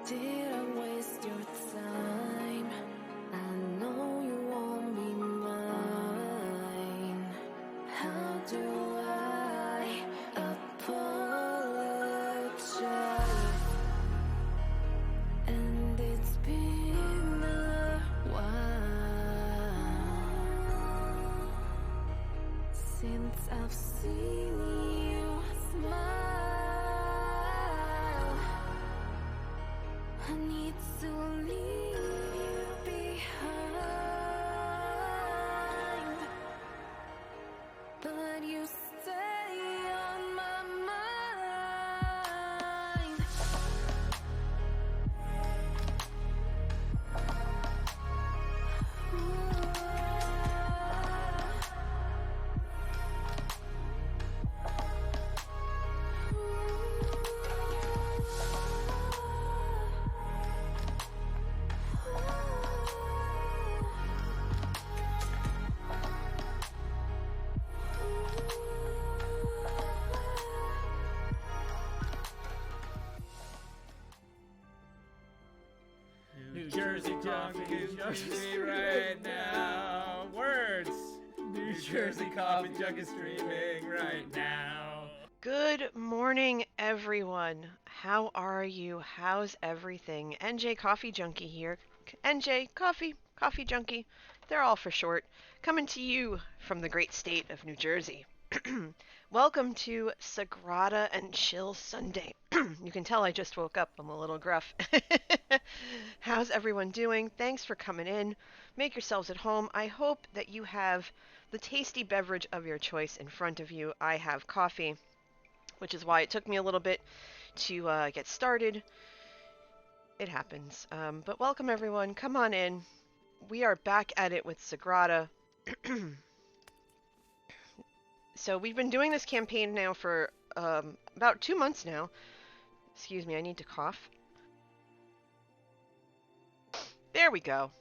Did I waste your time? I know you won't be mine. How do I apologize? And it's been a while since I've seen you smile. I need to leave you behind, but you stay on my mind. New Jersey coffee is streaming right now. Words. New Jersey coffee jug is streaming right now. Good morning, everyone. How are you? How's everything? NJ Coffee Junkie here. NJ Coffee Junkie. They're all for short. Coming to you from the great state of New Jersey. Welcome to Sagrada and Chill Sunday. You can tell I just woke up. I'm a little gruff. How's everyone doing? Thanks for coming in. Make yourselves at home. I hope that you have the tasty beverage of your choice in front of you. I have coffee, which is why it took me a little bit to get started. It happens. But welcome, everyone. Come on in. We are back at it with Sagrada. So we've been doing this campaign now for about 2 months now. Excuse me, I need to cough. There we go.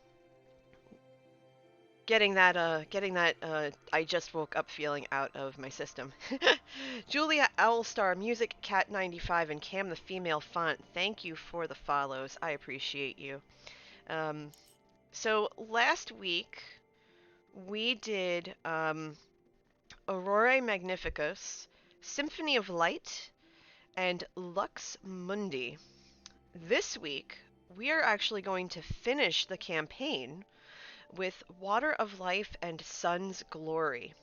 Getting that I just woke up feeling out of my system. Julia Owlstar, Music Cat 95, and Cam the Female Font. Thank you for the follows. I appreciate you. So last week we did Aurora Magnificus, Symphony of Light, and Lux Mundi. This week we are actually going to finish the campaign with Water of Life and Sun's Glory.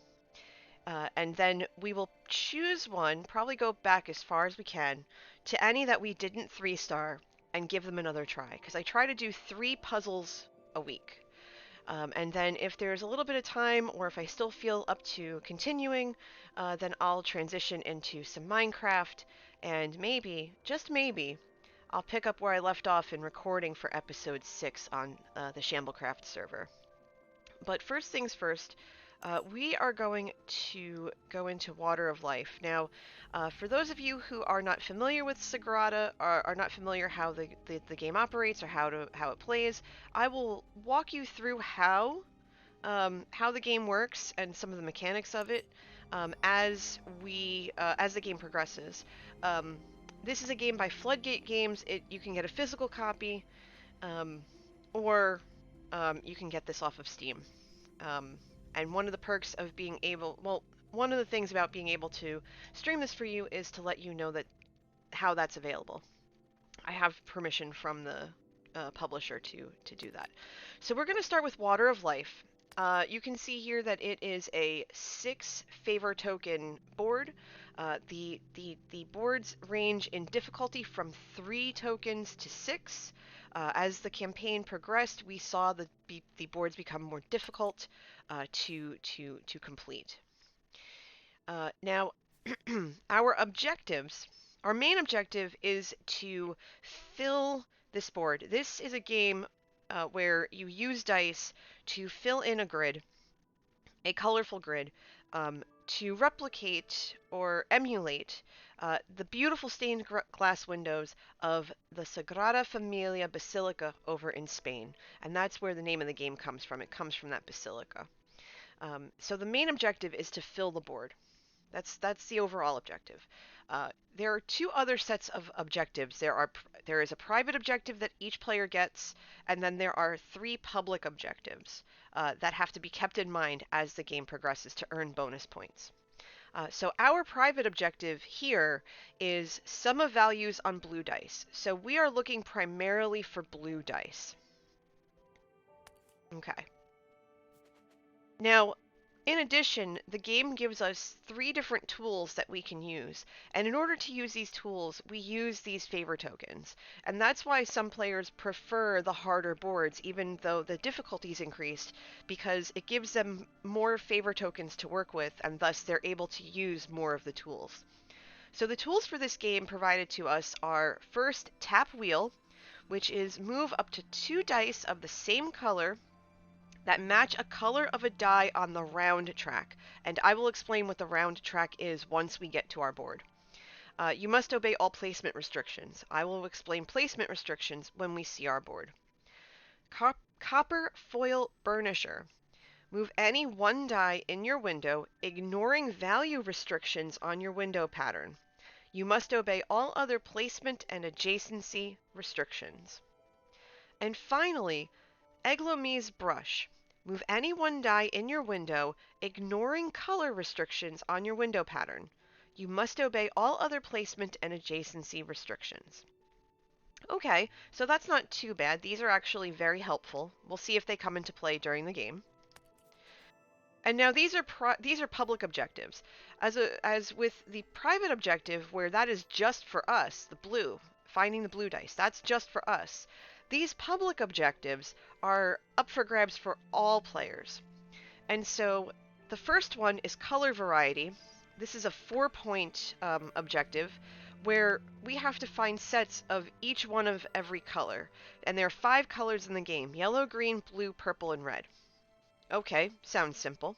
And then we will choose one, probably go back as far as we can, to any that we didn't 3-star and give them another try. Because I try to do 3 puzzles a week. And then if there's a little bit of time, or if I still feel up to continuing, then I'll transition into some Minecraft, and maybe, just maybe, I'll pick up where I left off in recording for episode 6 on the Shamblecraft server. But first things first, we are going to go into Water of Life. Now, for those of you who are not familiar with Sagrada, are not familiar how the game operates or how it plays, I will walk you through how the game works and some of the mechanics of it as the game progresses. This is a game by Floodgate Games. You can get a physical copy, or you can get this off of Steam. And one of the perks of being able, one of the things about being able to stream this for you is to let you know that how that's available. I have permission from the publisher to do that. So we're going to start with Water of Life. You can see here that it is a 6 favor token board. The boards range in difficulty from 3 tokens to 6. As the campaign progressed, we saw the boards become more difficult to complete. Now, our main objective is to fill this board. This is a game where you use dice to fill in a grid, a colorful grid, to replicate or emulate the beautiful stained glass windows of the Sagrada Familia Basilica over in Spain. And that's where the name of the game comes from. It comes from that basilica. So the main objective is to fill the board. That's the overall objective. there are two other sets of objectives. There is a private objective that each player gets, and then there are three public objectives that have to be kept in mind as the game progresses to earn bonus points. So our private objective here is sum of values on blue dice. So we are looking primarily for blue dice. Okay. Now, in addition, the game gives us three different tools that we can use. And in order to use these tools, we use these favor tokens. And that's why some players prefer the harder boards, even though the difficulty's increased, because it gives them more favor tokens to work with, and thus they're able to use more of the tools. So the tools for this game provided to us are first, tap wheel, which is move up to 2 dice of the same color that match a color of a die on the round track, and I will explain what the round track is once we get to our board. You must obey all placement restrictions. I will explain placement restrictions when we see our board. Copper foil burnisher. Move any one die in your window, ignoring value restrictions on your window pattern. You must obey all other placement and adjacency restrictions. And finally, Eglomise brush. Move any one die in your window, ignoring color restrictions on your window pattern. You must obey all other placement and adjacency restrictions. Okay, so that's not too bad. These are actually very helpful. We'll see if they come into play during the game. And now these are public objectives. As with the private objective, where that is just for us, the blue, finding the blue dice, that's just for us. These public objectives are up for grabs for all players. And so the first one is color variety. This is a 4-point objective where we have to find sets of each one of every color. And there are 5 colors in the game: yellow, green, blue, purple, and red. Okay, sounds simple.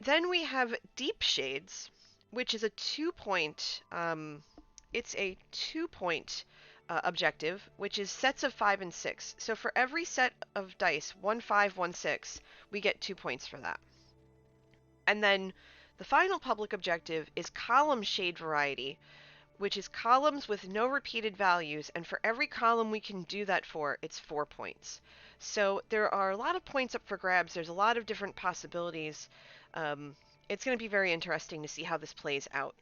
Then we have deep shades, which is a 2-point objective, which is sets of 5 and 6. So for every set of dice, 1, 5, 1, 6, we get 2 points for that. And then the final public objective is column shade variety, which is columns with no repeated values, and for every column we can do that for, it's 4 points. So there are a lot of points up for grabs. There's a lot of different possibilities. It's going to be very interesting to see how this plays out.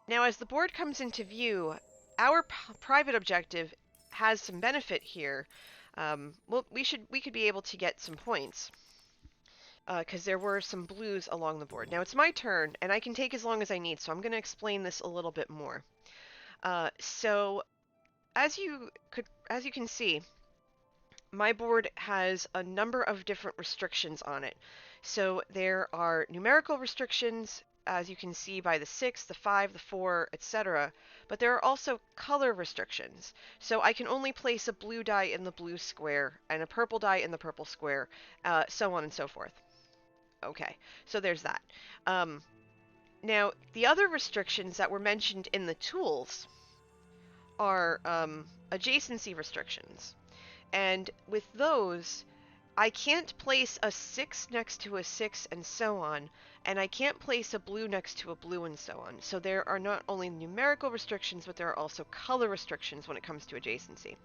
Now, as the board comes into view, our private objective has some benefit here. Well, we could be able to get some points because there were some blues along the board. Now it's my turn, and I can take as long as I need, so I'm going to explain this a little bit more. So, as you can see, my board has a number of different restrictions on it. So there are numerical restrictions, as you can see by the 6, the 5, the 4, etc. But there are also color restrictions. So I can only place a blue die in the blue square and a purple die in the purple square, so on and so forth. Okay, so there's that. Now, the other restrictions that were mentioned in the tools are adjacency restrictions. And with those, I can't place a 6 next to a 6 and so on, and I can't place a blue next to a blue and so on. So there are not only numerical restrictions, but there are also color restrictions when it comes to adjacency.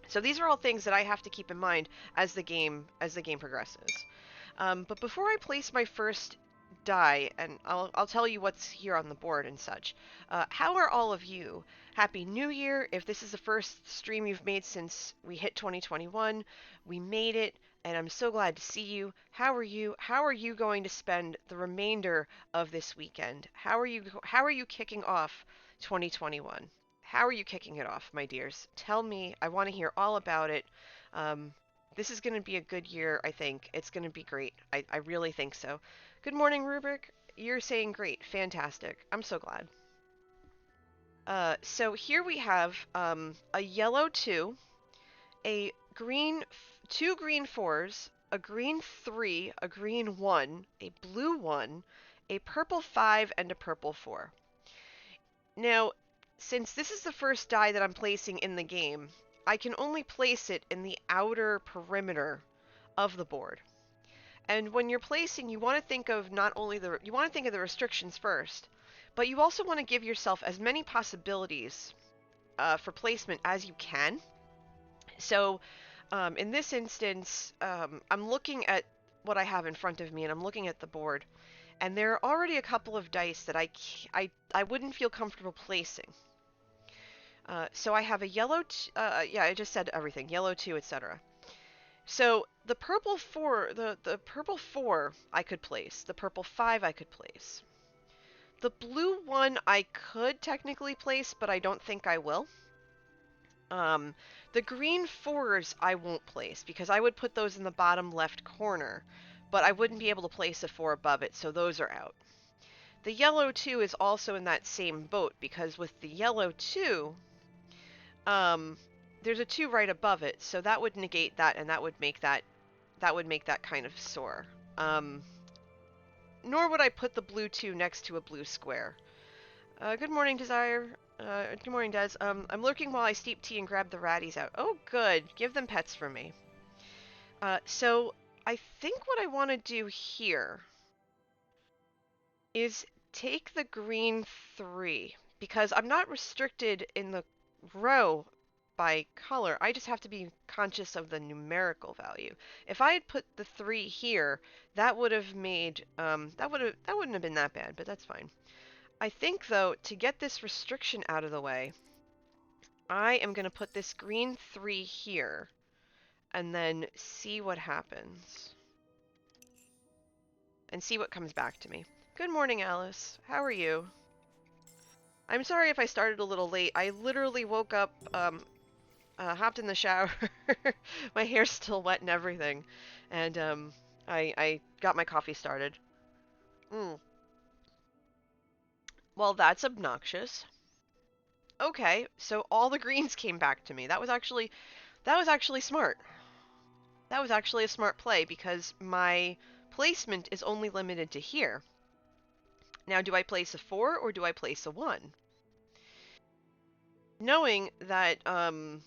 So these are all things that I have to keep in mind as the game progresses. But before I place my first die, and I'll tell you what's here on the board and such. How are all of you? Happy New Year! If this is the first stream you've made since we hit 2021, we made it, and I'm so glad to see you. How are you? How are you going to spend the remainder of this weekend? How are you kicking off 2021? How are you kicking it off, my dears? Tell me. I want to hear all about it. This is going to be a good year, I think. It's going to be great. I really think so. Good morning, Rubric. You're saying great. Fantastic. I'm so glad. So here we have a yellow 2, a green 2 green 4s, a green 3, a green 1, a blue 1, a purple 5, and a purple 4. Now, since this is the first die that I'm placing in the game, I can only place it in the outer perimeter of the board. And when you're placing, you want to think of not only you want to think of the restrictions first, but you also want to give yourself as many possibilities for placement as you can. So in this instance, I'm looking at what I have in front of me, and I'm looking at the board, and there are already a couple of dice that I wouldn't feel comfortable placing. So I have a yellow, yeah, I just said everything, yellow 2, etc. So the purple 4, the purple 4 I could place, the purple 5 I could place. The blue 1 I could technically place, but I don't think I will. The green 4s I won't place because I would put those in the bottom left corner, but I wouldn't be able to place a 4 above it, so those are out. The yellow 2 is also in that same boat because with the yellow 2, there's a 2 right above it, so that would negate that, and that would make that kind of sore. Nor would I put the blue 2 next to a blue square. Good morning, Desire. Good morning, Des. I'm lurking while I steep tea and grab the ratties out. Oh, good. Give them pets for me. So I think what I want to do here is take the green 3, because I'm not restricted in the row by color. I just have to be conscious of the numerical value. If I had put the 3 here, that would have made that wouldn't have been that bad, but that's fine. I think though, to get this restriction out of the way, I am going to put this green 3 here and then see what happens. And see what comes back to me. Good morning, Alice. How are you? I'm sorry if I started a little late. I literally woke up, hopped in the shower. My hair's still wet and everything. And I got my coffee started. Well, that's obnoxious. Okay, so all the greens came back to me. That was actually smart. That was actually a smart play because my placement is only limited to here. Now, do I place a 4 or do I place a 1? Knowing that I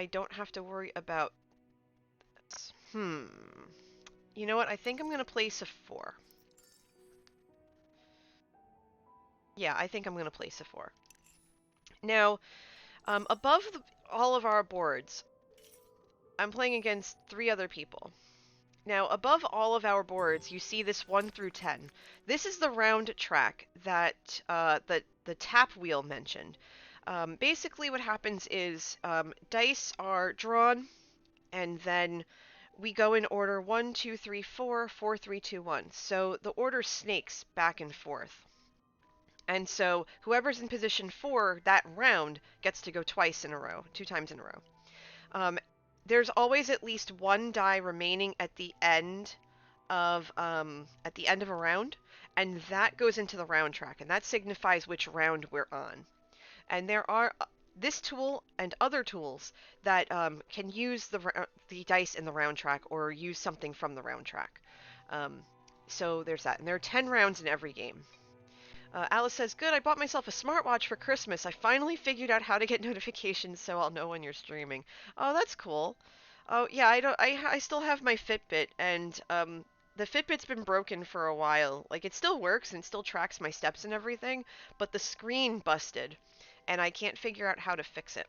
don't have to worry about this. You know what? I think I'm going to place a 4. Yeah, I think I'm going to place a 4. Now, above all of our boards, I'm playing against 3 other people. Now, above all of our boards, you see this 1 through 10. This is the round track that the tap wheel mentioned. Basically, what happens is dice are drawn, and then we go in order 1, 2, 3, 4, 4, 3, 2, 1. So the order snakes back and forth. And so whoever's in position 4 that round gets to go twice in a row, 2 times in a row. There's always at least 1 die remaining at the end of a round, and that goes into the round track, and that signifies which round we're on. And there are this tool and other tools that can use the dice in the round track or use something from the round track. So there's that, and there are 10 rounds in every game. Alice says, good, I bought myself a smartwatch for Christmas. I finally figured out how to get notifications so I'll know when you're streaming. Oh, that's cool. Oh, yeah, I still have my Fitbit, and the Fitbit's been broken for a while. Like, it still works and still tracks my steps and everything, but the screen busted, and I can't figure out how to fix it.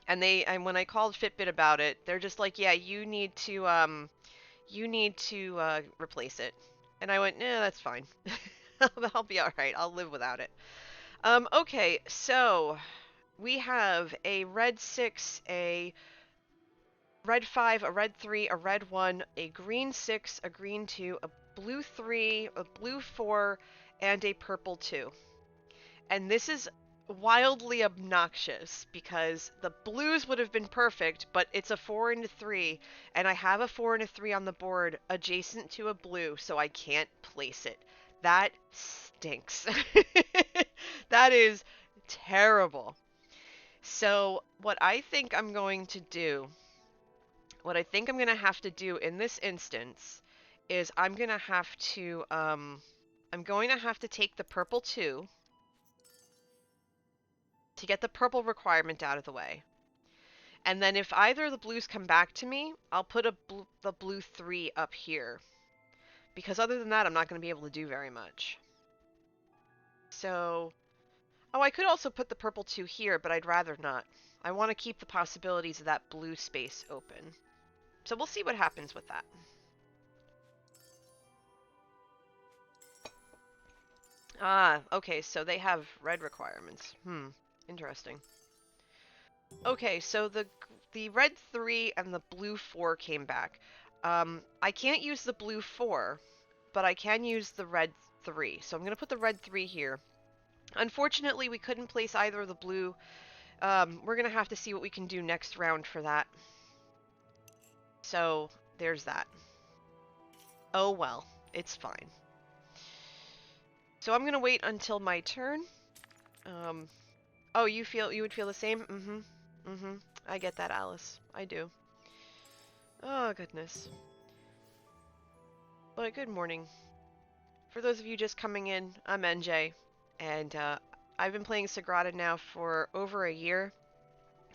And when I called Fitbit about it, they're just like, yeah, you need to replace it. And I went, nah, that's fine. I'll be alright. I'll live without it. Okay, so we have a red 6, a red 5, a red 3, a red 1, a green 6, a green 2, a blue 3, a blue 4, and a purple 2. And this is wildly obnoxious because the blues would have been perfect, but it's a 4 and a 3, and I have a 4 and a 3 on the board adjacent to a blue, so I can't place it. That stinks. That is terrible. So what I think I'm going to have to do in this instance is I'm going to have to take the purple 2 to get the purple requirement out of the way. And then if either of the blues come back to me, I'll put the blue 3 up here. Because other than that, I'm not going to be able to do very much. So, oh, I could also put the purple 2 here, but I'd rather not. I want to keep the possibilities of that blue space open. So we'll see what happens with that. Ah, okay, so they have red requirements. Interesting. Okay, so the red 3 and the blue 4 came back. I can't use the blue 4, but I can use the red 3. So I'm going to put the red 3 here. Unfortunately, we couldn't place either of the blue. We're going to have to see what we can do next round for that. So, there's that. Oh well, it's fine. So I'm going to wait until my turn. Oh, you would feel the same? I get that, Alice. I do. Oh, goodness. But good morning. For those of you just coming in, I'm NJ, and I've been playing Sagrada now for over a year.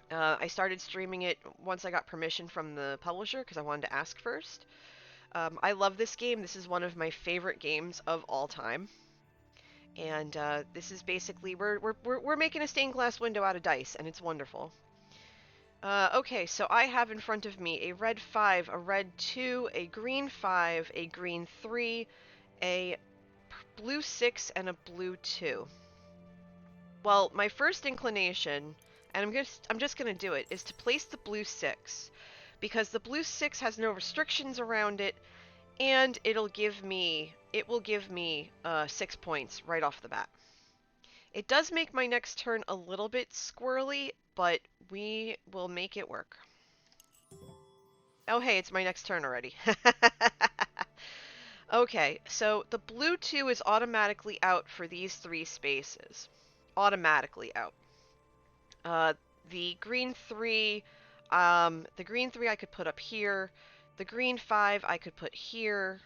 I started streaming it once I got permission from the publisher because I wanted to ask first. I love this game. This is one of my favorite games of all time. And this is basically we're making a stained glass window out of dice, and it's wonderful. Okay, so I have in front of me a red 5, a red 2, a green 5, a green 3, a blue 6, and a blue 2. Well, my first inclination, and I'm just gonna do it, is to place the blue 6, because the blue 6 has no restrictions around it, and it will give me 6 points right off the bat. It does make my next turn a little bit squirrely, but we will make it work. Oh hey, it's my next turn already. Okay, so the blue 2 is automatically out for these 3 spaces. Automatically out. The green 3, I could put up here. The green 5 I could put here,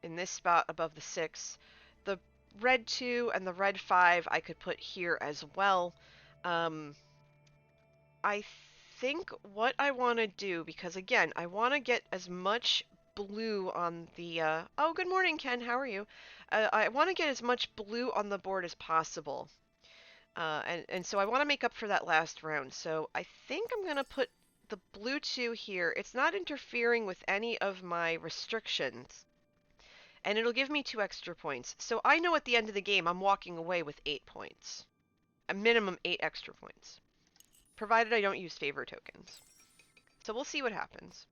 in this spot above the 6. The red 2 and the red 5 I could put here as well. I think what I want to do, because again, I want to get as much blue on the, oh, good morning, Ken, how are you? I want to get as much blue on the board as possible. And so I want to make up for that last round. So I think I'm going to put the blue 2 here. It's not interfering with any of my restrictions. And it'll give me 2 extra points. So I know at the end of the game I'm walking away with 8 points. A minimum 8 extra points. Provided I don't use favor tokens. So we'll see what happens.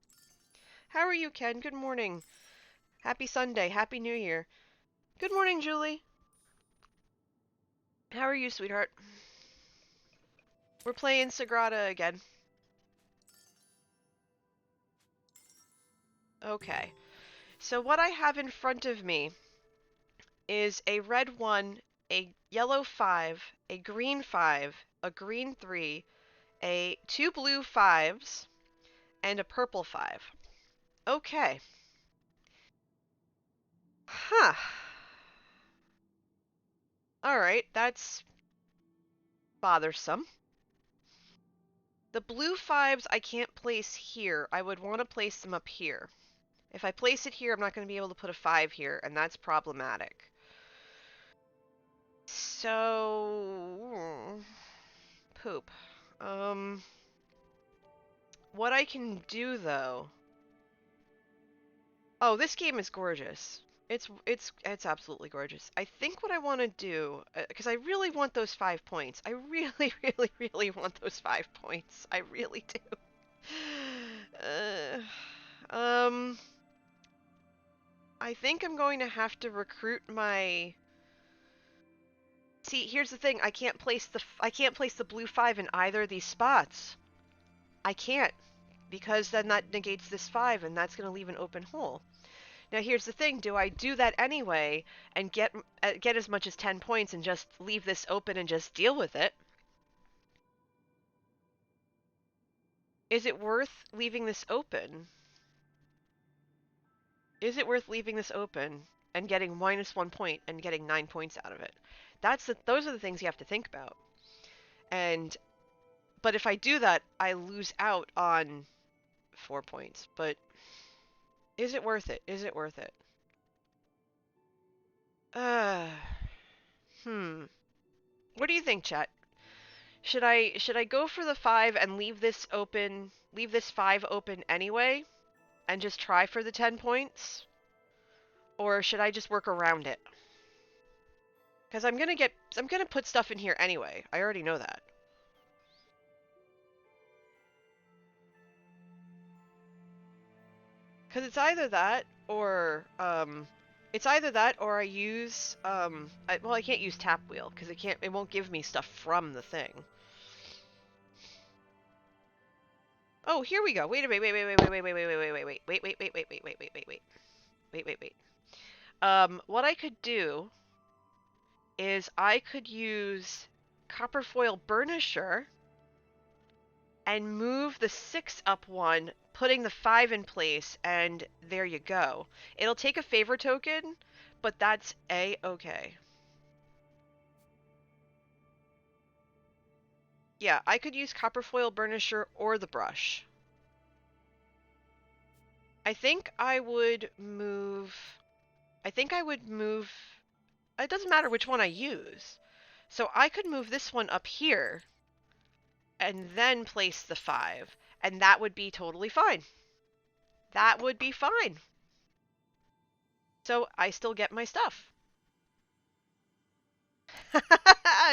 How are you, Ken? Good morning. Happy Sunday. Happy New Year. Good morning, Julie. How are you, sweetheart? We're playing Sagrada again. Okay. So what I have in front of me is a red 1, a yellow 5, a green 5, a green 3, 2 blue 5s, and a purple 5. Okay. Huh. Alright, that's bothersome. The blue 5s I can't place here. I would want to place them up here. If I place it here, I'm not going to be able to put a 5 here, and that's problematic. So... poop. What I can do, though... Oh, this game is gorgeous. It's absolutely gorgeous. I think what I want to do, because I really want those 5 points. I really, really, really want those 5 points. I really do. I think I'm going to have to recruit my... See, here's the thing. I can't place the blue 5 in either of these spots. I can't, because then that negates this 5, and that's going to leave an open hole. Now here's the thing, do I do that anyway and get as much as 10 points and just leave this open and just deal with it? Is it worth leaving this open? Is it worth leaving this open and getting -1 point and getting 9 points out of it? Those are the things you have to think about. but if I do that, I lose out on 4 points. But is it worth it? Is it worth it? Uh, What do you think, chat? Should I go for the 5 and leave this open, leave this 5 open anyway, and just try for the 10 points? Or should I just work around it? Because I'm gonna put stuff in here anyway. I already know that. Because it's either that or I use well, I can't use tap wheel because it won't give me stuff from the thing. Oh, here we go. Wait a minute. Wait. What I could do is I could use copper foil burnisher and move the 6 up one, putting the 5 in place, and there you go. It'll take a favor token, but that's a-okay. Yeah, I could use copper foil burnisher or the brush. I think I would move... It doesn't matter which one I use. So I could move this one up here and then place the 5, and that would be totally fine. That would be fine. So I still get my stuff.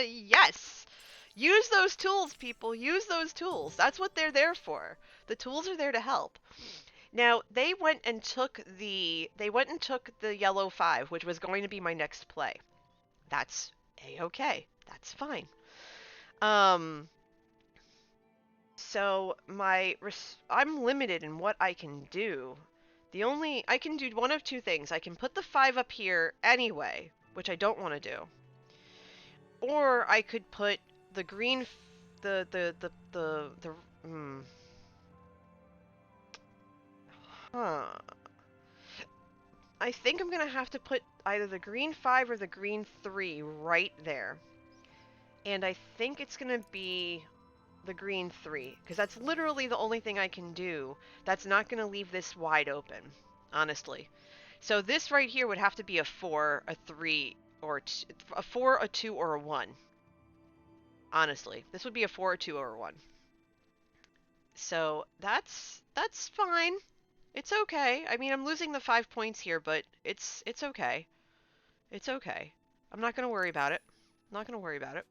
Yes! Use those tools, people. Use those tools. That's what they're there for. The tools are there to help. Now, they went and took the yellow 5, which was going to be my next play. That's a-okay. That's fine. So I'm limited in what I can do. I can do one of two things. I can put the 5 up here anyway, which I don't want to do. Or I could put the green, I think I'm gonna have to put either the green 5 or the green 3 right there. And I think it's gonna be the green 3, because that's literally the only thing I can do that's not gonna leave this wide open, honestly. So this right here would have to be a 4, a 3, or a 4, a 2, or a 1. Honestly, this would be a 4, a 2, or a 1. So that's fine. It's okay. I mean, I'm losing the 5 points here, but it's okay. It's okay. I'm not gonna worry about it. I'm not gonna worry about it.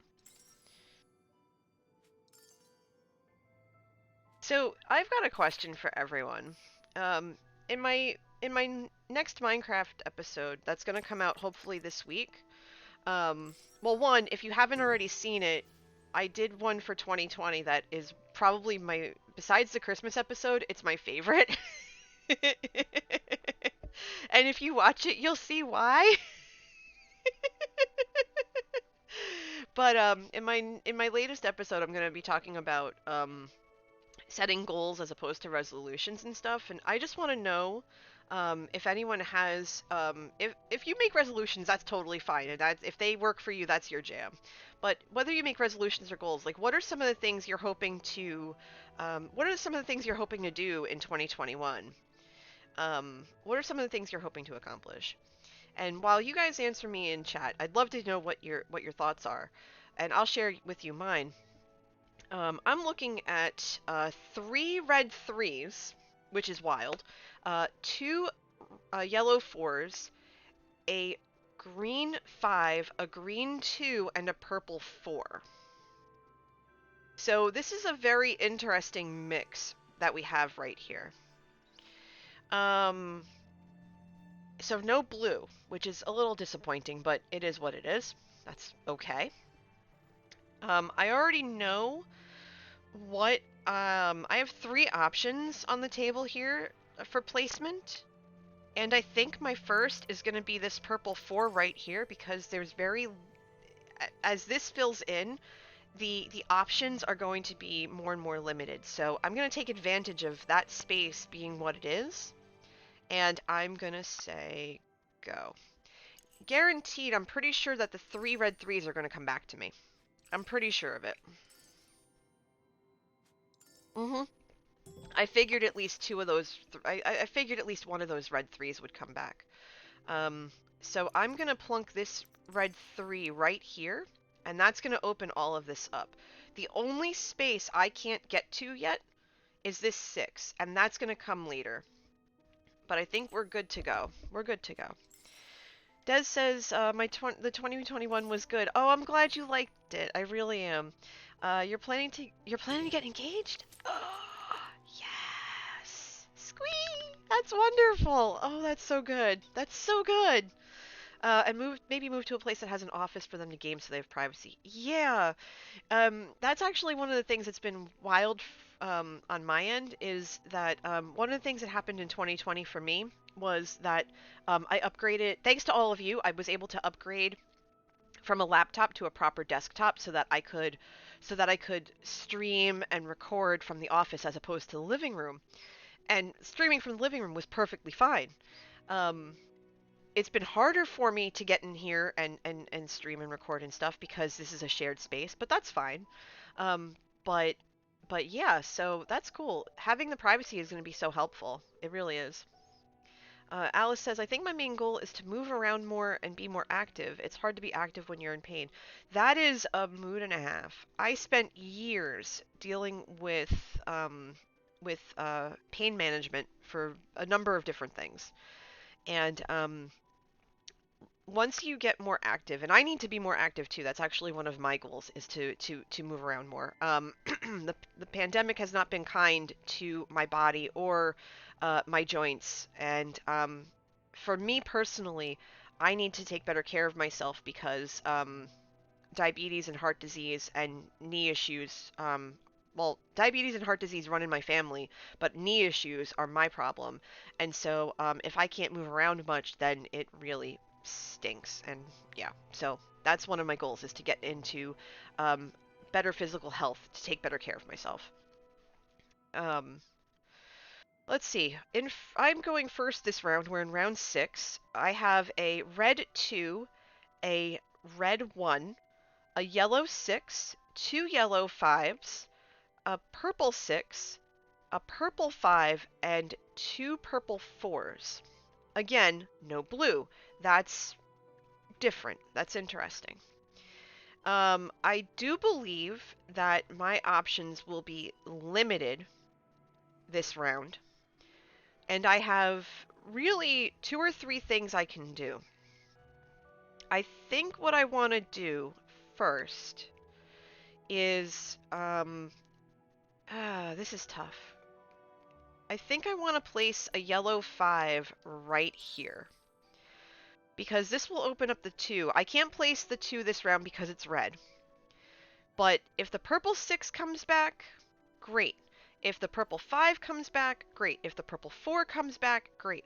So I've got a question for everyone. In my next Minecraft episode that's gonna come out hopefully this week. Well, one, if you haven't already seen it, I did one for 2020 that is probably besides the Christmas episode, it's my favorite. And if you watch it, you'll see why. But in my latest episode, I'm gonna be talking about setting goals as opposed to resolutions and stuff, and I just want to know if anyone has if you make resolutions, that's totally fine, and if they work for you, that's your jam. But whether you make resolutions or goals, like what are some of the things you're hoping to do in 2021? What are some of the things you're hoping to accomplish? And while you guys answer me in chat, I'd love to know what your thoughts are, and I'll share with you mine. I'm looking at 3 red 3s, which is wild, 2 yellow 4s, a green 5, a green 2, and a purple 4. So this is a very interesting mix that we have right here. So no blue, which is a little disappointing, but it is what it is. That's okay. I already know what I have 3 options on the table here for placement, and I think my first is going to be this purple 4 right here, because there's as this fills in, the options are going to be more and more limited. So I'm going to take advantage of that space being what it is, and I'm going to say go. Guaranteed, I'm pretty sure that the 3 red 3s are going to come back to me. I'm pretty sure of it. Mm-hmm. I figured at least two of those. I figured at least one of those red threes would come back. Um, so I'm gonna plunk this red three right here, and that's gonna open all of this up. The only space I can't get to yet is this six, and that's gonna come later. But I think we're good to go. We're good to go. Des says the 2021 was good. Oh, I'm glad you liked it. I really am. You're planning to get engaged? Oh, yes. Squee! That's wonderful. Oh, that's so good. That's so good. And maybe move to a place that has an office for them to game so they have privacy. Yeah. That's actually one of the things that's been wild on my end is that one of the things that happened in 2020 for me was that I upgraded, thanks to all of you, I was able to upgrade from a laptop to a proper desktop so that I could stream and record from the office as opposed to the living room. And streaming from the living room was perfectly fine. Um, it's been harder for me to get in here and stream and record and stuff because this is a shared space, but that's fine. Um, but but yeah, so that's cool. Having the privacy is going to be so helpful. It really is. Alice says, I think my main goal is to move around more and be more active. It's hard to be active when you're in pain. That is a mood and a half. I spent years dealing with pain management for a number of different things. And once you get more active, and I need to be more active too. That's actually one of my goals is to move around more. The pandemic has not been kind to my body or my joints, and for me personally, I need to take better care of myself because diabetes and heart disease and knee issues. Well, diabetes and heart disease run in my family, but knee issues are my problem. And so, if I can't move around much, then it really stinks. And yeah, so that's one of my goals is to get into um, better physical health, to take better care of myself. Um, let's see. I'm going first this round. We're in round six. I have a red 2, a red 1, a yellow 6, two yellow 5s, a purple 6, a purple 5, and two purple 4s. Again, no blue. That's different. That's interesting. I do believe that my options will be limited this round, and I have really two or three things I can do. I think what I want to do first is this is tough. I think I want to place a yellow 5 right here. Because this will open up the 2. I can't place the 2 this round because it's red. But if the purple 6 comes back, great. If the purple 5 comes back, great. If the purple 4 comes back, great.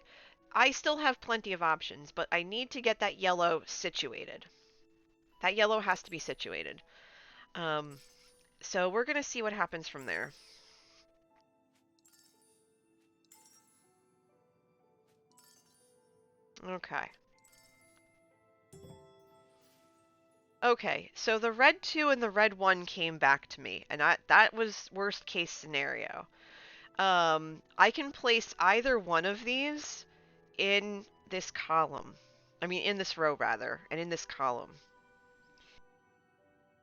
I still have plenty of options, but I need to get that yellow situated. That yellow has to be situated. So we're going to see what happens from there. Okay. Okay, so the red 2 and the red 1 came back to me, and that was worst case scenario. I can place either one of these in this column. I mean, in this row, rather, and in this column.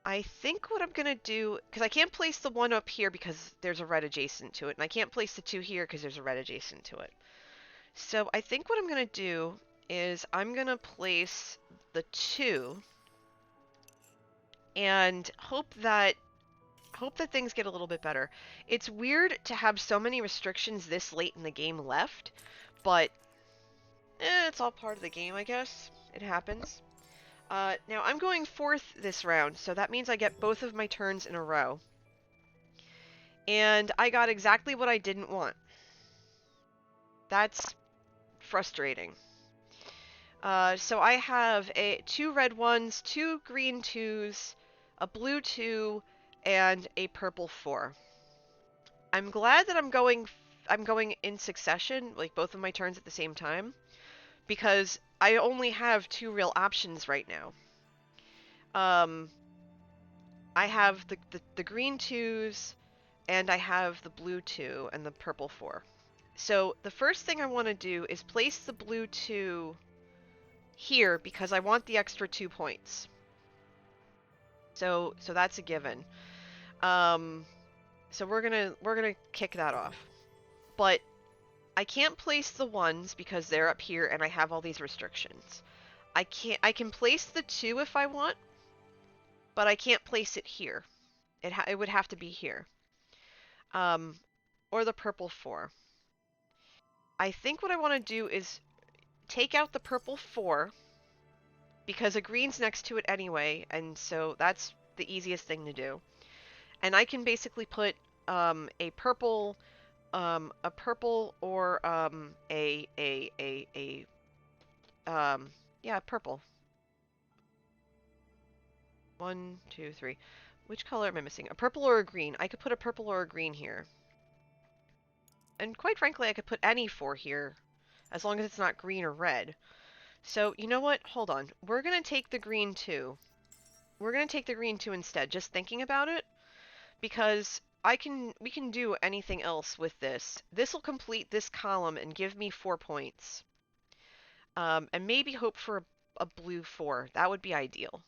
I think what I'm going to do, because I can't place the 1 up here because there's a red adjacent to it, and I can't place the 2 here because there's a red adjacent to it. So I think what I'm going to do is I'm going to place the 2 and hope that things get a little bit better. It's weird to have so many restrictions this late in the game left, but it's all part of the game, I guess. It happens. Now I'm going fourth this round, so that means I get both of my turns in a row. And I got exactly what I didn't want. That's frustrating. So I have two red 1s, two green 2s, a blue 2, and a purple 4. I'm glad that I'm going in succession, like both of my turns at the same time, because I only have two real options right now. I have the green 2s, and I have the blue 2 and the purple 4. So the first thing I want to do is place the blue 2 here because I want the extra 2 points. So that's a given. So we're gonna kick that off. But I can't place the 1s because they're up here and I have all these restrictions. I can place the 2 if I want, but I can't place it here. It would have to be here. Or the purple 4. I think what I want to do is take out the purple 4 because a green's next to it anyway, and so that's the easiest thing to do. And I can basically put a purple or yeah, purple. 1, 2, 3. Which color am I missing? A purple or a green? I could put a purple or a green here. And quite frankly, I could put any 4 here, as long as it's not green or red. So, you know what? Hold on. We're going to take the green 2. We're going to take the green 2 instead, just thinking about it. Because we can do anything else with this. This will complete this column and give me 4 points. And maybe hope for a blue 4. That would be ideal.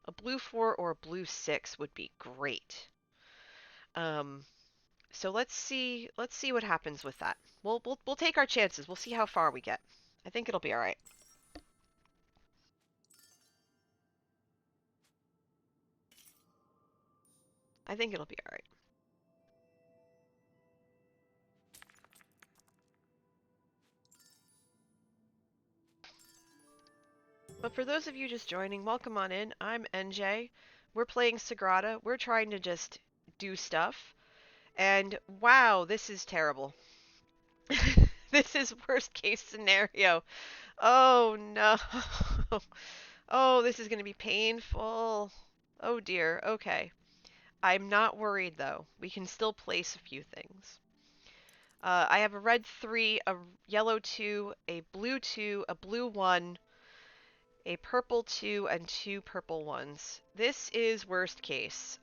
A blue 4 or a blue 6 would be great. So let's see what happens with that. We'll take our chances. We'll see how far we get. I think it'll be all right. I think it'll be all right. But for those of you just joining, welcome on in. I'm NJ. We're playing Sagrada. We're trying to just do stuff. And wow, this is terrible. This is worst case scenario. Oh no. Oh, this is going to be painful. Oh dear. Okay. I'm not worried though. We can still place a few things. I have a red 3, a yellow 2, a blue 2, a blue 1, a purple 2, and 2 purple 1s. This is worst case,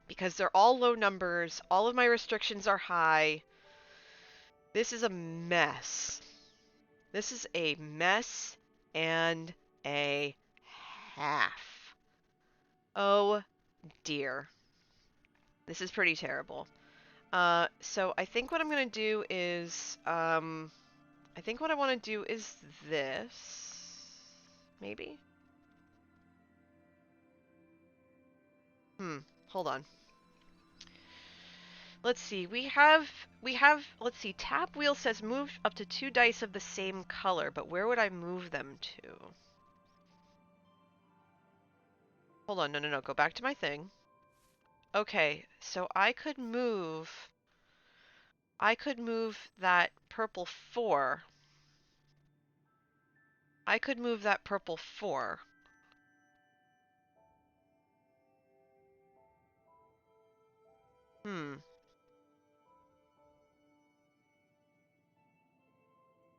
because they're all low numbers. All of my restrictions are high. This is a mess. This is a mess and a half. Oh dear. This is pretty terrible. So I think what I'm going to do is, I think what I want to do is this, maybe? Hold on. Let's see, let's see, tap wheel says move up to 2 dice of the same color, but where would I move them to? Hold on, no, go back to my thing. Okay, so I could move that purple 4. I could move that purple 4.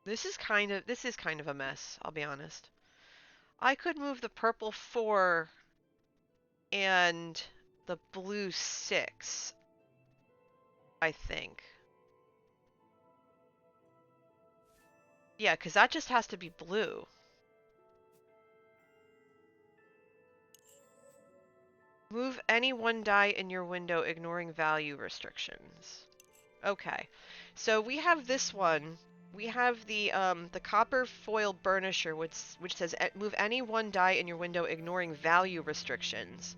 This is kind of a mess, I'll be honest. I could move the purple 4 and the blue 6, I think. Yeah, because that just has to be blue. Move any 1 die in your window, ignoring value restrictions. Okay, so we have this one. We have the copper foil burnisher, which says move any 1 die in your window, ignoring value restrictions.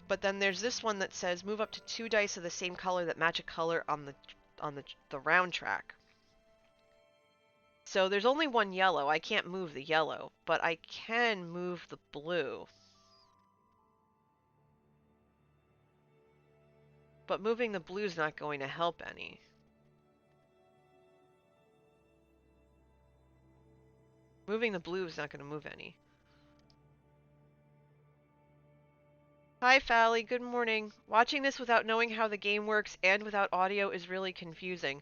But then there's this one that says move up to 2 dice of the same color that match a color on the round track. So there's only 1 yellow. I can't move the yellow, but I can move the blue. But moving the blue is not going to help any. Moving the blue is not going to move any. Hi, Fally. Good morning. Watching this without knowing how the game works and without audio is really confusing.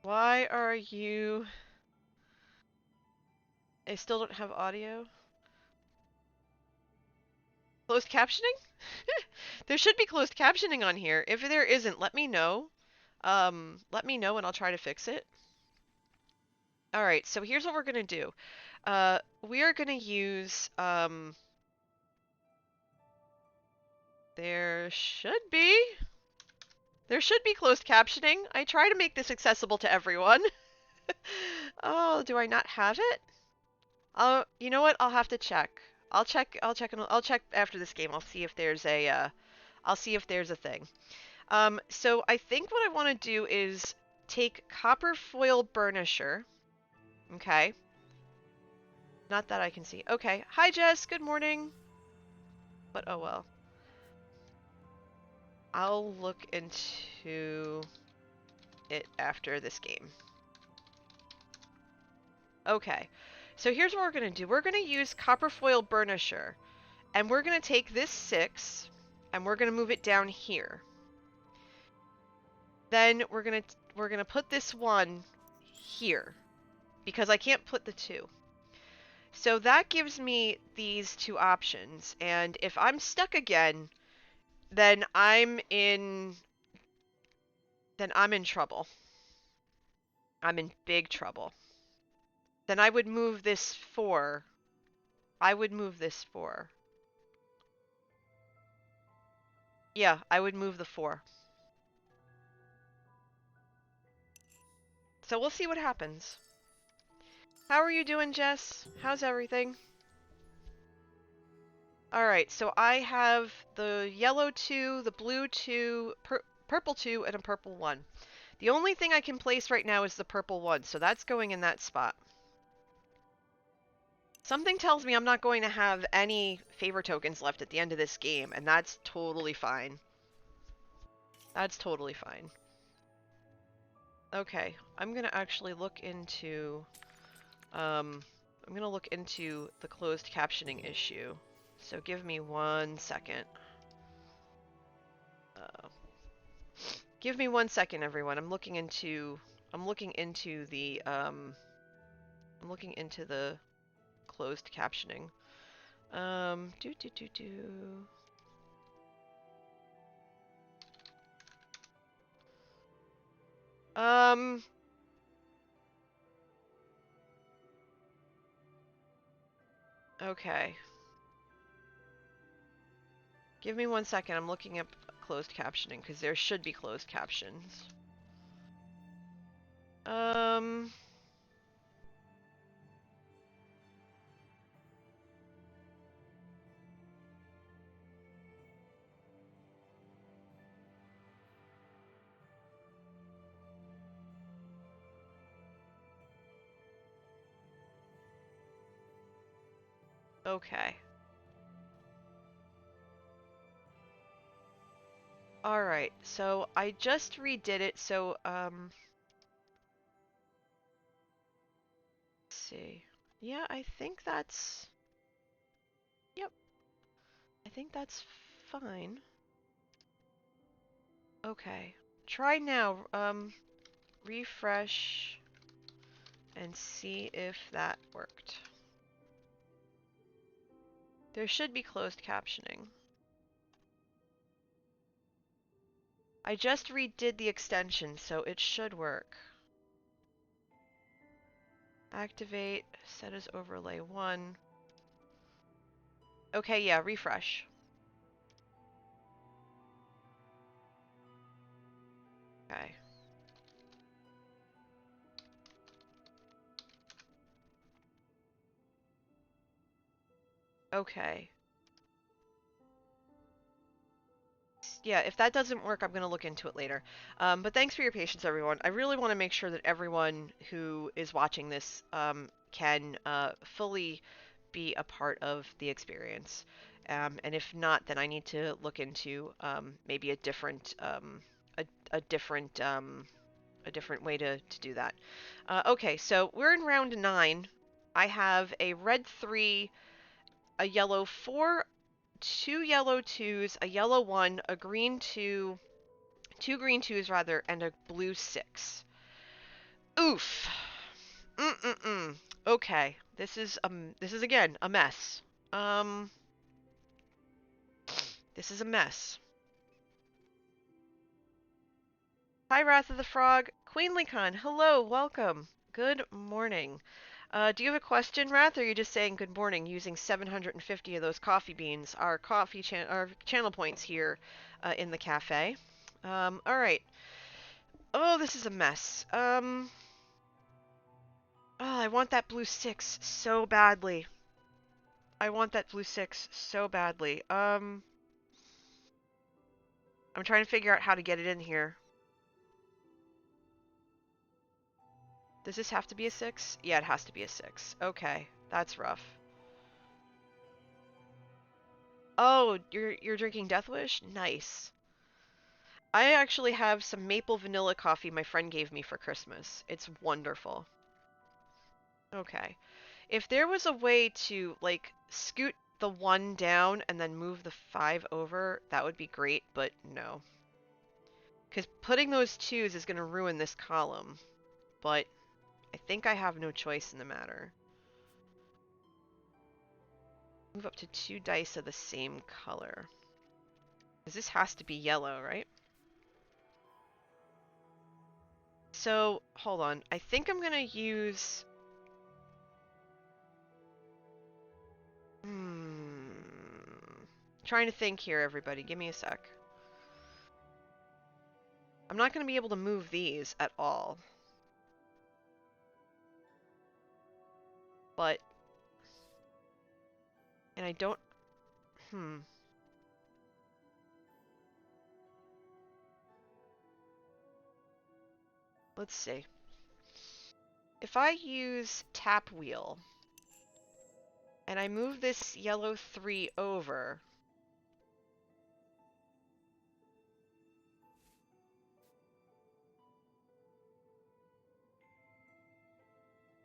Why are you... I still don't have audio? Closed captioning? There should be closed captioning on here. If there isn't, let me know. Let me know and I'll try to fix it. All right, so here's what we're gonna do. We are gonna use, there should be. There should be closed captioning. I try to make this accessible to everyone. Oh, do I not have it? You know what? I'll have to check. I'll check. I'll check after this game. I'll see if there's a. I'll see if there's a thing. So I think what I want to do is take copper foil burnisher. Okay. Not that I can see. Okay. Hi, Jess. Good morning. But oh well. I'll look into it after this game. Okay. So here's what we're going to do. We're going to use copper foil burnisher. And we're going to take this 6 and we're going to move it down here. Then we're going to put this 1 here because I can't put the 2. So that gives me these 2 options, and if I'm stuck again, then I'm in trouble. I'm in big trouble. Then I would move this 4. I would move this 4. Yeah, I would move the 4. So we'll see what happens. How are you doing, Jess? How's everything? Alright, so I have the yellow 2, the blue 2, purple 2, and a purple 1. The only thing I can place right now is the purple 1, so that's going in that spot. Something tells me I'm not going to have any favor tokens left at the end of this game, and that's totally fine. That's totally fine. Okay, I'm gonna actually look into, I'm gonna look into the closed captioning issue. So give me 1 second. Give me 1 second, everyone. I'm looking into the closed captioning. Do do do do. Okay. Give me 1 second. I'm looking up closed captioning because there should be closed captions. Okay. Alright, so I just redid it, so, let's see. Yeah, I think that's... Yep. I think that's fine. Okay. Try now, refresh and see if that worked. There should be closed captioning. I just redid the extension, so it should work. Activate, set as overlay 1. Okay, yeah, refresh. Okay. Okay. Yeah, if that doesn't work, I'm going to look into it later. But thanks for your patience, everyone. I really want to make sure that everyone who is watching this can fully be a part of the experience. And if not, then I need to look into maybe a different way to do that. Okay, so we're in round 9. I have a red 3, a yellow 4, 2 yellow 2s, a yellow 1, a green 2, 2 green 2s rather, and a blue 6. Oof. Okay, this is again a mess. This is a mess. Hi, Wrath of the Frog. QueenlyCon, hello, welcome. Good morning. Do you have a question, Wrath, or are you just saying good morning using 750 of those coffee beans, our our channel points here in the cafe? All right. Oh, this is a mess. Oh, I want that blue 6 so badly. I want that blue 6 so badly. I'm trying to figure out how to get it in here. Does this have to be a 6? Yeah, it has to be a 6. Okay, that's rough. Oh, you're drinking Death Wish? Nice. I actually have some maple vanilla coffee my friend gave me for Christmas. It's wonderful. Okay. If there was a way to, like, scoot the 1 down and then move the 5 over, that would be great, but no. Because putting those 2s is going to ruin this column. But I think I have no choice in the matter. Move up to 2 dice of the same color. Because this has to be yellow, right? So, hold on. I think I'm going to use... Trying to think here, everybody. Give me a sec. I'm not going to be able to move these at all. But... And I don't... Let's see. If I use tap wheel, and I move this yellow 3 over...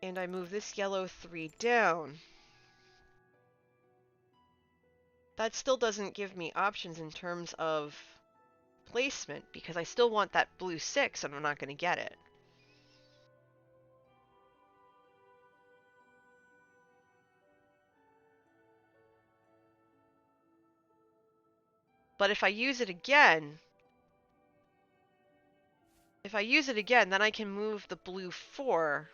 And I move this yellow 3 down... That still doesn't give me options in terms of placement, because I still want that blue 6 and I'm not going to get it. But if I use it again, then I can move the blue 4.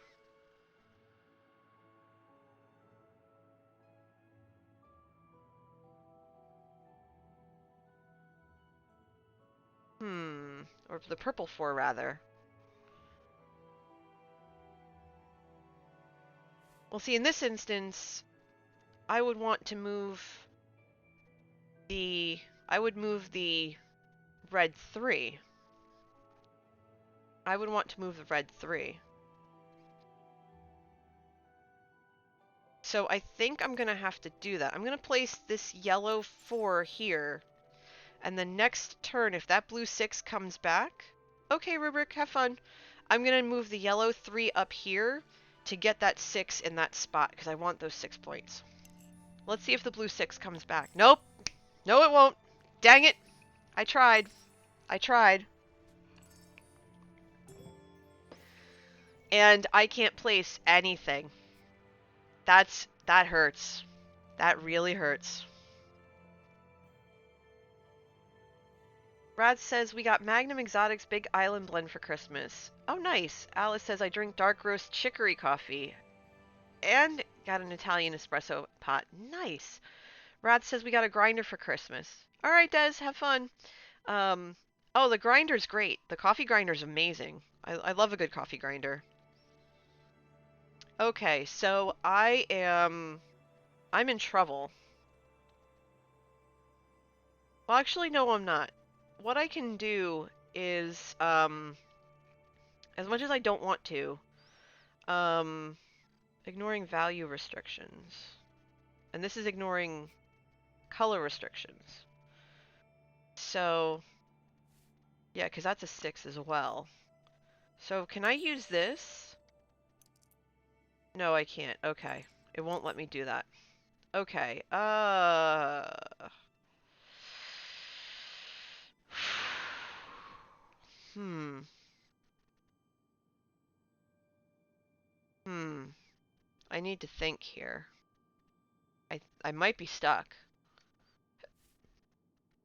Or the purple 4, rather. Well, see, in this instance, I would want to move the... I would move the red 3. I would want to move the red 3. So I think I'm going to have to do that. I'm going to place this yellow 4 here. And the next turn, if that blue 6 comes back... Okay, Rubric, have fun. I'm going to move the yellow 3 up here to get that 6 in that spot, because I want those 6 points. Let's see if the blue 6 comes back. Nope. No, it won't. Dang it. I tried. I tried. And I can't place anything. That hurts. That really hurts. Brad says we got Magnum Exotic's Big Island Blend for Christmas. Oh, nice. Alice says I drink dark roast chicory coffee. And got an Italian espresso pot. Nice. Rad says we got a grinder for Christmas. All right, Des, have fun. Oh, the grinder's great. The coffee grinder's amazing. I love a good coffee grinder. Okay, so I'm in trouble. Well, actually, no, I'm not. What I can do is, as much as I don't want to, ignoring value restrictions. And this is ignoring color restrictions. So, yeah, because that's a 6 as well. So, can I use this? No, I can't. Okay. It won't let me do that. Okay. Hmm. I need to think here. I might be stuck.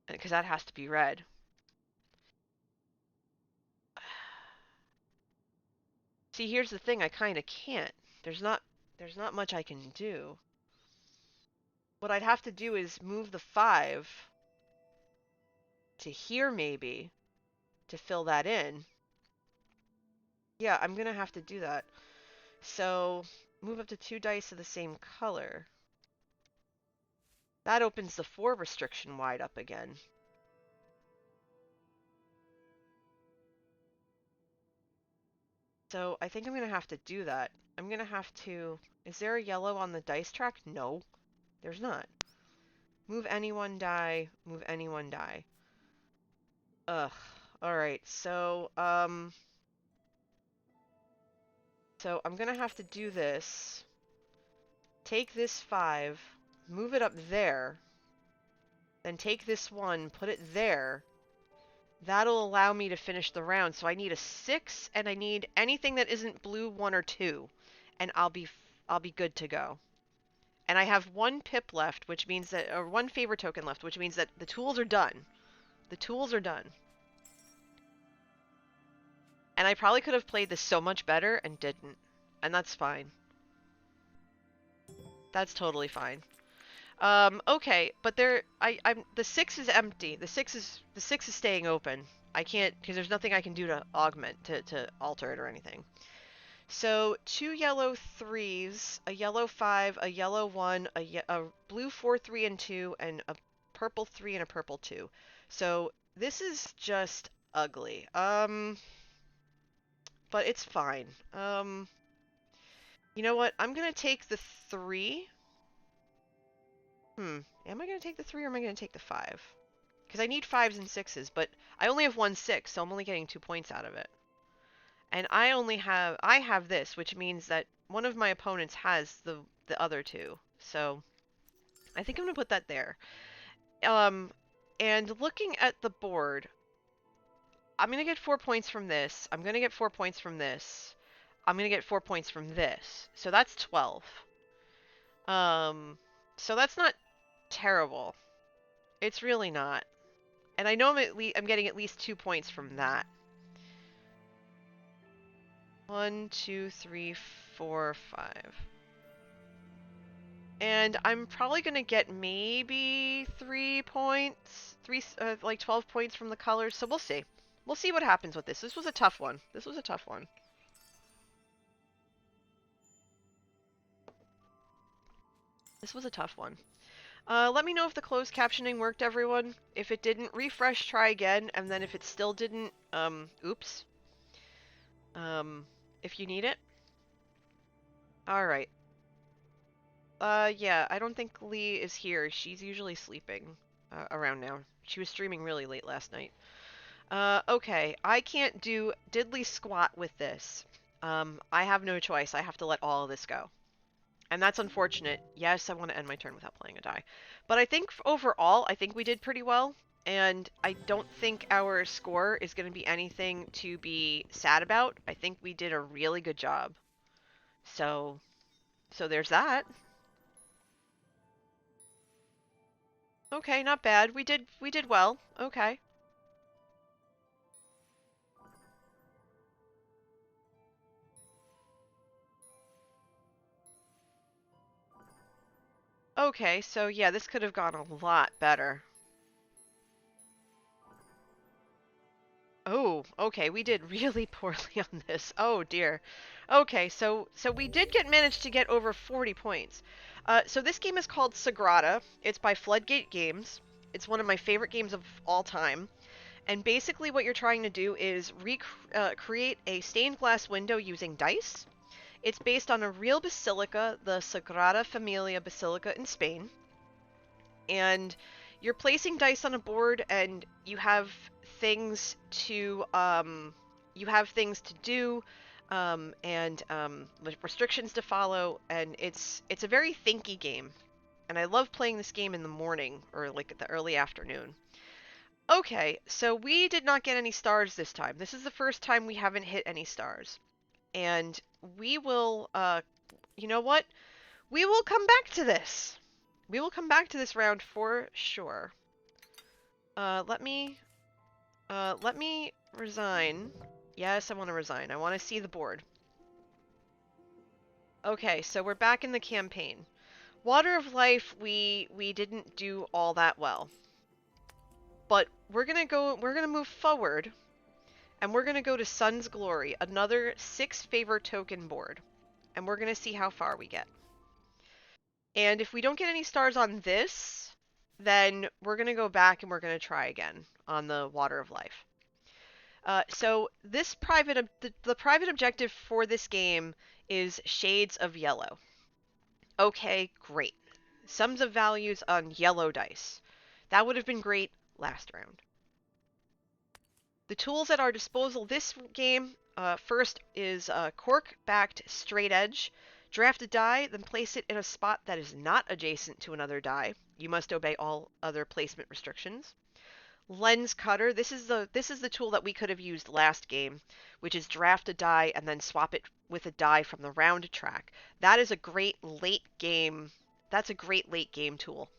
because that has to be red. See, here's the thing, I kind of can't. There's not much I can do. What I'd have to do is move the 5 to here maybe to fill that in. Yeah, I'm gonna have to do that. So move up to 2 dice of the same color. That opens the 4 restriction wide up again. So I think I'm gonna have to do that. I'm gonna have to... Is there a yellow on the dice track? No, there's not. Move any one die, move any one die. Ugh. Alright, so I'm gonna have to do this. Take this 5, move it up there, then take this 1, put it there. That'll allow me to finish the round. So I need a 6, and I need anything that isn't blue 1 or 2, and I'll be good to go. And I have 1 pip left, which means that, or 1 favor token left, which means that the tools are done. The tools are done. And I probably could have played this so much better and didn't. And that's fine. That's totally fine. Okay, but the 6 is empty. The 6 is staying open. I can't, because there's nothing I can do to augment, to alter it or anything. So 2 yellow 3s, a yellow 5, a yellow 1, a blue 4, 3, and 2, and a purple 3 and a purple 2. So this is just ugly. But it's fine. You know what? I'm gonna take the 3. Am I going to take the 3 or am I going to take the 5? Because I need 5s and 6s, but I only have 1 6, so I'm only getting 2 points out of it. And I have this, which means that one of my opponents has the other 2. So I think I'm going to put that there. And looking at the board, I'm going to get 4 points from this. I'm going to get 4 points from this. I'm going to get 4 points from this. So that's 12. So that's not terrible. It's really not. And I know I'm getting at least 2 points from that. 1, 2, 3, 4, 5. And I'm probably going to get maybe 3 points, like 12 points from the colors. So we'll see. We'll see what happens with this. This was a tough one. This was a tough one. This was a tough one. Let me know if the closed captioning worked, everyone. If it didn't, refresh, try again, and then if it still didn't, oops. If you need it. Alright. Yeah, I don't think Lee is here. She's usually sleeping around now. She was streaming really late last night. Okay, I can't do diddly squat with this. I have no choice. I have to let all of this go. And that's unfortunate. Yes, I want to end my turn without playing a die. But I think overall, I think we did pretty well. And I don't think our score is going to be anything to be sad about. I think we did a really good job. So there's that. Okay, not bad. We did well. Okay. Okay, so yeah, this could have gone a lot better. Oh, okay, we did really poorly on this. Oh dear. Okay, so we did manage to get over 40 points. So this game is called Sagrada. It's by Floodgate Games. It's one of my favorite games of all time. And basically what you're trying to do is create a stained glass window using dice. It's based on a real basilica, the Sagrada Familia Basilica in Spain. And you're placing dice on a board and you have things to do and restrictions to follow, and it's a very thinky game. And I love playing this game in the morning or like the early afternoon. Okay, so we did not get any stars this time. This is the first time we haven't hit any stars. And we will, you know what? We will come back to this. We will come back to this round for sure. Let me resign. Yes, I want to resign. I want to see the board. Okay, so we're back in the campaign. Water of Life, we didn't do all that well. But we're gonna move forward, and we're gonna go to Sun's Glory, another 6-favor token board. And we're gonna see how far we get. And if we don't get any stars on this, then we're gonna go back and we're gonna try again on the Water of Life. So this the private objective for this game is Shades of Yellow. Okay, great. Sums of values on yellow dice. That would have been great last round. The tools at our disposal this game, first is cork-backed straight edge. Draft a die, then place it in a spot that is not adjacent to another die. You must obey all other placement restrictions. Lens cutter. This is the tool that we could have used last game, which is draft a die and then swap it with a die from the round track. That is a great late game. That's a great late game tool.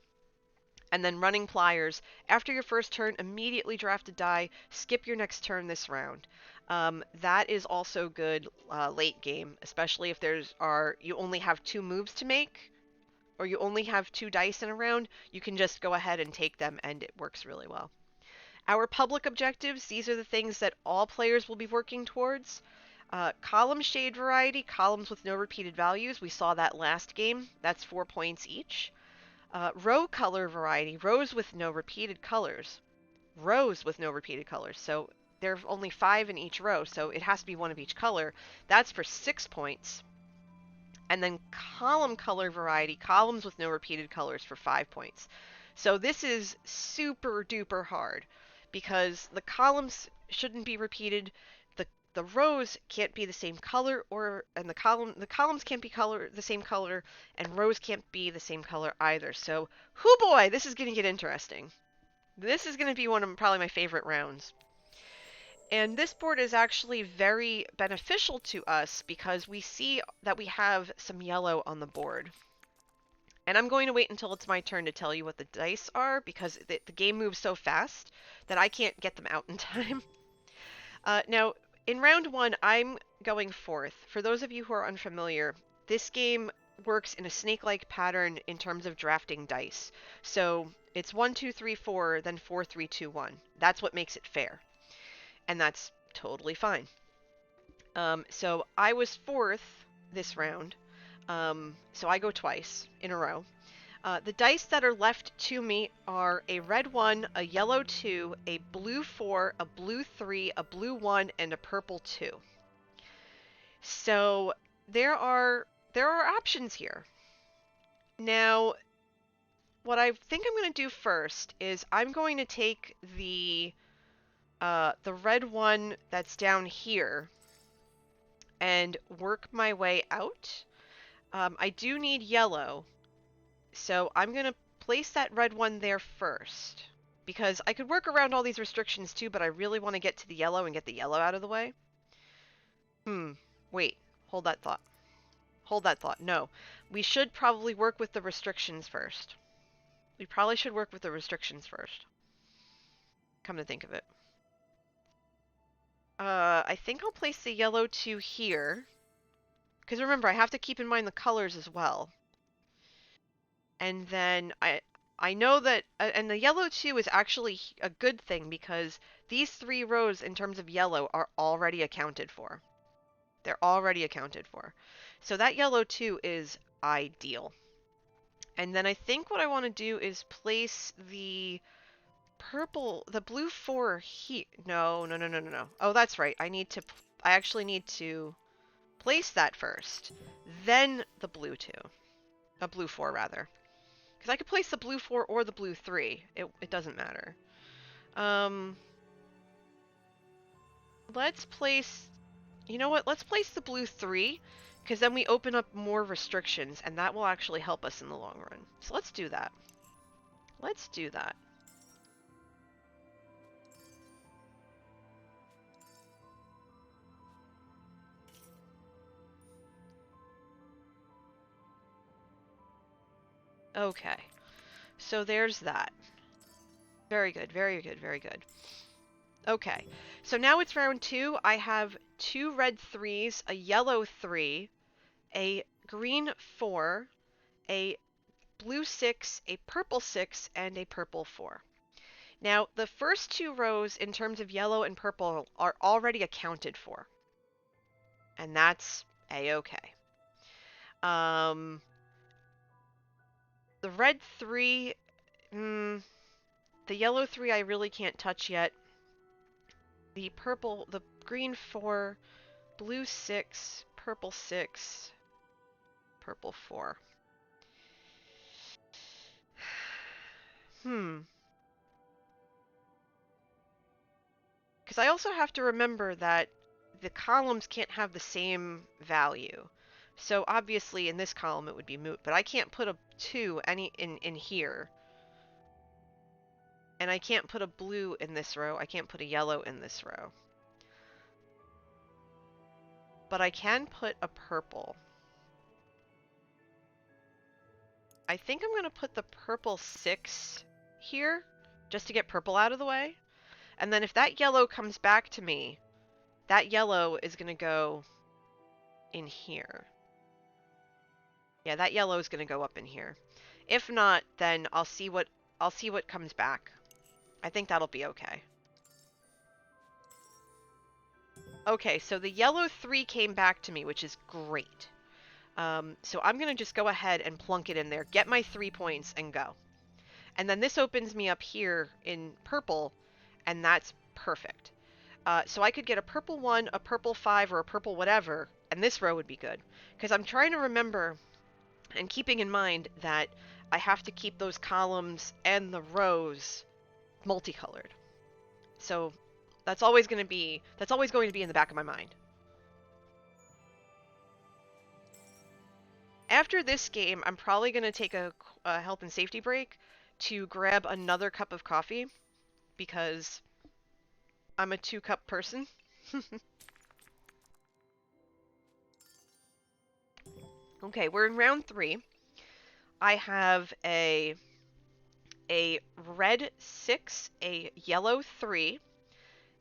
And then running pliers. After your first turn, immediately draft a die. Skip your next turn this round. That is also good late game, especially if you only have 2 moves to make, or you only have 2 dice in a round. You can just go ahead and take them, and it works really well. Our public objectives, these are the things that all players will be working towards. Column shade variety, columns with no repeated values. We saw that last game. That's 4 points each. Row color variety, rows with no repeated colors. Rows with no repeated colors. So there are only 5 in each row, so it has to be one of each color. That's for 6 points. And then column color variety, columns with no repeated colors for 5 points. So this is super duper hard because the columns shouldn't be repeated. The rows can't be the same color, and the columns can't be the same color, and rows can't be the same color either. So, hoo boy, this is going to get interesting. This is going to be one of probably my favorite rounds. And this board is actually very beneficial to us because we see that we have some yellow on the board. And I'm going to wait until it's my turn to tell you what the dice are because the game moves so fast that I can't get them out in time. Now, in round 1, I'm going 4th. For those of you who are unfamiliar, this game works in a snake-like pattern in terms of drafting dice. So it's 1, 2, 3, 4, then 4, 3, 2, 1. That's what makes it fair. And that's totally fine. So I was 4th this round. So I go twice in a row. The dice that are left to me are a red 1, a yellow 2, a blue 4, a blue 3, a blue 1, and a purple 2. So there are options here. Now, what I think I'm going to do first is I'm going to take the red 1 that's down here and work my way out. I do need yellow. So I'm going to place that red 1 there first. Because I could work around all these restrictions too, but I really want to get to the yellow and get the yellow out of the way. Wait. Hold that thought. Hold that thought. No. We should probably work with the restrictions first. We probably should work with the restrictions first. Come to think of it. I think I'll place the yellow 2 here. Because remember, I have to keep in mind the colors as well. And then I know that, and the yellow 2 is actually a good thing because these 3 rows in terms of yellow are already accounted for. They're already accounted for. So that yellow 2 is ideal. And then I think what I want to do is place the blue 4 here. No. Oh, that's right. I actually need to place that first. Then the blue 2. A blue 4, rather. Because I could place the blue 4 or the blue 3. It doesn't matter. Let's place... You know what? Let's place the blue 3. Because then we open up more restrictions. And that will actually help us in the long run. So let's do that. Let's do that. Okay. So there's that. Very good, very good, very good. Okay, so now it's round 2. I have 2 red 3s, a yellow 3, a green 4, a blue 6, a purple 6, and a purple 4. Now, the first 2 rows in terms of yellow and purple are already accounted for, and that's a-okay. The red 3, the yellow 3 I really can't touch yet. The green 4, blue 6, purple 6, purple 4. Because I also have to remember that the columns can't have the same value. So obviously in this column it would be moot, but I can't put a 2 in here. And I can't put a blue in this row. I can't put a yellow in this row. But I can put a purple. I think I'm going to put the purple 6 here, just to get purple out of the way. And then if that yellow comes back to me, that yellow is going to go in here. Yeah, that yellow is going to go up in here. If not, then I'll see what comes back. I think that'll be okay. Okay, so the yellow 3 came back to me, which is great. So I'm going to just go ahead and plunk it in there, get my 3 points, and go. And then this opens me up here in purple, and that's perfect. So I could get a purple 1, a purple 5, or a purple whatever, and this row would be good. Because I'm trying to remember, and keeping in mind that I have to keep those columns and the rows multicolored. So that's always going to be in the back of my mind. After this game, I'm probably going to take a health and safety break to grab another cup of coffee because I'm a 2-cup person. Okay, we're in round 3. I have a red 6, a yellow 3,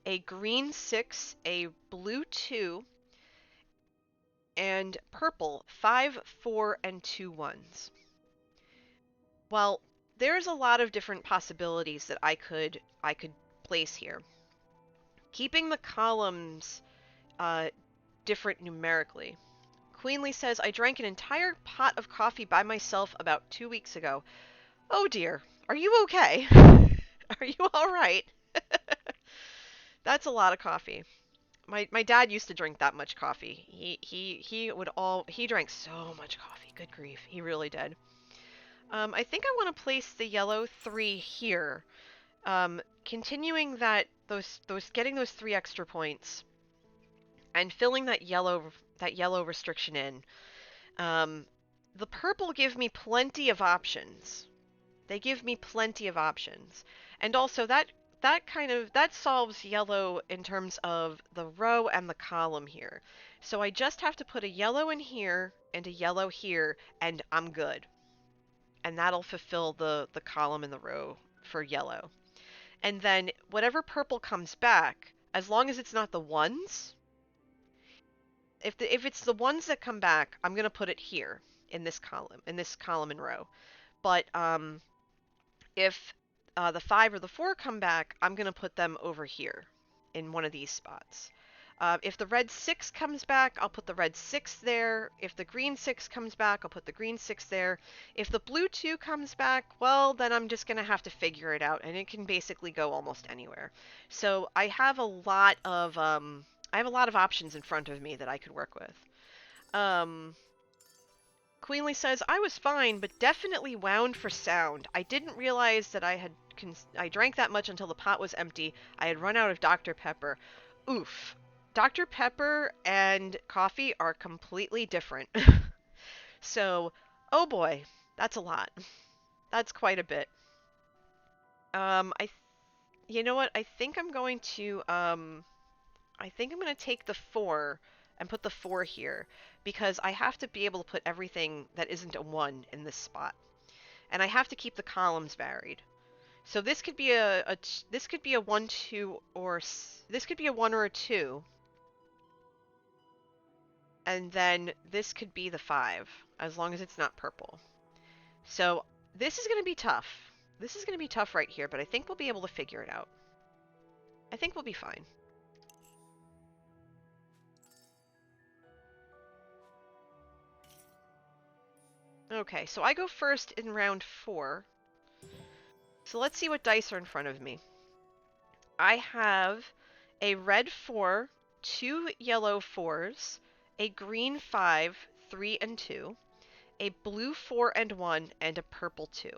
a green 6, a blue 2, and purple 5, 4, and 2 1s. Well, there's a lot of different possibilities that I could place here. Keeping the columns different numerically. Queenly says, I drank an entire pot of coffee by myself about 2 weeks ago. Oh dear, are you okay? Are you alright? That's a lot of coffee. My dad used to drink that much coffee. He drank so much coffee. Good grief, he really did. I think I want to place the yellow 3 here. Continuing getting those 3 extra points and filling that yellow restriction in. The purple give me plenty of options. They give me plenty of options. And also that solves yellow in terms of the row and the column here. So I just have to put a yellow in here and a yellow here and I'm good. And that'll fulfill the column and the row for yellow. And then whatever purple comes back, as long as it's not the 1s, if it's the 1s that come back, I'm going to put it here in this column and row. But if the 5 or the 4 come back, I'm going to put them over here in one of these spots. If the red 6 comes back, I'll put the red 6 there. If the green 6 comes back, I'll put the green 6 there. If the blue 2 comes back, well, then I'm just going to have to figure it out, and it can basically go almost anywhere. So I have a lot of options in front of me that I could work with. Queenly says, I was fine, but definitely wound for sound. I didn't realize that I drank that much until the pot was empty. I had run out of Dr. Pepper. Oof. Dr. Pepper and coffee are completely different. So, oh boy, that's a lot. That's quite a bit. You know what? I think I'm going to take the 4 and put the 4 here because I have to be able to put everything that isn't a 1 in this spot. And I have to keep the columns varied. So this could be this could be a 1, 2, or this could be a 1 or a 2. And then this could be the 5, as long as it's not purple. So this is going to be tough. This is going to be tough right here, but I think we'll be able to figure it out. I think we'll be fine. Okay, so I go first in round 4. So let's see what dice are in front of me. I have a red 4, 2 yellow 4s, a green 5, 3 and 2, a blue 4 and 1, and a purple 2.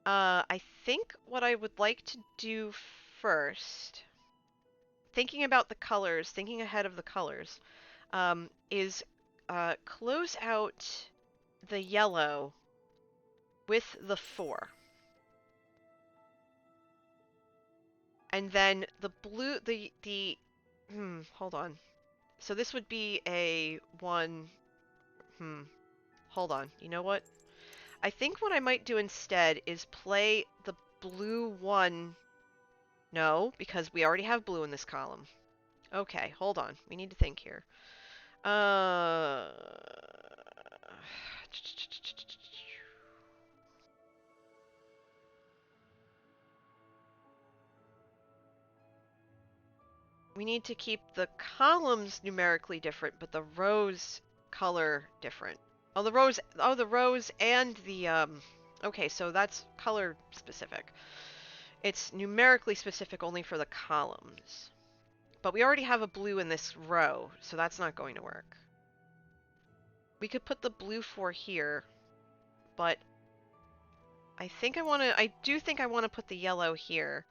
I think what I would like to do first, thinking about the colors, thinking ahead of the colors, is close out the yellow with the 4. And then the blue, hold on. So this would be a 1, hold on. You know what? I think what I might do instead is play the blue 1. No, because we already have blue in this column. Okay, hold on. We need to think here. We need to keep the columns numerically different, but the rows color different. Oh, the rows and the, okay, so that's color specific. It's numerically specific only for the columns. But we already have a blue in this row, so that's not going to work. We could put the blue 4 here, but I do think I want to put the yellow here.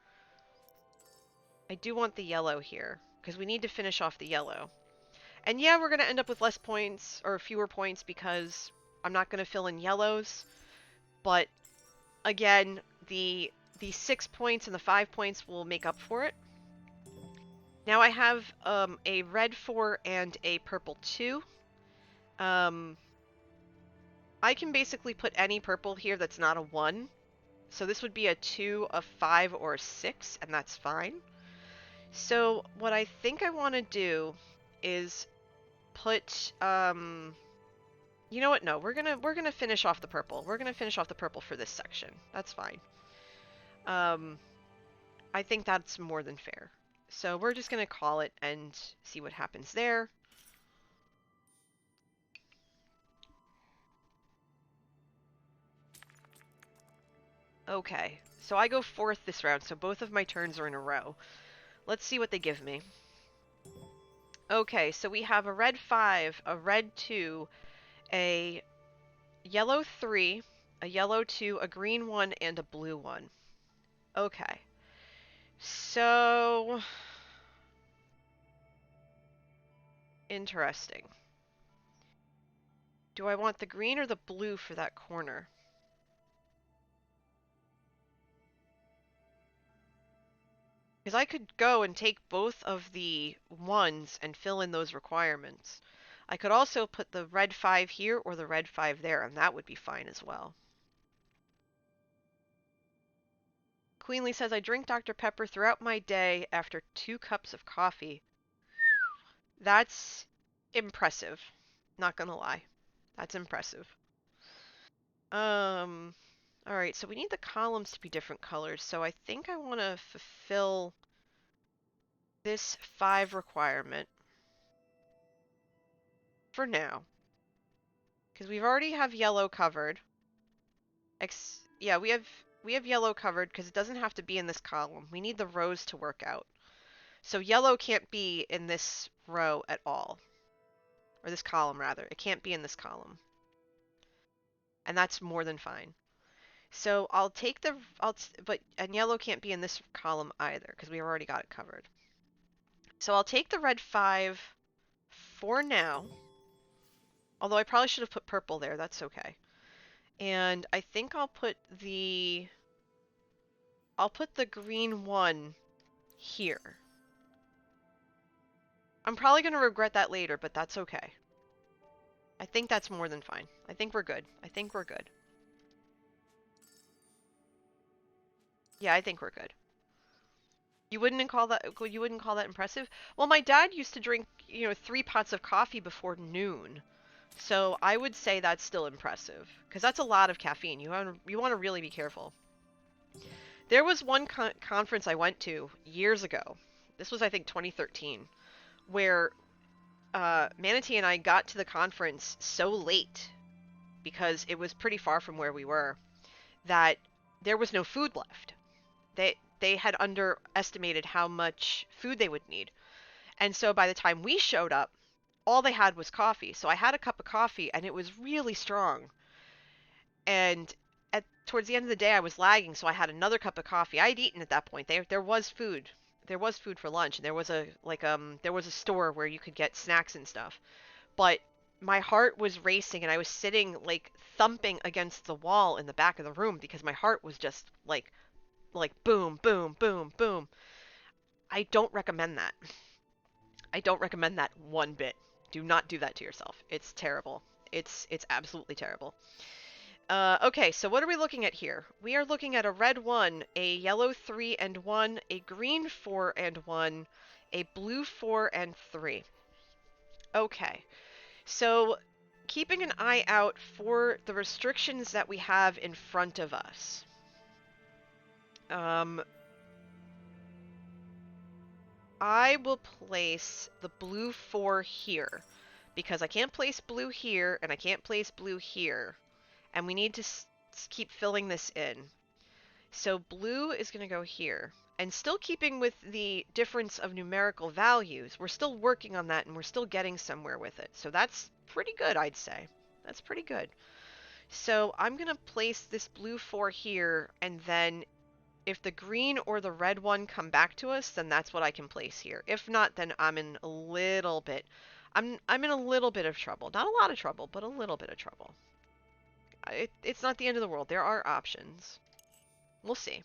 I do want the yellow here, because we need to finish off the yellow. And yeah, we're going to end up with less points, or fewer points, because I'm not going to fill in yellows. But, again, the 6 points and the 5 points will make up for it. Now I have a red 4 and a purple 2. I can basically put any purple here that's not a 1. So this would be a 2, a 5, or a 6, and that's fine. So what I think I want to do is put, you know what? No, we're gonna finish off the purple. We're gonna finish off the purple for this section. That's fine. I think that's more than fair. So we're just gonna call it and see what happens there. Okay, so I go 4th this round, so both of my turns are in a row. Let's see what they give me. Okay, so we have a red 5, a red 2, a yellow 3, a yellow 2, a green 1, and a blue 1. Okay. So... interesting. Do I want the green or the blue for that corner? Because I could go and take both of the 1s and fill in those requirements. I could also put the red 5 here or the red 5 there, and that would be fine as well. Queenly says, I drink Dr. Pepper throughout my day after 2 cups of coffee. That's impressive. Not gonna lie. That's impressive. Alright, so we need the columns to be different colors, so I think I want to fulfill this 5 requirement for now. Because we've already have yellow covered. Yeah, we have yellow covered because it doesn't have to be in this column. We need the rows to work out. So yellow can't be in this row at all. Or this column, rather. It can't be in this column. And that's more than fine. So I'll take the... and yellow can't be in this column either, because we've already got it covered. So I'll take the red 5 for now. Although I probably should have put purple there. That's okay. And I think I'll put the green 1 here. I'm probably going to regret that later, but that's okay. I think that's more than fine. I think we're good. I think we're good. Yeah, I think we're good. You wouldn't call that impressive? Well, my dad used to drink, 3 pots of coffee before noon. So I would say that's still impressive because that's a lot of caffeine. You want to really be careful. There was one conference I went to years ago. This was I think 2013, where Manatee and I got to the conference so late because it was pretty far from where we were that there was no food left. They had underestimated how much food they would need. And so by the time we showed up, all they had was coffee. So I had a cup of coffee and it was really strong. And towards the end of the day I was lagging, so I had another cup of coffee. I'd eaten at that point. There was food. There was food for lunch and there was a store where you could get snacks and stuff. But my heart was racing and I was sitting like thumping against the wall in the back of the room because my heart was just like boom, boom, boom, boom. I don't recommend that. I don't recommend that one bit. Do not do that to yourself. It's terrible. It's absolutely terrible. Okay, so what are we looking at here? We are looking at a red 1, a yellow 3 and 1, a green 4 and 1, a blue 4 and 3. Okay, so keeping an eye out for the restrictions that we have in front of us. I will place the blue 4 here because I can't place blue here and I can't place blue here. And we need to keep filling this in. So blue is going to go here. And still keeping with the difference of numerical values, we're still working on that and we're still getting somewhere with it. So that's pretty good, I'd say. That's pretty good. So I'm going to place this blue 4 here, and then if the green or the red 1 come back to us, then that's what I can place here. If not, then I'm in a little bit. I'm in a little bit of trouble. Not a lot of trouble, but a little bit of trouble. It's not the end of the world. There are options. We'll see.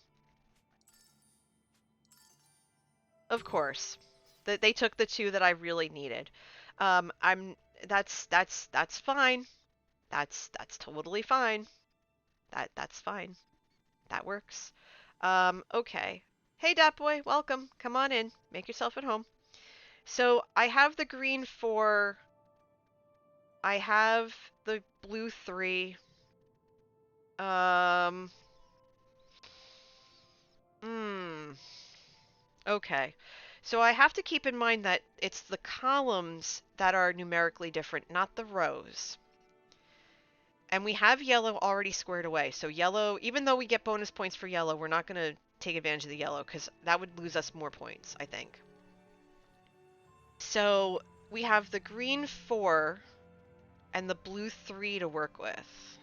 Of course. They took the 2 that I really needed. That's fine. That's totally fine. That's fine. That works. Okay. Hey, Dat Boy, welcome. Come on in. Make yourself at home. So I have the green 4. I have the blue 3. Okay. So I have to keep in mind that it's the columns that are numerically different, not the rows. And we have yellow already squared away. So yellow, even though we get bonus points for yellow, we're not going to take advantage of the yellow because that would lose us more points, I think. So we have the green 4 and the blue 3 to work with.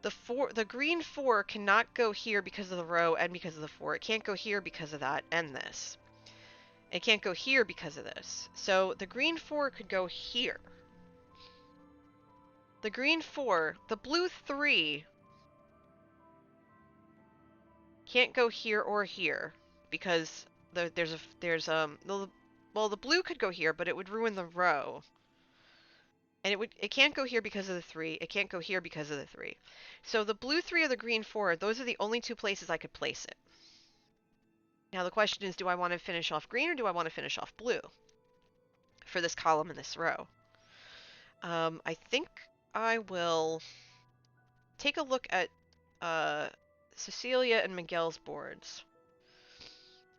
The green 4 cannot go here because of the row and because of the 4. It can't go here because of that and this. It can't go here because of this. So the green 4 could go here. The green 4, the blue 3 can't go here or here because the blue could go here, but it would ruin the row. And it can't go here because of the 3. It can't go here because of the 3. So the blue 3 or the green 4, those are the only 2 places I could place it. Now the question is, do I want to finish off green or do I want to finish off blue for this column in this row? I think I will take a look at Cecilia and Miguel's boards.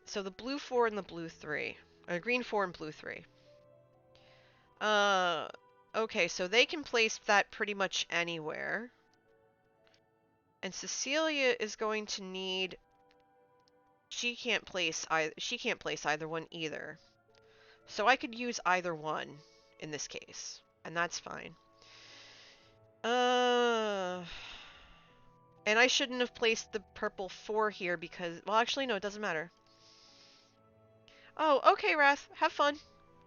So the blue 4 and the blue 3. Or green 4 and blue 3. Okay, so they can place that pretty much anywhere. And Cecilia is going to need... She can't place either one either. So I could use either one in this case. And that's fine. And I shouldn't have placed the purple 4 here because... Well, actually, no, it doesn't matter. Oh, okay, Wrath. Have fun.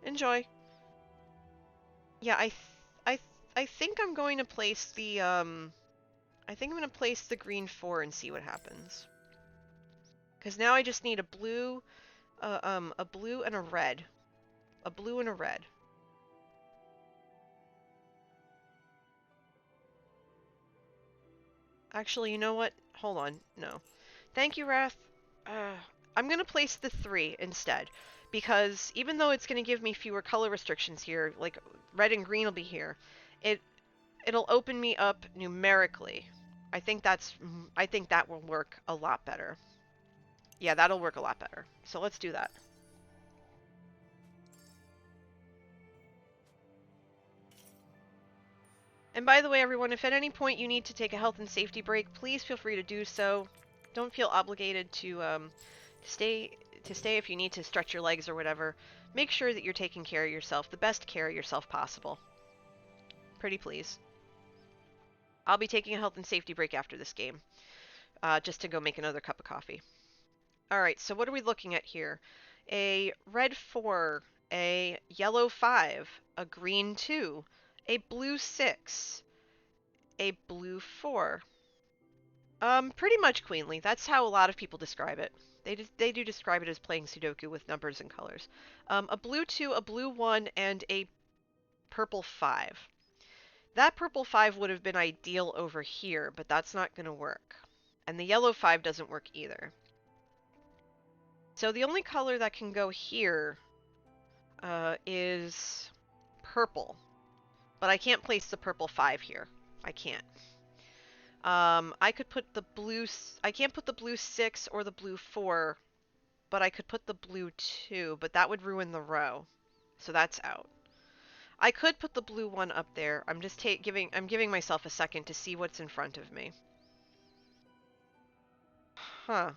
Enjoy. Yeah, I think I'm going to place the, I think I'm going to place the green 4 and see what happens. Because now I just need a blue and a red. A blue and a red. Actually, you know what? hold on. No. Thank you, Wrath. I'm going to place the 3 instead. Because even though it's going to give me fewer color restrictions here, like red and green will be here, it'll open me up numerically. I think that will work a lot better. Yeah, that'll work a lot better. So let's do that. And by the way, everyone, if at any point you need to take a health and safety break, please feel free to do so. Don't feel obligated to stay if you need to stretch your legs or whatever. Make sure that you're taking care of yourself, the best care of yourself possible. Pretty please. I'll be taking a health and safety break after this game, just to go make another cup of coffee. Alright, so what are we looking at here? A red 4, a yellow 5, a green 2, a blue 6, a blue 4. Pretty much queenly. That's how a lot of people describe it. They do describe it as playing Sudoku with numbers and colors. A blue 2, a blue 1, and a purple 5. That purple 5 would have been ideal over here, but that's not going to work. And the yellow 5 doesn't work either. So the only color that can go here is purple. But I can't place the purple 5 here. I can't. I could put the blue... I can't put the blue 6 or the blue 4, but I could put the blue 2, but that would ruin the row. So that's out. I could put the blue 1 up there. I'm just giving myself a second to see what's in front of me. Huh.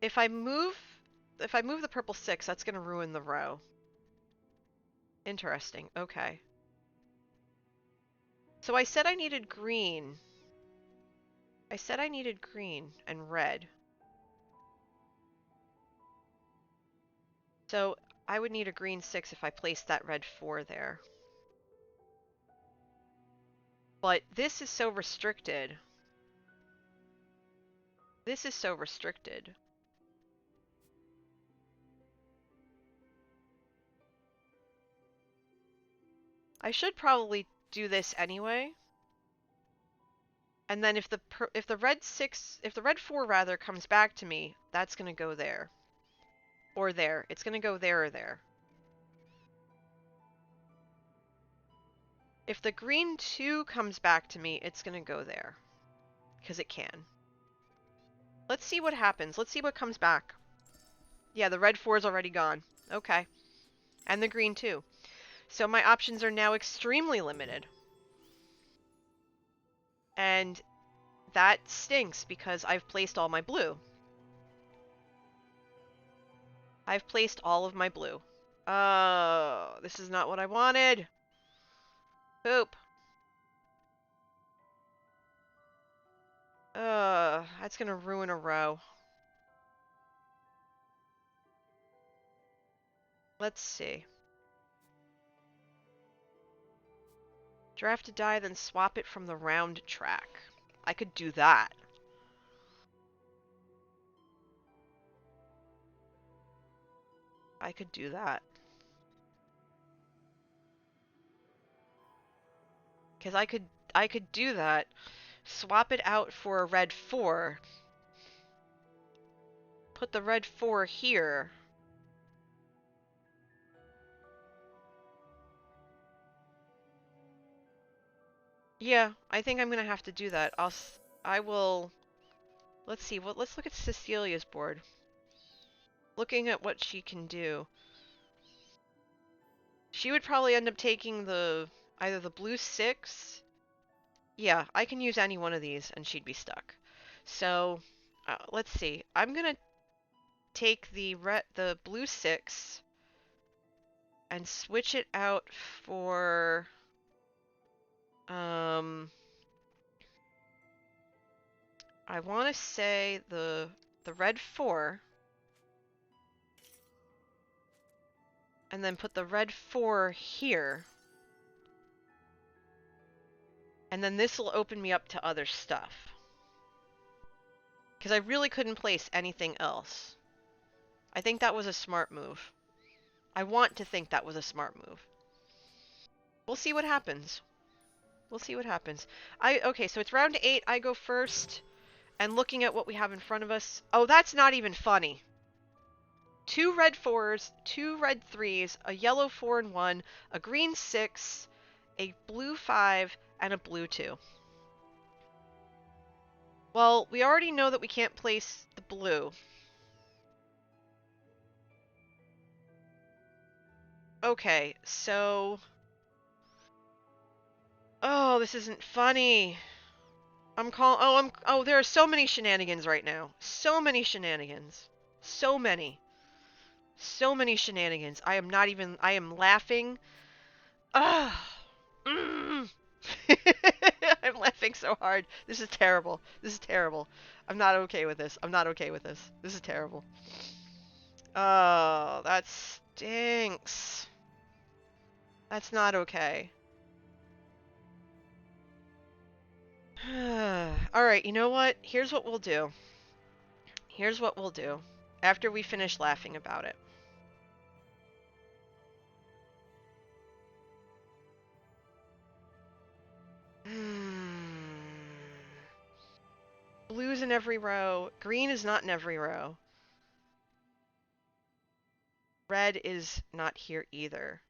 If I move the purple 6, that's going to ruin the row. Interesting. Okay. So I said I needed green. I said I needed green and red. So I would need a green 6 if I placed that red 4 there. But this is so restricted. This is so restricted. I should probably do this anyway. And then if the red 4 rather comes back to me, that's going to go there. Or there. It's going to go there or there. If the green 2 comes back to me, it's going to go there. Because it can. Let's see what happens. Let's see what comes back. Yeah, the red 4 is already gone. Okay. And the green 2. So my options are now extremely limited. And that stinks because I've placed all my blue. I've placed all of my blue. Oh, this is not what I wanted. Poop. That's gonna ruin a row. Let's see. Draft a die, then swap it from the round track. I could do that. I could do that. Because I could do that. Swap it out for a red 4. Put the red 4 here. Yeah, I think I'm gonna have to do that. I will. Let's see. Let's look at Cecilia's board. Looking at what she can do. She would probably end up taking either the blue 6. Yeah, I can use any one of these and she'd be stuck. So, let's see. I'm gonna take the blue 6 and switch it out for I want to say the red 4, and then put the red 4 here, and then this will open me up to other stuff. Because I really couldn't place anything else. I think that was a smart move. I want to think that was a smart move. We'll see what happens. We'll see what happens. Okay, so it's round 8. I go first. And looking at what we have in front of us. Oh, that's not even funny. 2 red 4s, 2 red 3s, a yellow 4 and 1, a green 6, a blue 5, and a blue 2. Well, we already know that we can't place the blue. Okay, so... Oh, this isn't funny. Oh, there are so many shenanigans right now. So many shenanigans. So many. So many shenanigans. I am laughing. Ugh. Mm. I'm laughing so hard. This is terrible. This is terrible. I'm not okay with this. I'm not okay with this. This is terrible. Oh, that stinks. That's not okay. Alright, you know what? Here's what we'll do. Here's what we'll do. After we finish laughing about it. Blue's in every row. Green is not in every row. Red is not here either.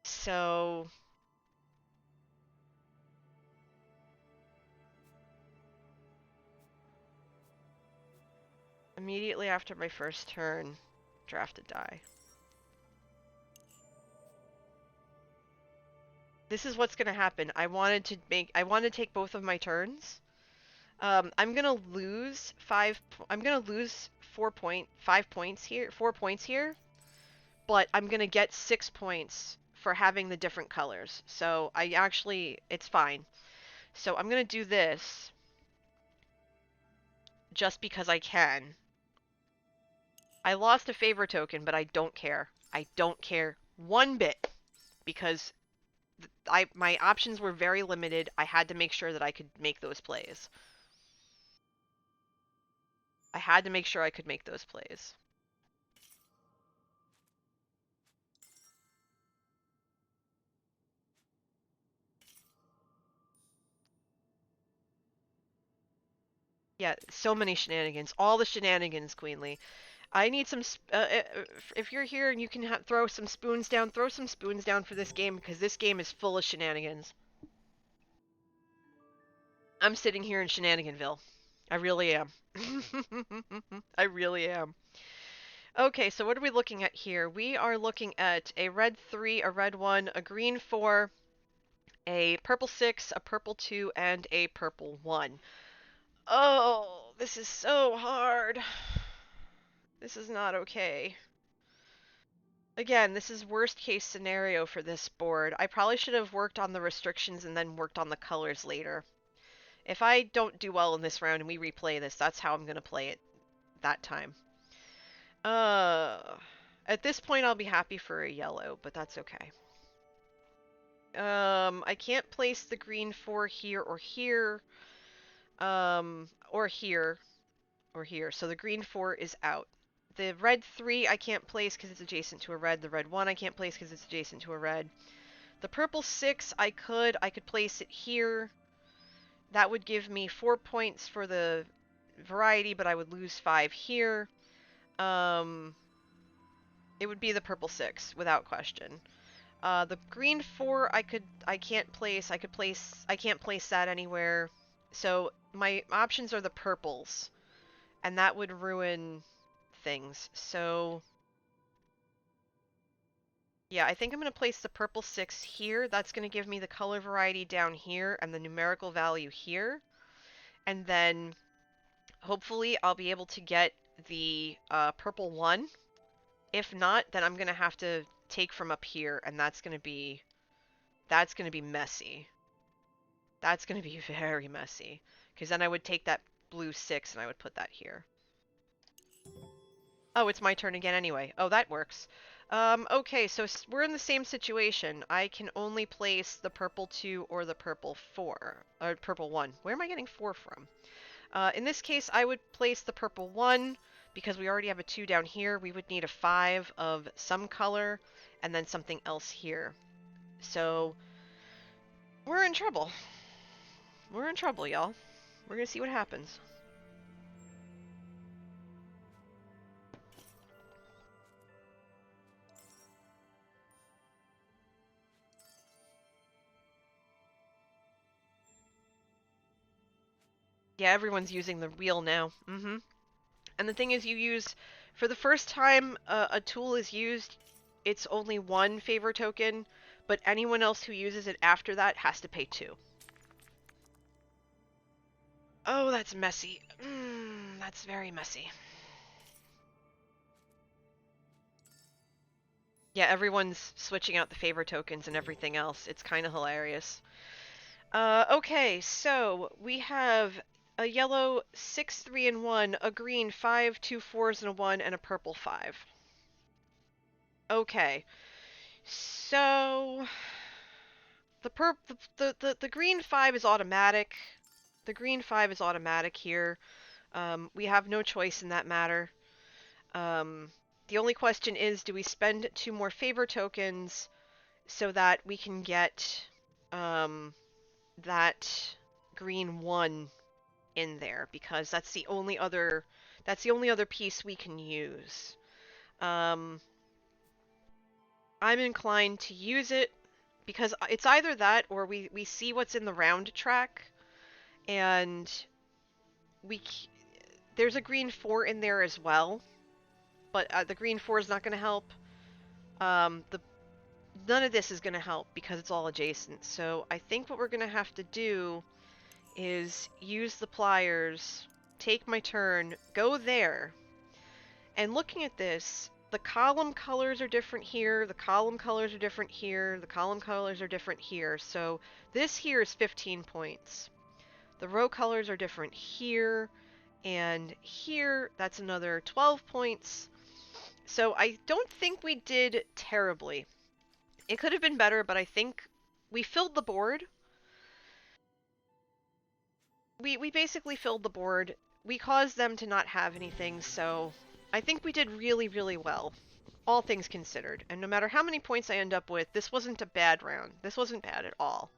So... immediately after my first turn, draft a die. This is what's gonna happen. I wanted to take both of my turns. I'm gonna lose 5 points here, 4 points here, but I'm gonna get 6 points for having the different colors. So it's fine. So I'm gonna do this just because I can. I lost a favor token, but I don't care. I don't care one bit because my options were very limited. I had to make sure that I could make those plays. I had to make sure I could make those plays. Yeah, so many shenanigans. All the shenanigans, Queenly. I need some... if you're here and you can throw some spoons down, throw some spoons down for this game, because this game is full of shenanigans. I'm sitting here in Shenaniganville. I really am. I really am. Okay, so what are we looking at here? We are looking at a red 3, a red 1, a green 4, a purple 6, a purple 2, and a purple 1. Oh, this is so hard. This is not okay. Again, this is worst case scenario for this board. I probably should have worked on the restrictions and then worked on the colors later. If I don't do well in this round and we replay this, that's how I'm going to play it that time. At this point I'll be happy for a yellow, but that's okay. I can't place the green 4 here or here. Or here. Or here. So the green 4 is out. The red 3 I can't place because it's adjacent to a red. The red 1 I can't place because it's adjacent to a red. The purple 6 I could place it here. That would give me 4 points for the variety, but I would lose 5 here. It would be the purple 6 without question. The green 4 I can't place. I can't place that anywhere. So my options are the purples, and that would ruin things. So yeah, I think I'm going to place the purple 6 here. That's going to give me the color variety down here and the numerical value here. And then hopefully I'll be able to get the purple 1. If not, then I'm going to have to take from up here, and that's going to be messy. That's going to be very messy. Because then I would take that blue 6 and I would put that here. Oh, it's my turn again anyway. Oh, that works. Okay, so we're in the same situation. I can only place the purple 2 or the purple 4. Or purple 1. Where am I getting 4 from? In this case, I would place the purple 1, because we already have a 2 down here. We would need a 5 of some color, and then something else here. So, We're in trouble. We're in trouble, y'all. We're gonna see what happens. Yeah, everyone's using the wheel now. Mm-hmm. And the thing is, you use, for the first time a tool is used, it's only one favor token, but anyone else who uses it after that has to pay 2. Oh, that's messy. That's very messy. Yeah, everyone's switching out the favor tokens and everything else. It's kind of hilarious. Okay, so we have a yellow 6, 3, and 1, a green 5, 2 4s, and a 1, and a purple 5. Okay, so the green 5 is automatic. The green 5 is automatic here. We have no choice in that matter. The only question is, do we spend 2 more favor tokens so that we can get that green 1 in there, because that's the only other piece we can use. I'm inclined to use it because it's either that or we see what's in the round track, and there's a green 4 in there as well, but the green 4 is not going to help. The None of this is going to help because it's all adjacent. So I think what we're going to have to do is use the pliers, take my turn, go there. And looking at this, the column colors are different here, the column colors are different here, the column colors are different here. So this here is 15 points. The row colors are different here, and here, that's another 12 points. So I don't think we did terribly. It could have been better, but I think we filled the board. We basically filled the board. We caused them to not have anything, so I think we did really, really well, all things considered. And no matter how many points I end up with, this wasn't a bad round. This wasn't bad at all.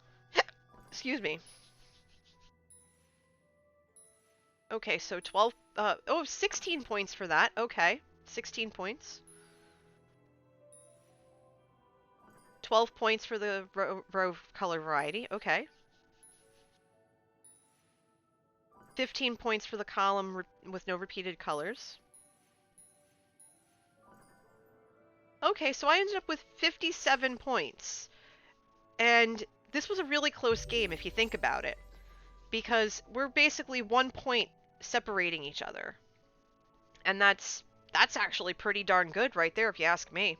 Excuse me. Okay, so 16 points for that. Okay, 16 points. 12 points for the row color variety. Okay. 15 points for the column with no repeated colors. Okay, so I ended up with 57 points. And this was a really close game if you think about it, because we're basically 1 point separating each other. And that's actually pretty darn good right there if you ask me.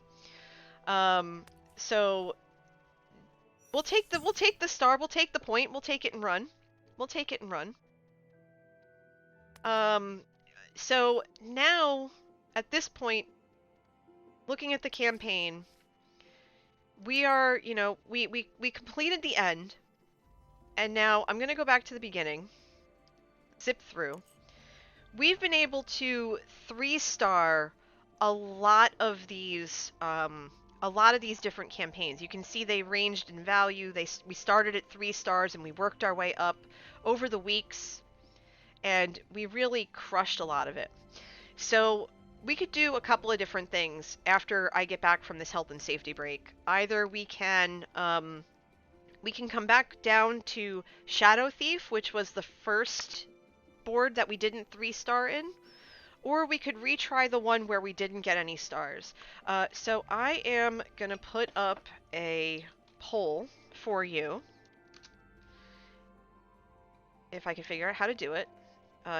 So we'll take the star, we'll take the point, we'll take it and run. We'll take it and run. So now at this point, looking at the campaign, we are, we completed the end, and now I'm going to go back to the beginning, zip through. We've been able to 3-star a lot of these different campaigns. You can see they ranged in value. We started at 3 stars and we worked our way up over the weeks, and we really crushed a lot of it. So we could do a couple of different things after I get back from this health and safety break. Either we can come back down to Shadow Thief, which was the first board that we didn't 3-star in, or we could retry the one where we didn't get any stars. So I am gonna put up a poll for you, if I can figure out how to do it.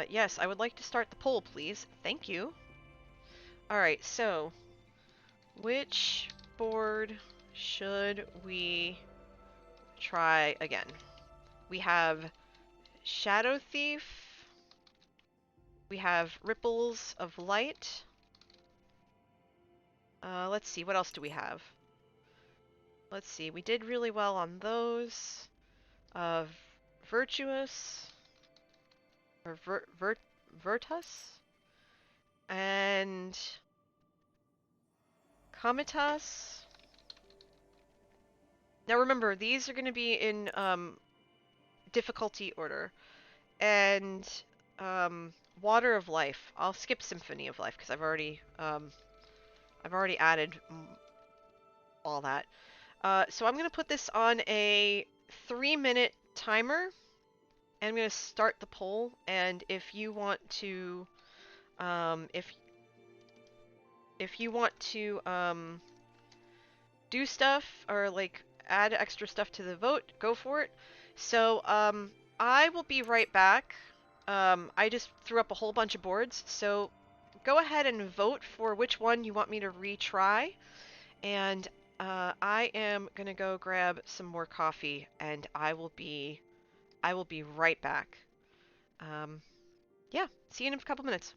Yes, I would like to start the poll, please. Thank you. Alright, so which board should we try again? We have Shadow Thief, we have Ripples of Light. Let's see, what else do we have? Let's see, we did really well on those. Virtuous, or Virtus, and Comitas. Now remember, these are going to be in difficulty order. And um, Water of Life. I'll skip Symphony of Life because I've already added all that. So I'm gonna put this on a 3-minute timer, and I'm gonna start the poll. And if you want to, if you want to do stuff or like add extra stuff to the vote, go for it. So I will be right back. I just threw up a whole bunch of boards, so go ahead and vote for which one you want me to retry. And I am gonna go grab some more coffee, and I will be right back. Um, yeah, see you in a couple minutes.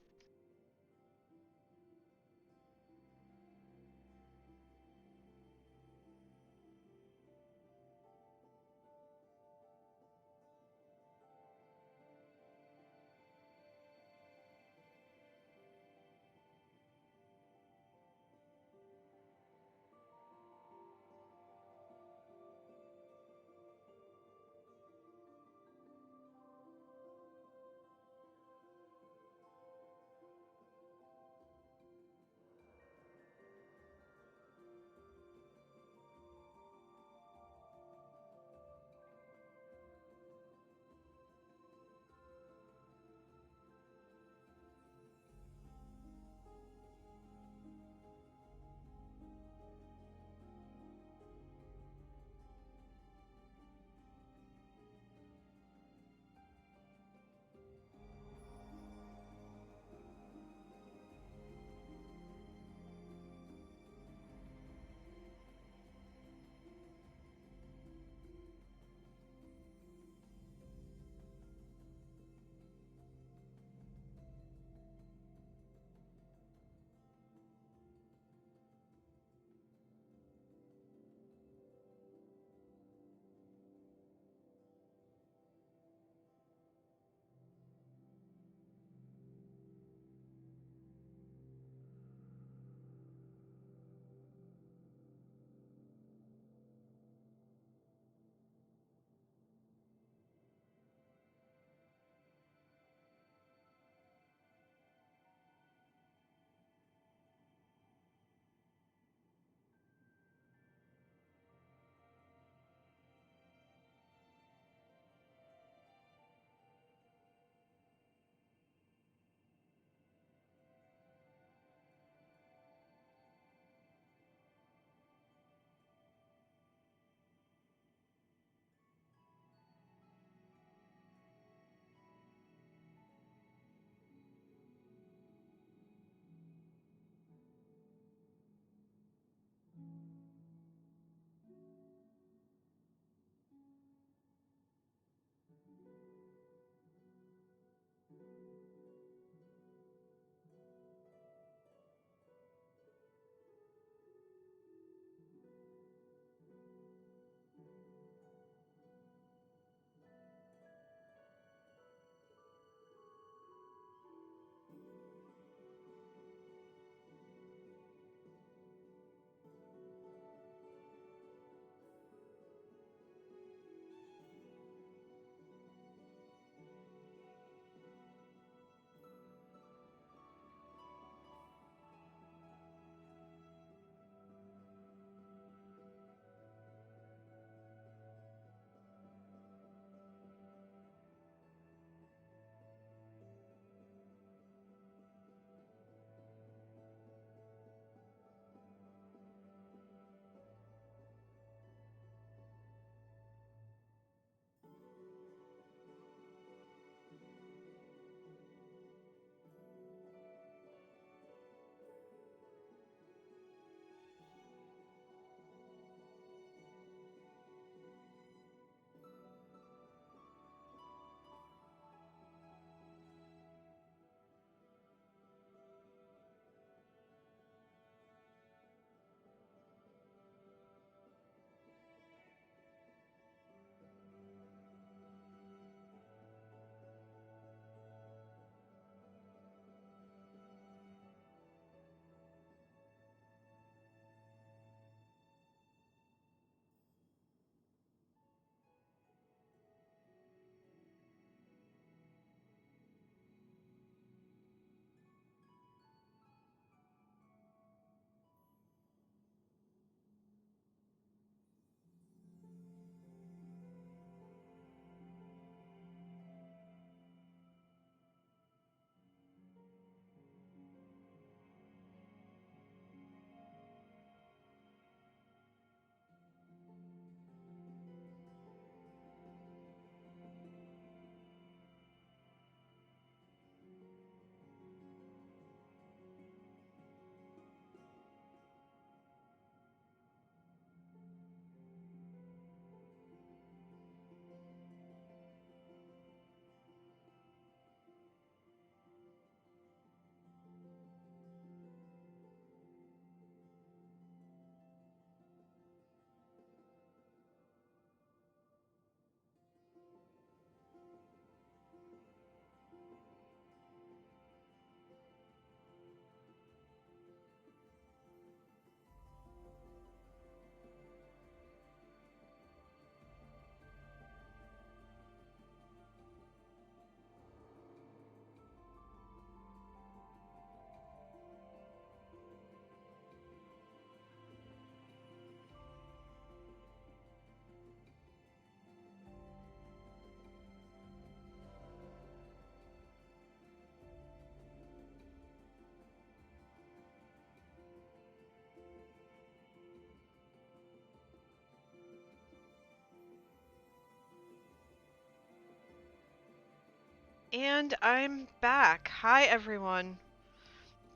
And I'm back. Hi, everyone.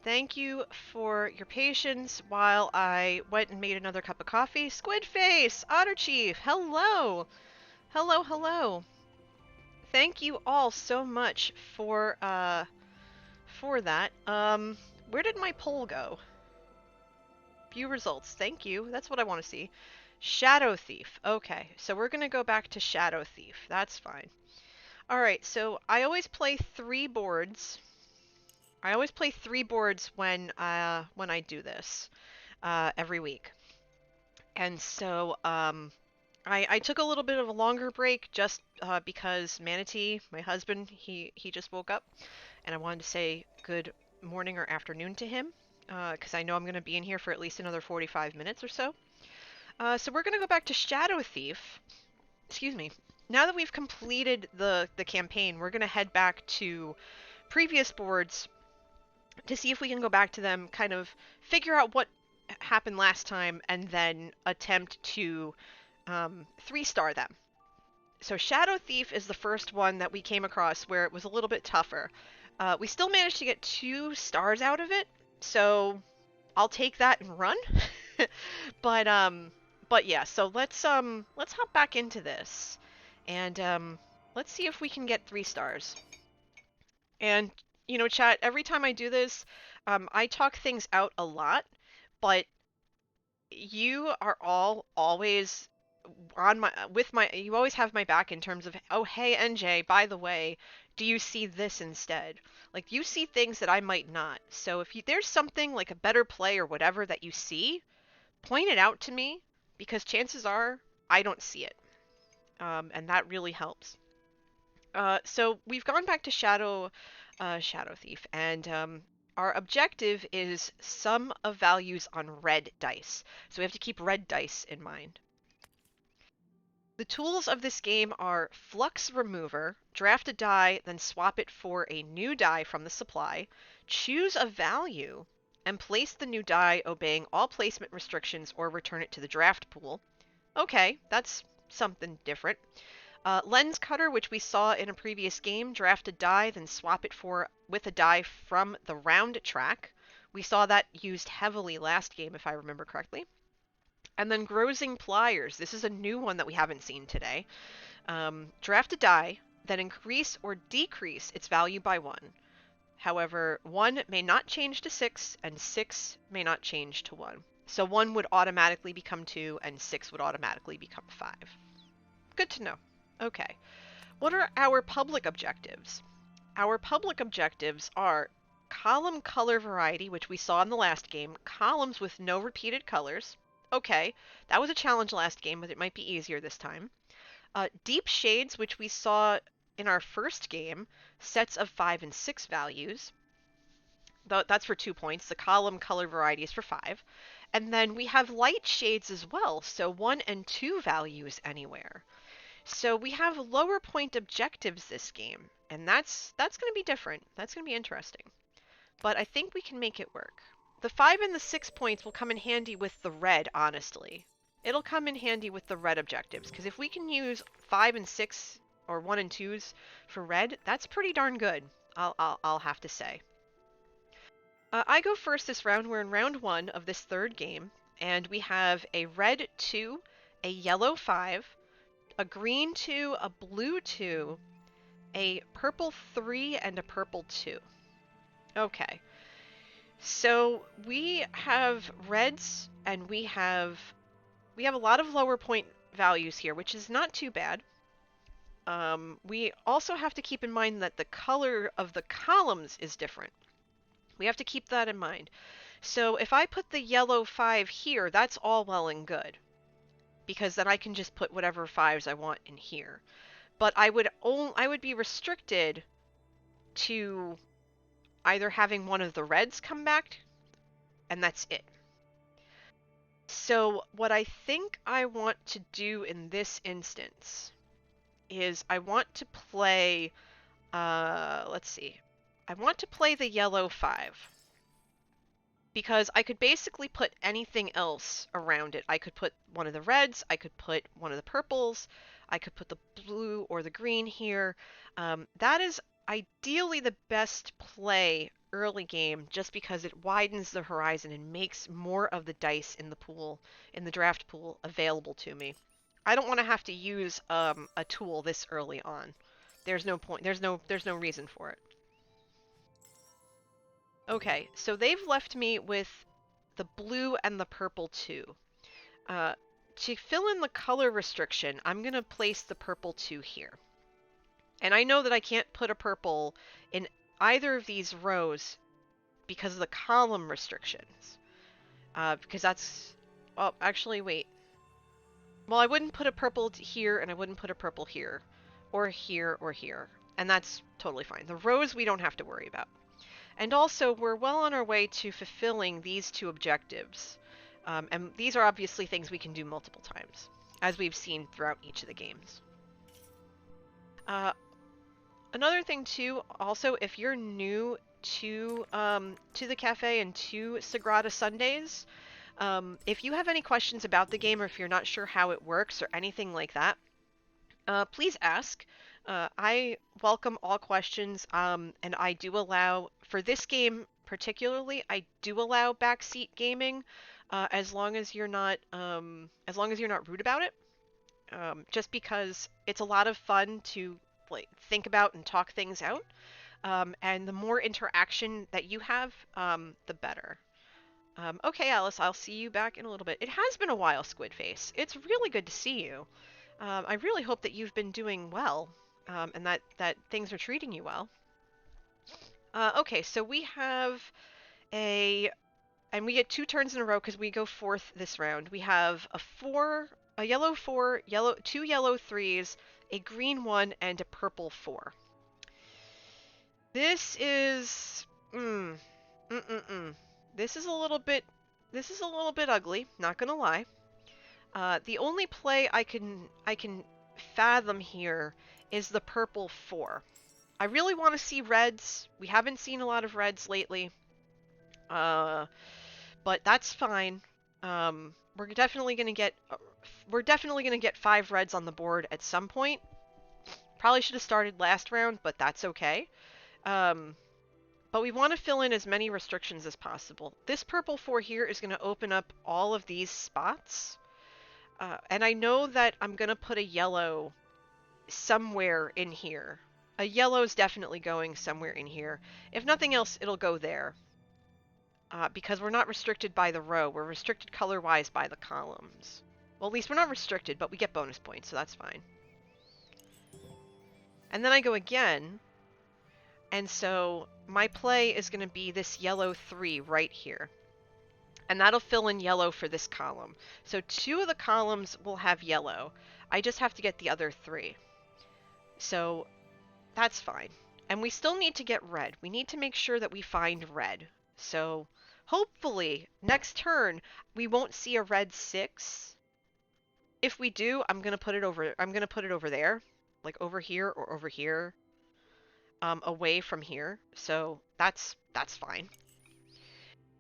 Thank you for your patience while I went and made another cup of coffee. Squid Face, Otter Chief, hello. Hello, hello. Thank you all so much for that. Where did my poll go? View results. Thank you. That's what I want to see. Shadow Thief. Okay, so we're going to go back to Shadow Thief. That's fine. All right, so I always play 3 boards. I always play 3 boards when I do this every week. And so I took a little bit of a longer break just because Manatee, my husband, he just woke up, and I wanted to say good morning or afternoon to him because I know I'm going to be in here for at least another 45 minutes or so. So we're going to go back to Shadow Thief. Excuse me. Now that we've completed the campaign, we're going to head back to previous boards to see if we can go back to them, kind of figure out what happened last time, and then attempt to 3-star them. So Shadow Thief is the first one that we came across where it was a little bit tougher. We still managed to get 2 stars out of it, so I'll take that and run. But yeah, so let's hop back into this, and let's see if we can get 3 stars. And you know, chat, every time I do this, I talk things out a lot, but you are all always on my you always have my back in terms of, oh hey NJ, by the way, do you see this instead? Like, you see things that I might not. So if there's something like a better play or whatever that you see, point it out to me, because chances are I don't see it. And that really helps. So we've gone back to Shadow Thief, and our objective is sum of values on red dice. So we have to keep red dice in mind. The tools of this game are Flux Remover, draft a die, then swap it for a new die from the supply, choose a value, and place the new die obeying all placement restrictions or return it to the draft pool. Okay, that's something different. Lens Cutter, which we saw in a previous game, draft a die, then swap it with a die from the round track. We saw that used heavily last game, if I remember correctly. And then Grozing Pliers. This is a new one that we haven't seen today. Draft a die, then increase or decrease its value by 1. However, 1 may not change to 6, and 6 may not change to 1. So 1 would automatically become 2, and 6 would automatically become 5. Good to know. Okay. What are our public objectives? Our public objectives are column color variety, which we saw in the last game, columns with no repeated colors. Okay, that was a challenge last game, but it might be easier this time. Deep shades, which we saw in our first game, sets of 5 and 6 values. That's for 2 points. The column color variety is for 5. And then we have light shades as well, so 1 and 2 values anywhere. So we have lower point objectives this game, and that's going to be different. That's going to be interesting. But I think we can make it work. The 5 and the 6 points will come in handy with the red, honestly. It'll come in handy with the red objectives, because if we can use 5 and 6 or 1 and 2s for red, that's pretty darn good, I'll have to say. I go first this round. We're in round 1 of this 3rd game, and we have a red 2, a yellow 5, a green 2, a blue 2, a purple 3, and a purple 2. Okay. So we have reds, and we have a lot of lower point values here, which is not too bad. We also have to keep in mind that the color of the columns is different. We have to keep that in mind. So if I put the yellow 5 here, that's all well and good, because then I can just put whatever 5s I want in here. But I would be restricted to either having one of the reds come back, and that's it. So what I think I want to do in this instance is I want to play, let's see, I want to play the yellow 5. Because I could basically put anything else around it. I could put one of the reds, I could put one of the purples, I could put the blue or the green here. That is ideally the best play early game just because it widens the horizon and makes more of the dice in the pool, in the draft pool, available to me. I don't want to have to use a tool this early on. There's no point. There's no reason for it. Okay, so they've left me with the blue and the purple too. Uh, to fill in the color restriction, I'm gonna place the purple 2 here. And I know that I can't put a purple in either of these rows because of the column restrictions. Because that's... Oh, actually, wait. Well, I wouldn't put a purple here, and I wouldn't put a purple here. Or here, or here. And that's totally fine. The rows we don't have to worry about. And also, we're well on our way to fulfilling these 2 objectives. And these are obviously things we can do multiple times, as we've seen throughout each of the games. Another thing too, also, if you're new to the cafe and to Sagrada Sundays, if you have any questions about the game or if you're not sure how it works or anything like that, please ask. I welcome all questions, and I do allow, for this game particularly, I do allow backseat gaming, as long as you're not rude about it. Just because it's a lot of fun to like think about and talk things out, and the more interaction that you have, the better. Okay, Alice, I'll see you back in a little bit. It has been a while, Squidface. It's really good to see you. I really hope that you've been doing well, and that things are treating you well. Okay, so we have and we get 2 turns in a row because we go 4th this round. We have a yellow 4, 2 yellow 3s, a green 1, and a purple 4. This is This is a little bit ugly, not gonna lie. The only play I can fathom here is the purple 4. I really want to see reds. We haven't seen a lot of reds lately. But that's fine. We're definitely gonna get 5 reds on the board at some point. Probably should have started last round, but that's okay. But we want to fill in as many restrictions as possible. This purple 4 here is going to open up all of these spots. And I know that I'm going to put a yellow somewhere in here. A yellow is definitely going somewhere in here. If nothing else, it'll go there. Because we're not restricted by the row. We're restricted color-wise by the columns. Well, at least we're not restricted, but we get bonus points, so that's fine. And then I go again. And so my play is going to be this yellow 3 right here. And that'll fill in yellow for this column. So 2 of the columns will have yellow. I just have to get the other 3. So that's fine. And we still need to get red. We need to make sure that we find red. So hopefully next turn we won't see a red 6. If we do, I'm going to put it over there, like over here or over here. Away from here, so that's fine.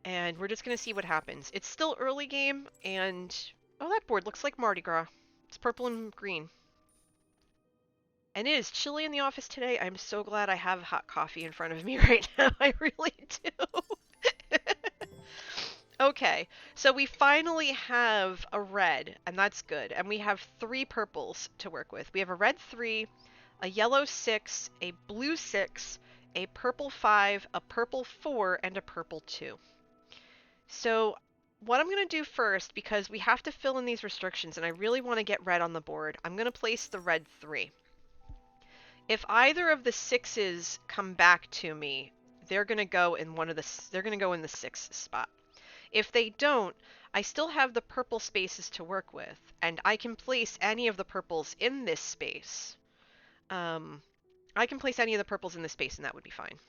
And we're just gonna see what happens. It's still early game, and oh, that board looks like Mardi Gras. It's purple and green. And it is chilly in the office today. I'm so glad I have hot coffee in front of me right now. I really do. Okay, so we finally have a red, and that's good. And we have 3 purples to work with. We have a red 3, a yellow 6, a blue 6, a purple 5, a purple 4, and a purple 2. So what I'm going to do first, because we have to fill in these restrictions and I really want to get red on the board, I'm going to place the red 3. If either of the 6s come back to me, they're going to go in the 6th spot. If they don't, I still have the purple spaces to work with, and I can place any of the purples in this space. I can place any of the purples in this space and that would be fine.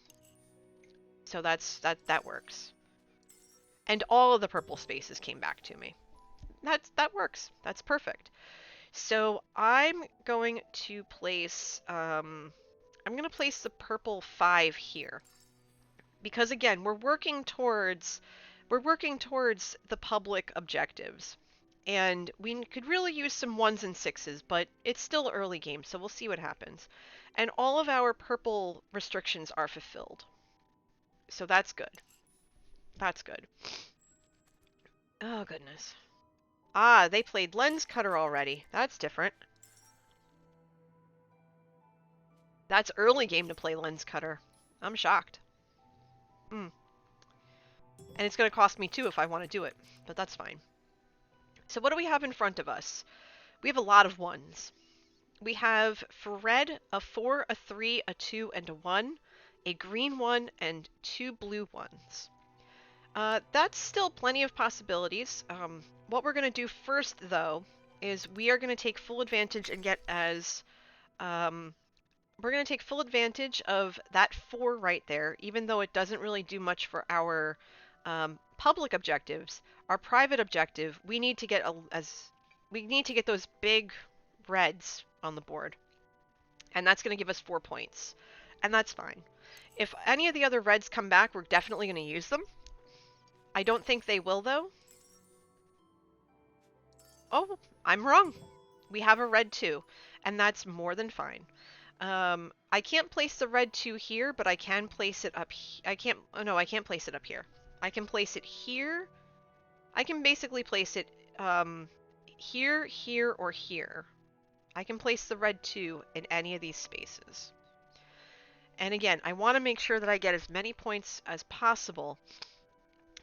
So that works. And all of the purple spaces came back to me. That works. That's perfect. So I'm going to place the purple 5 here. Because again, we're working towards the public objectives. And we could really use some 1s and 6s, but it's still early game, so we'll see what happens. And all of our purple restrictions are fulfilled. So that's good. That's good. Oh, goodness. Ah, they played Lens Cutter already. That's different. That's early game to play Lens Cutter. I'm shocked. And it's going to cost me 2 if I want to do it, but that's fine. So what do we have in front of us? We have a lot of 1s. We have, for red, a 4, a 3, a 2, and a 1, a green 1, and 2 blue 1s. That's still plenty of possibilities. What we're going to do first, though, is we are going to take full advantage and get as... we're going to take full advantage of that 4 right there, even though it doesn't really do much for our public objectives. Our private objective, we need to get those big reds on the board. And that's going to give us 4 points. And that's fine. If any of the other reds come back, we're definitely going to use them. I don't think they will, though. Oh, I'm wrong. We have a red 2, and that's more than fine. I can't place the red 2 here, but I can place it up I can't place it up here. I can place it here. I can basically place it here, here, or here. I can place the red 2 in any of these spaces. And again, I want to make sure that I get as many points as possible.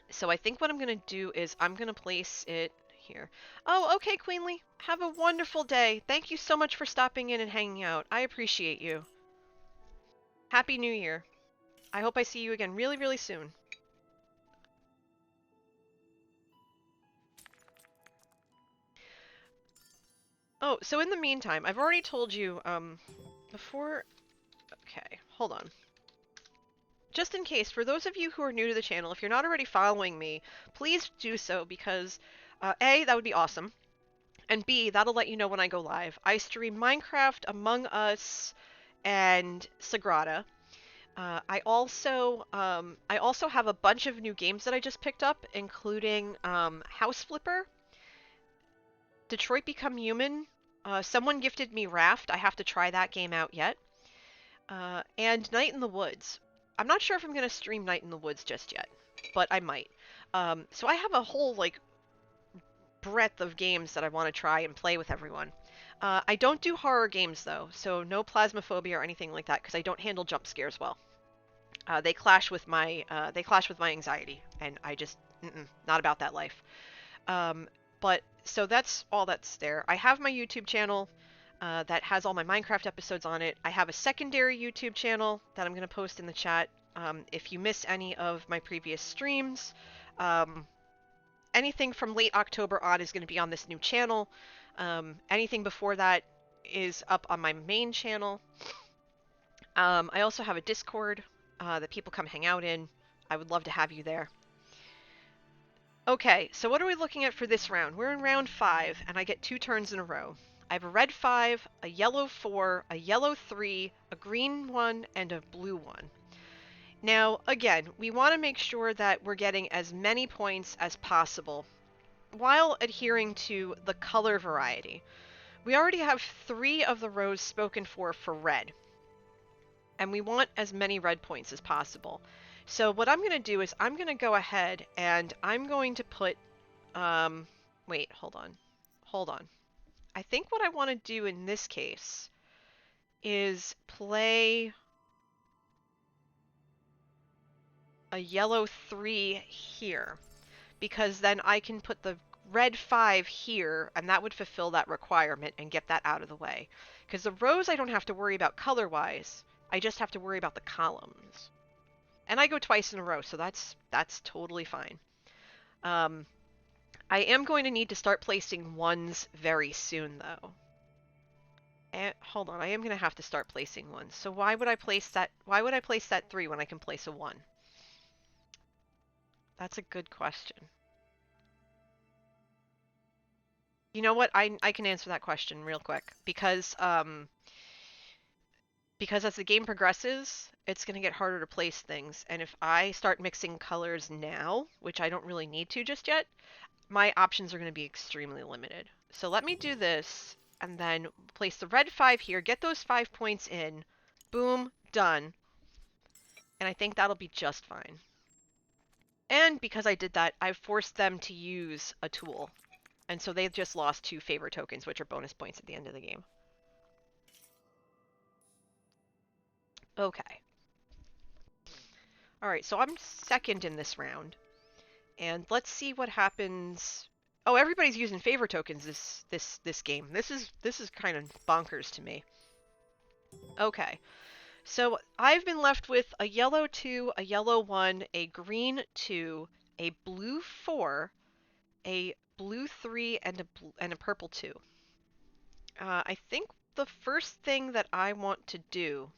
So I think what I'm going to do is I'm going to place it here. Oh, okay, Queenly. Have a wonderful day. Thank you so much for stopping in and hanging out. I appreciate you. Happy New Year. I hope I see you again really, really soon. Oh, so in the meantime, I've already told you, before... Okay, hold on. Just in case, for those of you who are new to the channel, if you're not already following me, please do so because, A, that would be awesome, and B, that'll let you know when I go live. I stream Minecraft, Among Us, and Sagrada. I also have a bunch of new games that I just picked up, including House Flipper, Detroit Become Human. Someone gifted me Raft. I have to try that game out yet. And Night in the Woods. I'm not sure if I'm going to stream Night in the Woods just yet, but I might. So I have a whole, like, breadth of games that I want to try and play with everyone. I don't do horror games, though, so no plasmophobia or anything like that, because I don't handle jump scares well. They clash with my anxiety, and I just, not about that life. But, so that's all that's there. I have my YouTube channel that has all my Minecraft episodes on it. I have a secondary YouTube channel that I'm going to post in the chat. If you miss any of my previous streams, anything from late October on is going to be on this new channel. Anything before that is up on my main channel. I also have a Discord that people come hang out in. I would love to have you there. Okay, so what are we looking at for this round? We're in round 5, and I get 2 turns in a row. I have a red 5, a yellow 4, a yellow 3, a green 1, and a blue 1. Now, again, we want to make sure that we're getting as many points as possible while adhering to the color variety. We already have 3 of the rows spoken for red, and we want as many red points as possible. So what I'm going to do is I'm going to go ahead and I'm going to put, wait, hold on. I think what I want to do in this case is play a yellow 3 here, because then I can put the red 5 here, and that would fulfill that requirement and get that out of the way. Because the rows I don't have to worry about color-wise, I just have to worry about the columns. And I go twice in a row, so that's totally fine. I am going to need to start placing 1s very soon, though. And, hold on, I am going to have to start placing 1s. So why would I place that 3 when I can place a 1? That's a good question. You know what? I can answer that question real quick, because as the game progresses, it's going to get harder to place things. And if I start mixing colors now, which I don't really need to just yet, my options are going to be extremely limited. So let me do this and then place the red 5 here, get those 5 points in. Boom, done. And I think that'll be just fine. And because I did that, I forced them to use a tool. And so they've just lost 2 favor tokens, which are bonus points at the end of the game. Okay. Alright, so I'm second in this round. And let's see what happens. Oh, everybody's using favor tokens this game. This is kind of bonkers to me. Okay. So I've been left with a yellow 2, a yellow 1, a green 2, a blue 4, a blue 3, and a purple 2. I think the first thing that I want to do...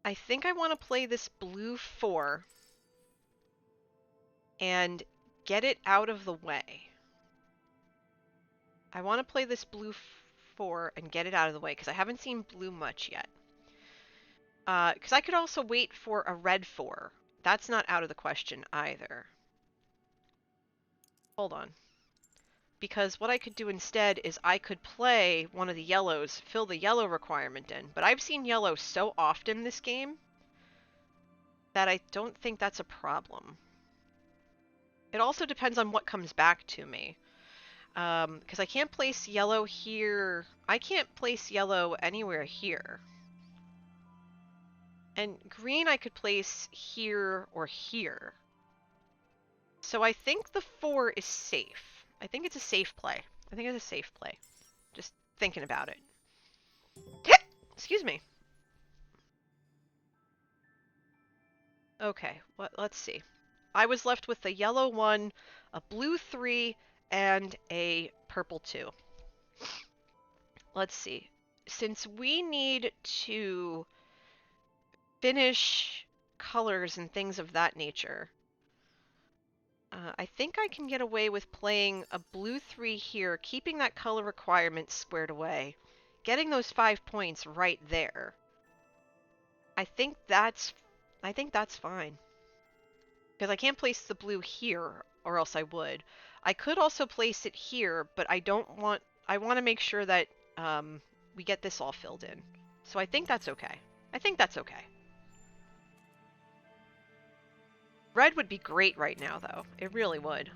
I think I want to play this blue 4 and get it out of the way. I want to play this blue 4 and get it out of the way because I haven't seen blue much yet. Because I could also wait for a red 4. That's not out of the question either. Hold on. Because what I could do instead is I could play one of the yellows, fill the yellow requirement in. But I've seen yellow so often this game that I don't think that's a problem. It also depends on what comes back to me. Because I can't place yellow here. I can't place yellow anywhere here. And green I could place here or here. So I think the 4 is safe. I think it's a safe play. I think it's a safe play. Just thinking about it. Excuse me. Okay, let's see. I was left with a yellow 1, a blue 3, and a purple 2. Let's see. Since we need to finish colors and things of that nature, I think I can get away with playing a blue 3 here, keeping that color requirement squared away, getting those 5 points right there. I think that's fine. Because I can't place the blue here, or else I would. I could also place it here, but I want to make sure that we get this all filled in. So I think that's okay. I think that's okay. Red would be great right now, though. It really would.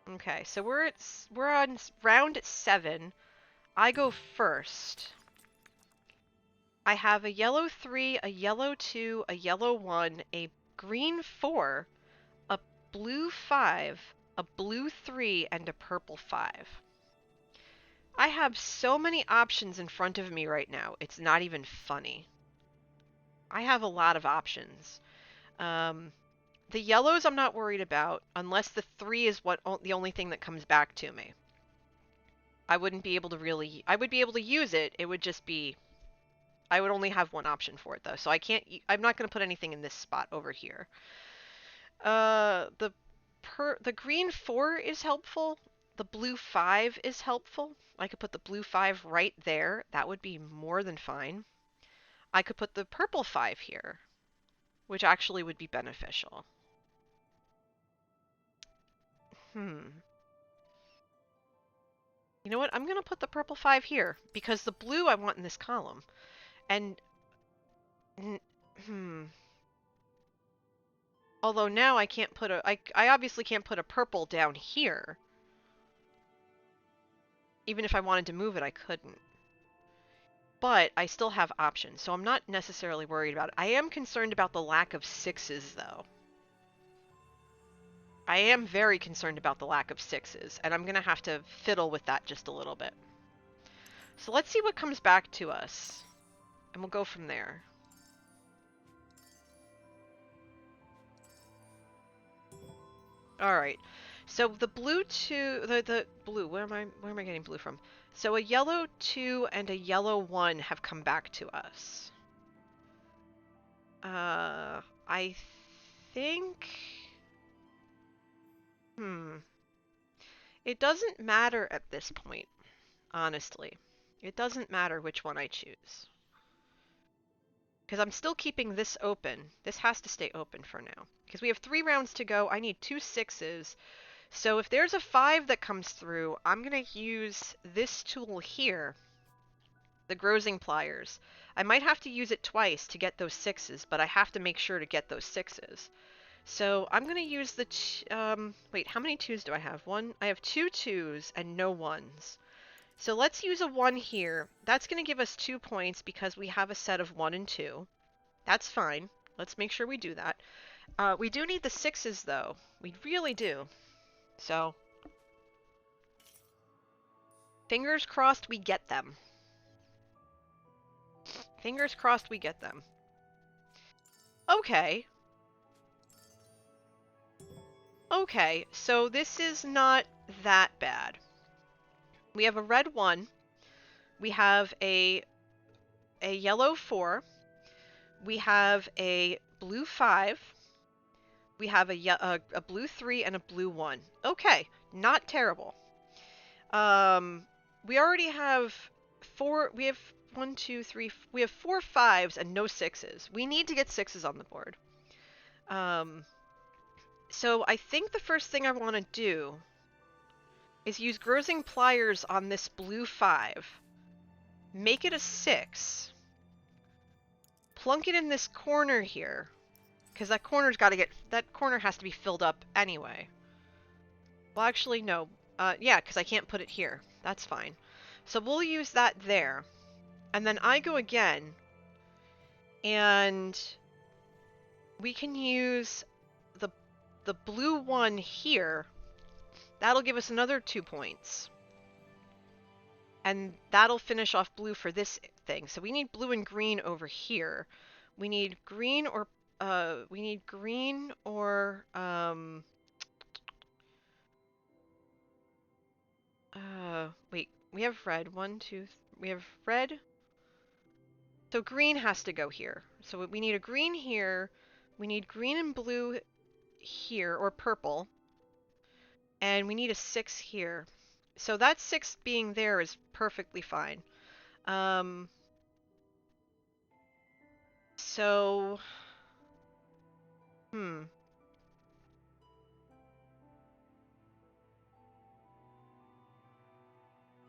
Okay, so we're on round 7. I go first. I have a yellow 3, a yellow 2, a yellow 1, a green 4, a blue 5, a blue 3, and a purple 5. I have so many options in front of me right now, it's not even funny. I have a lot of options. The yellows I'm not worried about, unless the 3 is the only thing that comes back to me. I wouldn't be able to really... I would be able to use it, it would just be... I would only have one option for it, though, so I'm not going to put anything in this spot over here. The green 4 is helpful. The blue 5 is helpful. I could put the blue 5 right there. That would be more than fine. I could put the purple 5 here, which actually would be beneficial. You know what? I'm going to put the purple 5 here, because the blue I want in this column. And... Although now I can't put I obviously can't put a purple down here. Even if I wanted to move it, I couldn't. But I still have options, so I'm not necessarily worried about it. I am concerned about the lack of 6s, though. I am very concerned about the lack of 6s, and I'm going to have to fiddle with that just a little bit. So let's see what comes back to us, and we'll go from there. Alright, so the blue 2, the blue, where am I getting blue from? So a yellow 2 and a yellow 1 have come back to us. I think... It doesn't matter at this point, honestly. It doesn't matter which one I choose. because I'm still keeping this open. This has to stay open for now. Because we have 3 rounds to go. I need 2 6s. So if there's a 5 that comes through, I'm going to use this tool here, the grozing pliers. I might have to use it twice to get those 6s, but I have to make sure to get those 6s. So I'm going to use the... wait, how many 2s do I have? I have 2 2s and no 1s. So let's use a 1 here. That's going to give us 2 points because we have a set of 1 and 2. That's fine. Let's make sure we do that. We do need the 6s, though. We really do. So, fingers crossed we get them. Fingers crossed we get them. Okay. Okay, so this is not that bad. We have a red 1. We have a yellow 4. We have a blue 5. We have a blue 3 and a blue 1. Okay, not terrible. We already have 4. We have 1, 2, 3. We have 4 5s and no 6s. We need to get 6s on the board. So I think the first thing I want to do is use grozing pliers on this blue 5. Make it a 6. Plunk it in this corner here. Because that corner's got to get... That corner has to be filled up anyway. Well, actually, no. Yeah, because I can't put it here. That's fine. So we'll use that there. And then I go again. And we can use the blue 1 here. That'll give us another 2 points. And that'll finish off blue for this thing. So we need blue and green over here. We need green or... wait, we have red. 1, 2, we have red. So green has to go here. So we need a green here. We need green and blue here, or purple. And we need a 6 here. So that 6 being there is perfectly fine. So...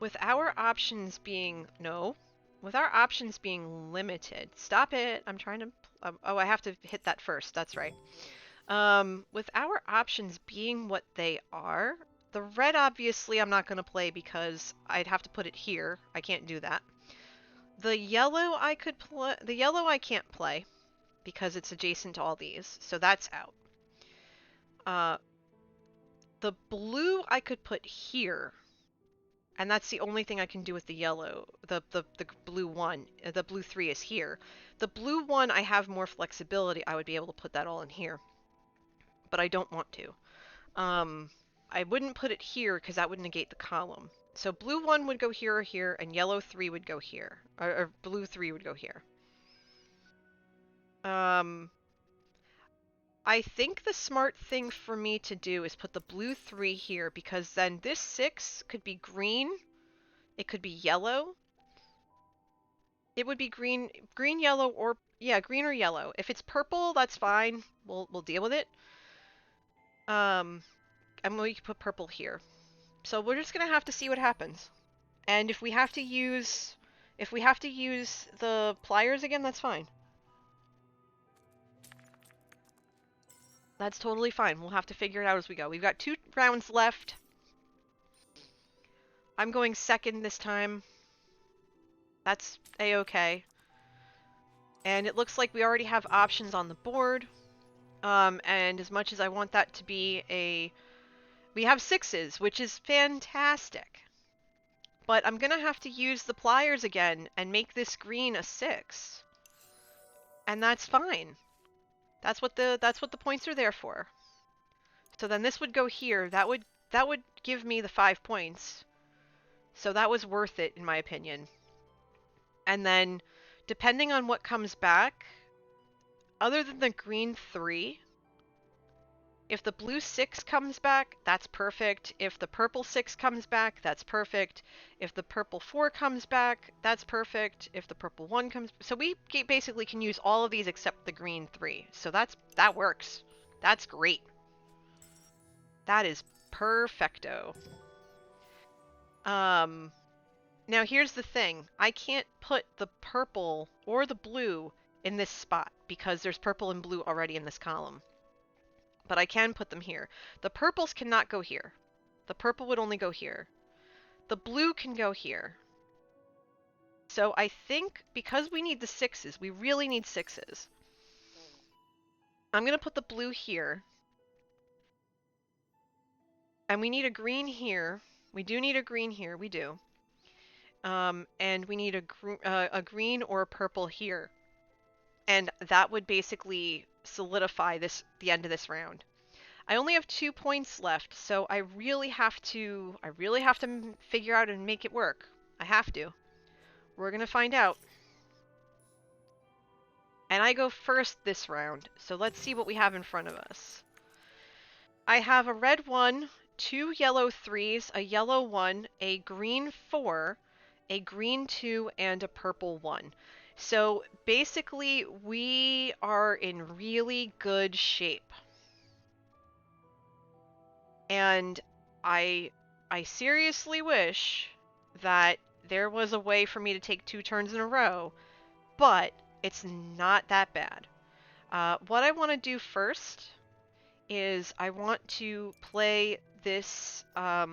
With our options being... No. With our options being limited... Stop it! I'm trying to... oh, I have to hit that first. That's right. With our options being what they are... The red, obviously, I'm not going to play because I'd have to put it here. I can't do that. The yellow I could play... The yellow I can't play because it's adjacent to all these. So that's out. The blue I could put here. And that's the only thing I can do with the yellow, the blue 1. The blue 3 is here. The blue 1, I have more flexibility. I would be able to put that all in here. But I don't want to. I wouldn't put it here because that would negate the column. So blue 1 would go here or here, and yellow 3 would go here. Or blue 3 would go here. I think the smart thing for me to do is put the blue 3 here, because then this 6 could be green. It could be yellow. It would be green, yellow, or... Yeah, green or yellow. If it's purple, that's fine. We'll deal with it. And we can put purple here. So we're just gonna have to see what happens. And if we have to use... If we have to use the pliers again, that's fine. That's totally fine. We'll have to figure it out as we go. We've got 2 rounds left. I'm going second this time. That's a-okay. And it looks like we already have options on the board. And as much as I want that to be a... We have 6s, which is fantastic. But I'm gonna have to use the pliers again and make this green a 6. And that's fine. That's what the points are there for. So then this would go here. That would give me the 5 points. So that was worth it, in my opinion. And then, depending on what comes back, other than the green 3, If the blue 6 comes back, that's perfect. If the purple 6 comes back, that's perfect. If the purple 4 comes back, that's perfect. If the purple 1 comes... So we basically can use all of these except the green 3. So that works. That's great. That is perfecto. Now here's the thing. I can't put the purple or the blue in this spot because there's purple and blue already in this column. But I can put them here. The purples cannot go here. The purple would only go here. The blue can go here. So I think because we need the 6s, we really need 6s. I'm going to put the blue here. And we need a green here. We do need a green here. We do. And we need a green or a purple here. And that would basically solidify the end of this round. I only have 2 points left, so I really have to figure out and make it work. I have to. We're going to find out. And I go first this round, so let's see what we have in front of us. I have a red 1, 2 yellow 3s, a yellow 1, a green 4, a green 2, and a purple 1. So basically, we are in really good shape. And I seriously wish that there was a way for me to take 2 turns in a row, but it's not that bad. What I want to do first is I want to play this. I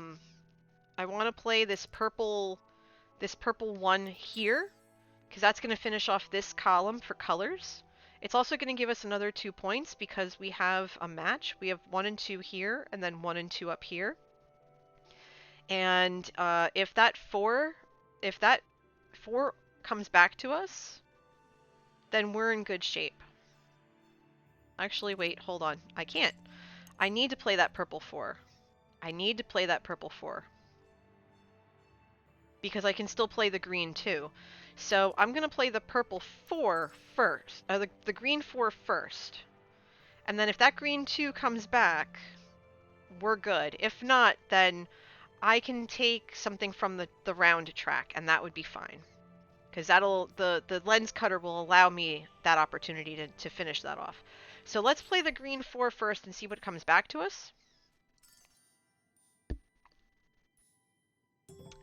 want to play this purple 1 here, because that's going to finish off this column for colors. It's also going to give us another 2 points because we have a match. We have 1 and 2 here, and then 1 and 2 up here. And if that 4 comes back to us, then we're in good shape. Actually, wait, hold on. I can't. I need to play that purple 4. I need to play that purple 4. Because I can still play the green 2. So I'm going to play the purple 4 first. The green 4 first. And then if that green 2 comes back, we're good. If not, then I can take something from the round track, and that would be fine. Because the lens cutter will allow me that opportunity to finish that off. So let's play the green 4 first and see what comes back to us.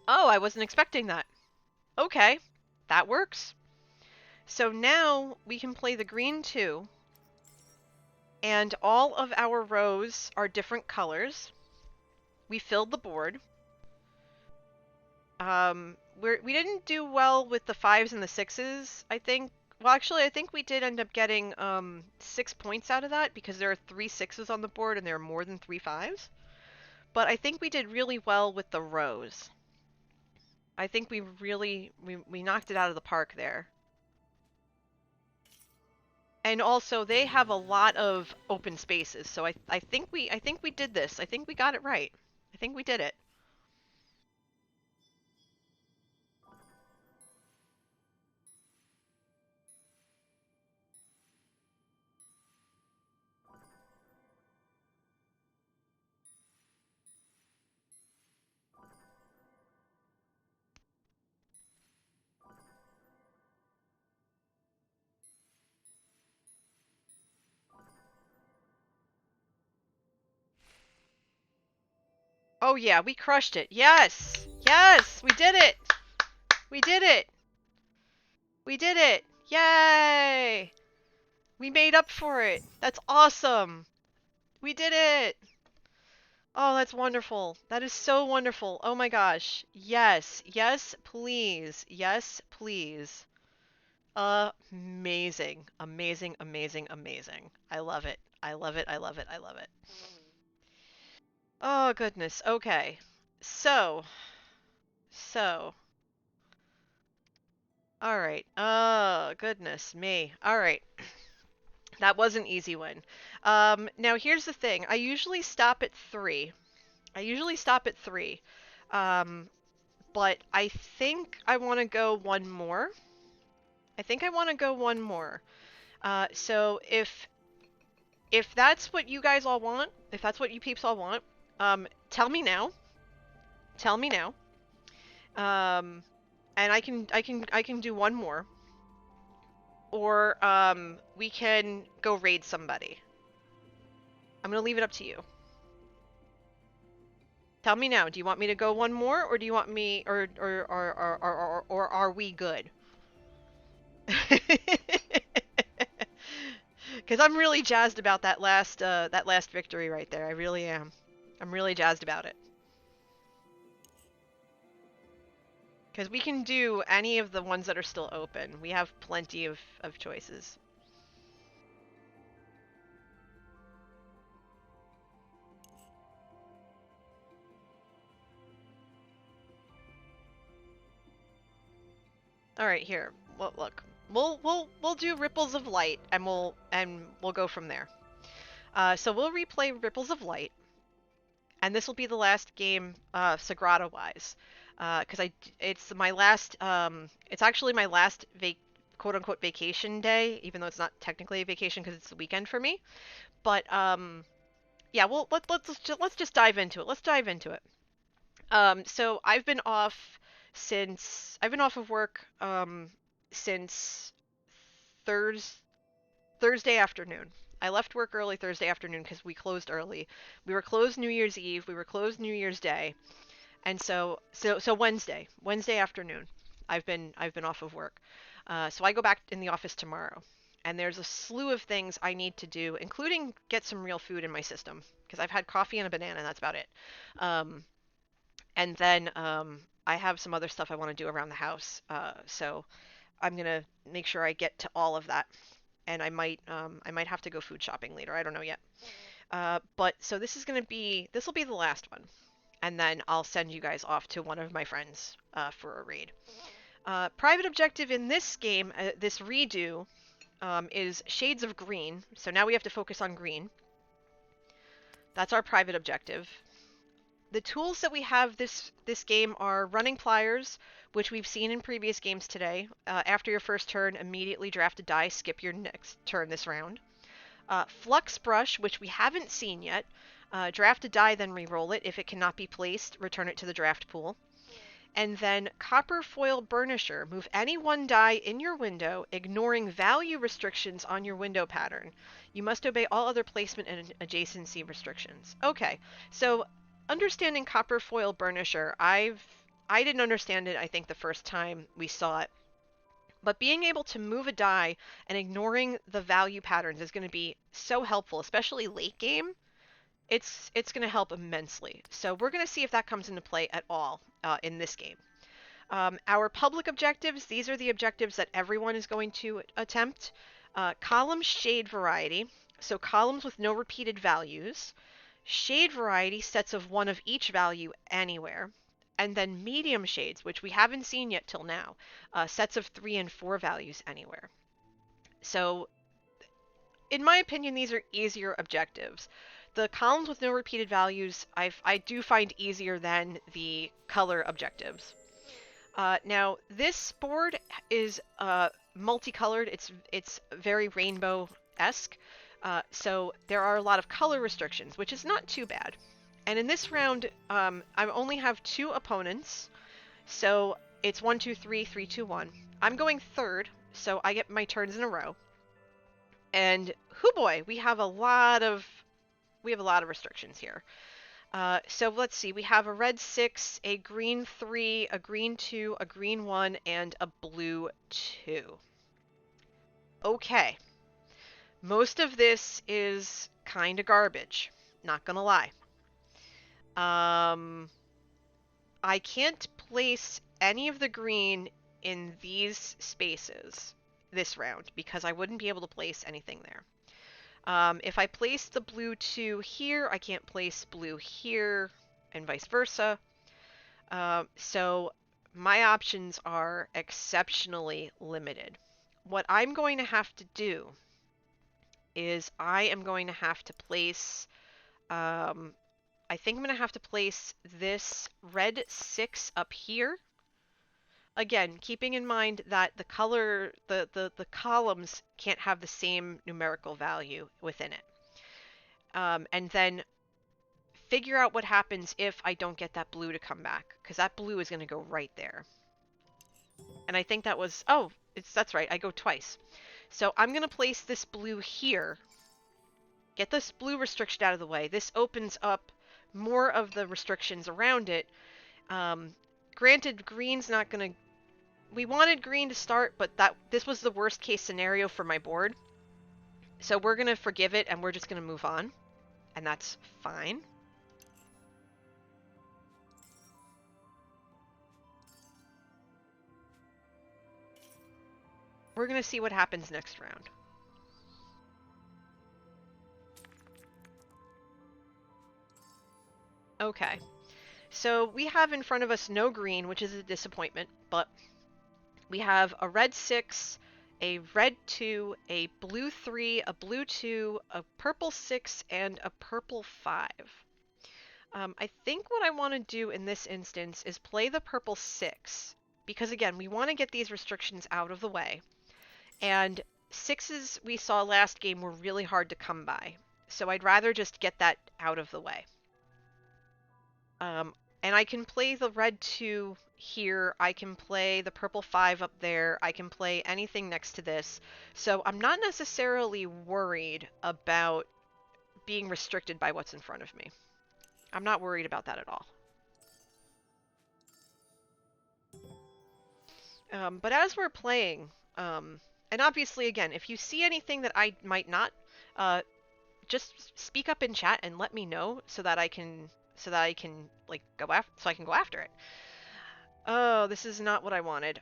Oh, I wasn't expecting that. Okay, that works. So now we can play the green 2. And all of our rows are different colors. We filled the board. We didn't do well with the 5s and the 6s, I think. Well, actually, I think we did end up getting 6 points out of that because there are 3 6s on the board and there are more than 3 5s. But I think we did really well with the rows. I think we knocked it out of the park there. And also, they have a lot of open spaces, so I think we did this. I think we got it right. I think we did it. Oh yeah, we crushed it. Yes! Yes! We did it! We did it! We did it! Yay! We made up for it! That's awesome! We did it! Oh, that's wonderful. That is so wonderful. Oh my gosh. Yes. Yes, please. Yes, please. Amazing. Amazing, amazing, amazing. I love it. I love it. I love it. I love it. Oh, goodness. Okay. So. All right. Oh, goodness me. All right. That was an easy one. Now here's the thing. I usually stop at 3. But I think I want to go one more. So if that's what you guys all want, if that's what you peeps all want, tell me now. Tell me now. And I can do one more, or we can go raid somebody. I'm gonna leave it up to you. Tell me now. Do you want me to go one more, or do you want me, or are we good? Because I'm really jazzed about that last victory right there. I really am. I'm really jazzed about it. Because we can do any of the ones that are still open. We have plenty of choices. All right, here. Well, look, we'll do Ripples of Light, and we'll go from there. So we'll replay Ripples of Light, and this will be the last game, Sagrada wise, because it's my last. It's actually my last quote unquote vacation day, even though it's not technically a vacation because it's the weekend for me. But yeah, well, let's just dive into it. Let's dive into it. So I've been off of work since Thursday afternoon. I left work early Thursday afternoon because we closed early. We were closed New Year's Eve. We were closed New Year's Day, and so Wednesday afternoon, I've been off of work. So I go back in the office tomorrow, and there's a slew of things I need to do, including get some real food in my system because I've had coffee and a banana, and that's about it. Um, and then I have some other stuff I want to do around the house. So I'm gonna make sure I get to all of that, and I might have to go food shopping later. I don't know yet. But so this will be the last one, and then I'll send you guys off to one of my friends for a raid. Private objective in this game, this redo, is Shades of Green. So now we have to focus on green. That's our private objective. The tools that we have this game are running pliers, which we've seen in previous games today. After your first turn, immediately draft a die, skip your next turn this round. Flux brush, which we haven't seen yet. Draft a die, then re-roll it. If it cannot be placed, return it to the draft pool. And then copper foil burnisher. Move any one die in your window, ignoring value restrictions on your window pattern. You must obey all other placement and adjacency restrictions. Okay, so understanding copper foil burnisher, I didn't understand it, I think, the first time we saw it. But being able to move a die and ignoring the value patterns is going to be so helpful, especially late game. It's going to help immensely. So we're going to see if that comes into play at all in this game. Our public objectives, these are the objectives that everyone is going to attempt. Column shade variety, so columns with no repeated values. Shade variety, sets of one of each value anywhere. And then medium shades, which we haven't seen yet till now, sets of 3 and 4 values anywhere. So in my opinion, these are easier objectives. The columns with no repeated values I do find easier than the color objectives. Now, this board is multicolored. It's very rainbow-esque. So there are a lot of color restrictions, which is not too bad. And in this round, I only have 2 opponents. So it's 1, 2, 3, 3, 2, 1. I'm going third, so I get my turns in a row. And hoo boy, we have a lot of restrictions here. So let's see. We have a red 6, a green 3, a green 2, a green 1, and a blue 2. Okay. Most of this is kind of garbage. Not gonna lie. I can't place any of the green in these spaces this round because I wouldn't be able to place anything there. If I place the blue 2 here, I can't place blue here, and vice versa. So my options are exceptionally limited. What I'm going to have to do is I am going to have to place, I think I'm going to have to place this red 6 up here. Again, keeping in mind that the columns can't have the same numerical value within it. and then figure out what happens if I don't get that blue to come back, because that blue is going to go right there. And I think that was, oh, that's right, I go twice. So I'm going to place this blue here, get this blue restriction out of the way. This opens up more of the restrictions around it. Granted, green's not going to, we wanted green to start, but this was the worst case scenario for my board. So we're going to forgive it, and we're just going to move on. And that's fine. We're going to see what happens next round. Okay. So we have in front of us no green, which is a disappointment, but we have a red 6, a red 2, a blue 3, a blue 2, a purple 6, and a purple 5. I think what I want to do in this instance is play the purple 6, because again, we want to get these restrictions out of the way. And 6s we saw last game were really hard to come by, so I'd rather just get that out of the way. And I can play the red 2 here, I can play the purple 5 up there, I can play anything next to this, so I'm not necessarily worried about being restricted by what's in front of me. I'm not worried about that at all. But as we're playing, and obviously again, if you see anything that I might not, just speak up in chat and let me know so that I can like go after it. Oh, this is not what I wanted.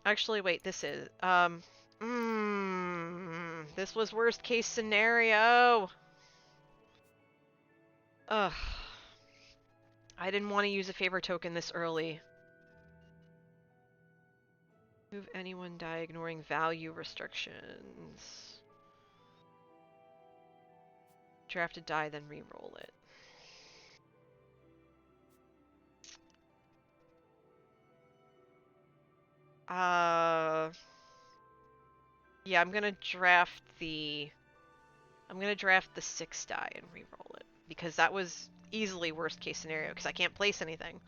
Actually, wait, this is this was worst case scenario. Ugh. I didn't want to use a favor token this early. Move anyone die ignoring value restrictions. Draft a die, then re-roll it. Yeah, I'm gonna draft the 6 die and re-roll it, because that was easily worst case scenario, because I can't place anything.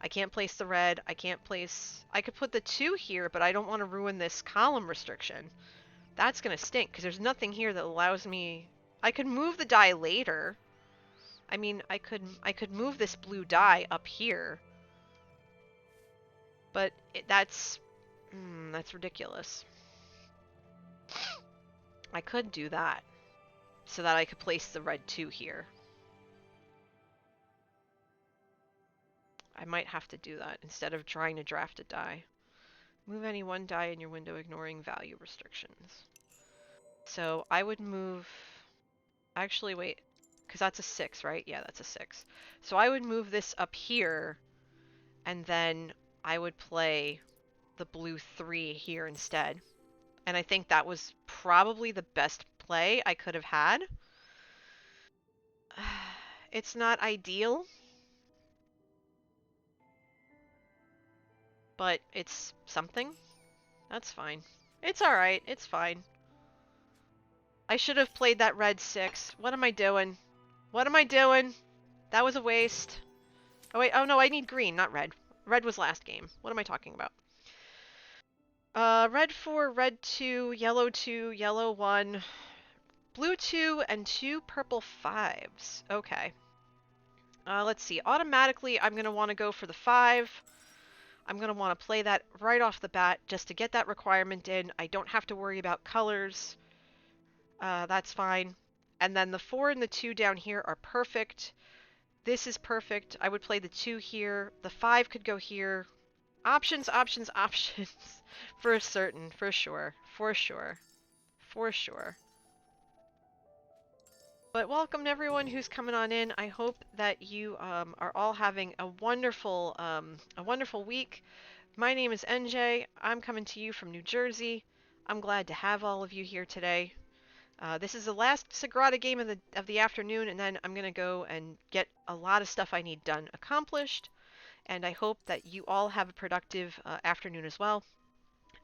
I can't place the red, I could put the 2 here, but I don't want to ruin this column restriction. That's gonna stink, because there's nothing here that allows me... I could move the die later. I mean, I could move this blue die up here. But that's ridiculous. I could do that, so that I could place the red 2 here. I might have to do that instead of trying to draft a die. Move any 1 die in your window ignoring value restrictions. So I would move... Actually, wait, because that's a 6, right? Yeah, that's a 6. So I would move this up here, and then I would play the blue 3 here instead. And I think that was probably the best play I could have had. It's not ideal, but it's something. That's fine. It's alright, it's fine. I should have played that red 6. What am I doing? What am I doing? That was a waste. Oh wait, oh no, I need green, not red. Red was last game. What am I talking about? Red 4, red 2, yellow 1, blue 2, and 2 purple 5s. Okay. Let's see. Automatically, I'm going to want to go for the 5. I'm going to want to play that right off the bat just to get that requirement in. I don't have to worry about colors. That's fine. And then the 4 and the 2 down here are perfect. This is perfect. I would play the 2 here. The 5 could go here. Options, options, options. For certain, for sure, for sure, for sure. But welcome to everyone who's coming on in. I hope that you are all having a wonderful week. My name is NJ. I'm coming to you from New Jersey. I'm glad to have all of you here today. This is the last Sagrada game of the afternoon, and then I'm gonna go and get a lot of stuff I need done accomplished. And I hope that you all have a productive afternoon as well.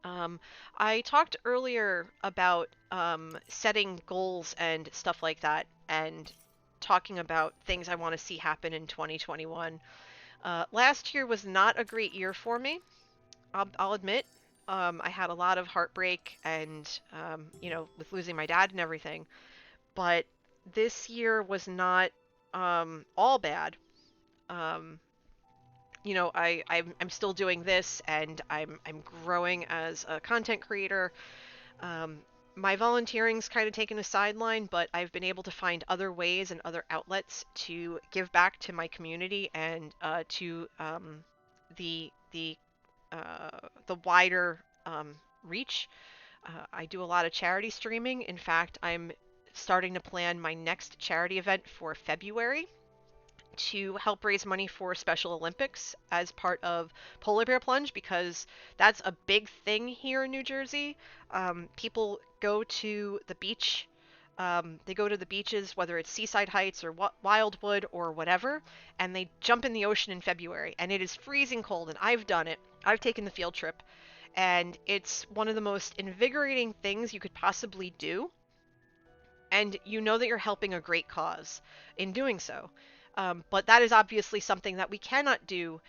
Um, I talked earlier about setting goals and stuff like that, and talking about things I want to see happen in 2021. Last year was not a great year for me. I'll admit. I had a lot of heartbreak and, with losing my dad and everything. But this year was not all bad. Um, I'm still doing this, and I'm growing as a content creator. Um, my volunteering's kind of taken a sideline, but I've been able to find other ways and other outlets to give back to my community and to the the wider reach. I do a lot of charity streaming. In fact, I'm starting to plan my next charity event for February to help raise money for Special Olympics as part of Polar Bear Plunge, because that's a big thing here in New Jersey. People go to the beach. They go to the beaches, whether it's Seaside Heights or Wildwood or whatever, and they jump in the ocean in February. And it is freezing cold, and I've done it. I've taken the field trip, and it's one of the most invigorating things you could possibly do, and you know that you're helping a great cause in doing so. But that is obviously something that we cannot do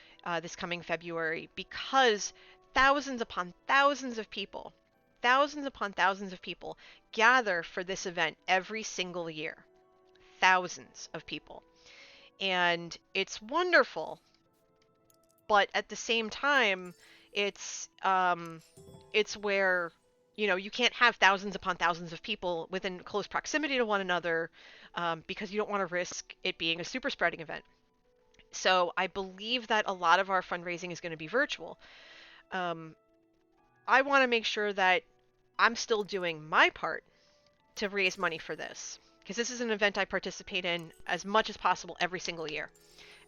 this coming February, because thousands upon thousands of people gather for this event every single year. Thousands of people. And it's wonderful, but at the same time, it's it's where, you can't have thousands upon thousands of people within close proximity to one another, because you don't want to risk it being a super spreading event. So I believe that a lot of our fundraising is going to be virtual. Um, I want to make sure that I'm still doing my part to raise money for this, because this is an event I participate in as much as possible every single year.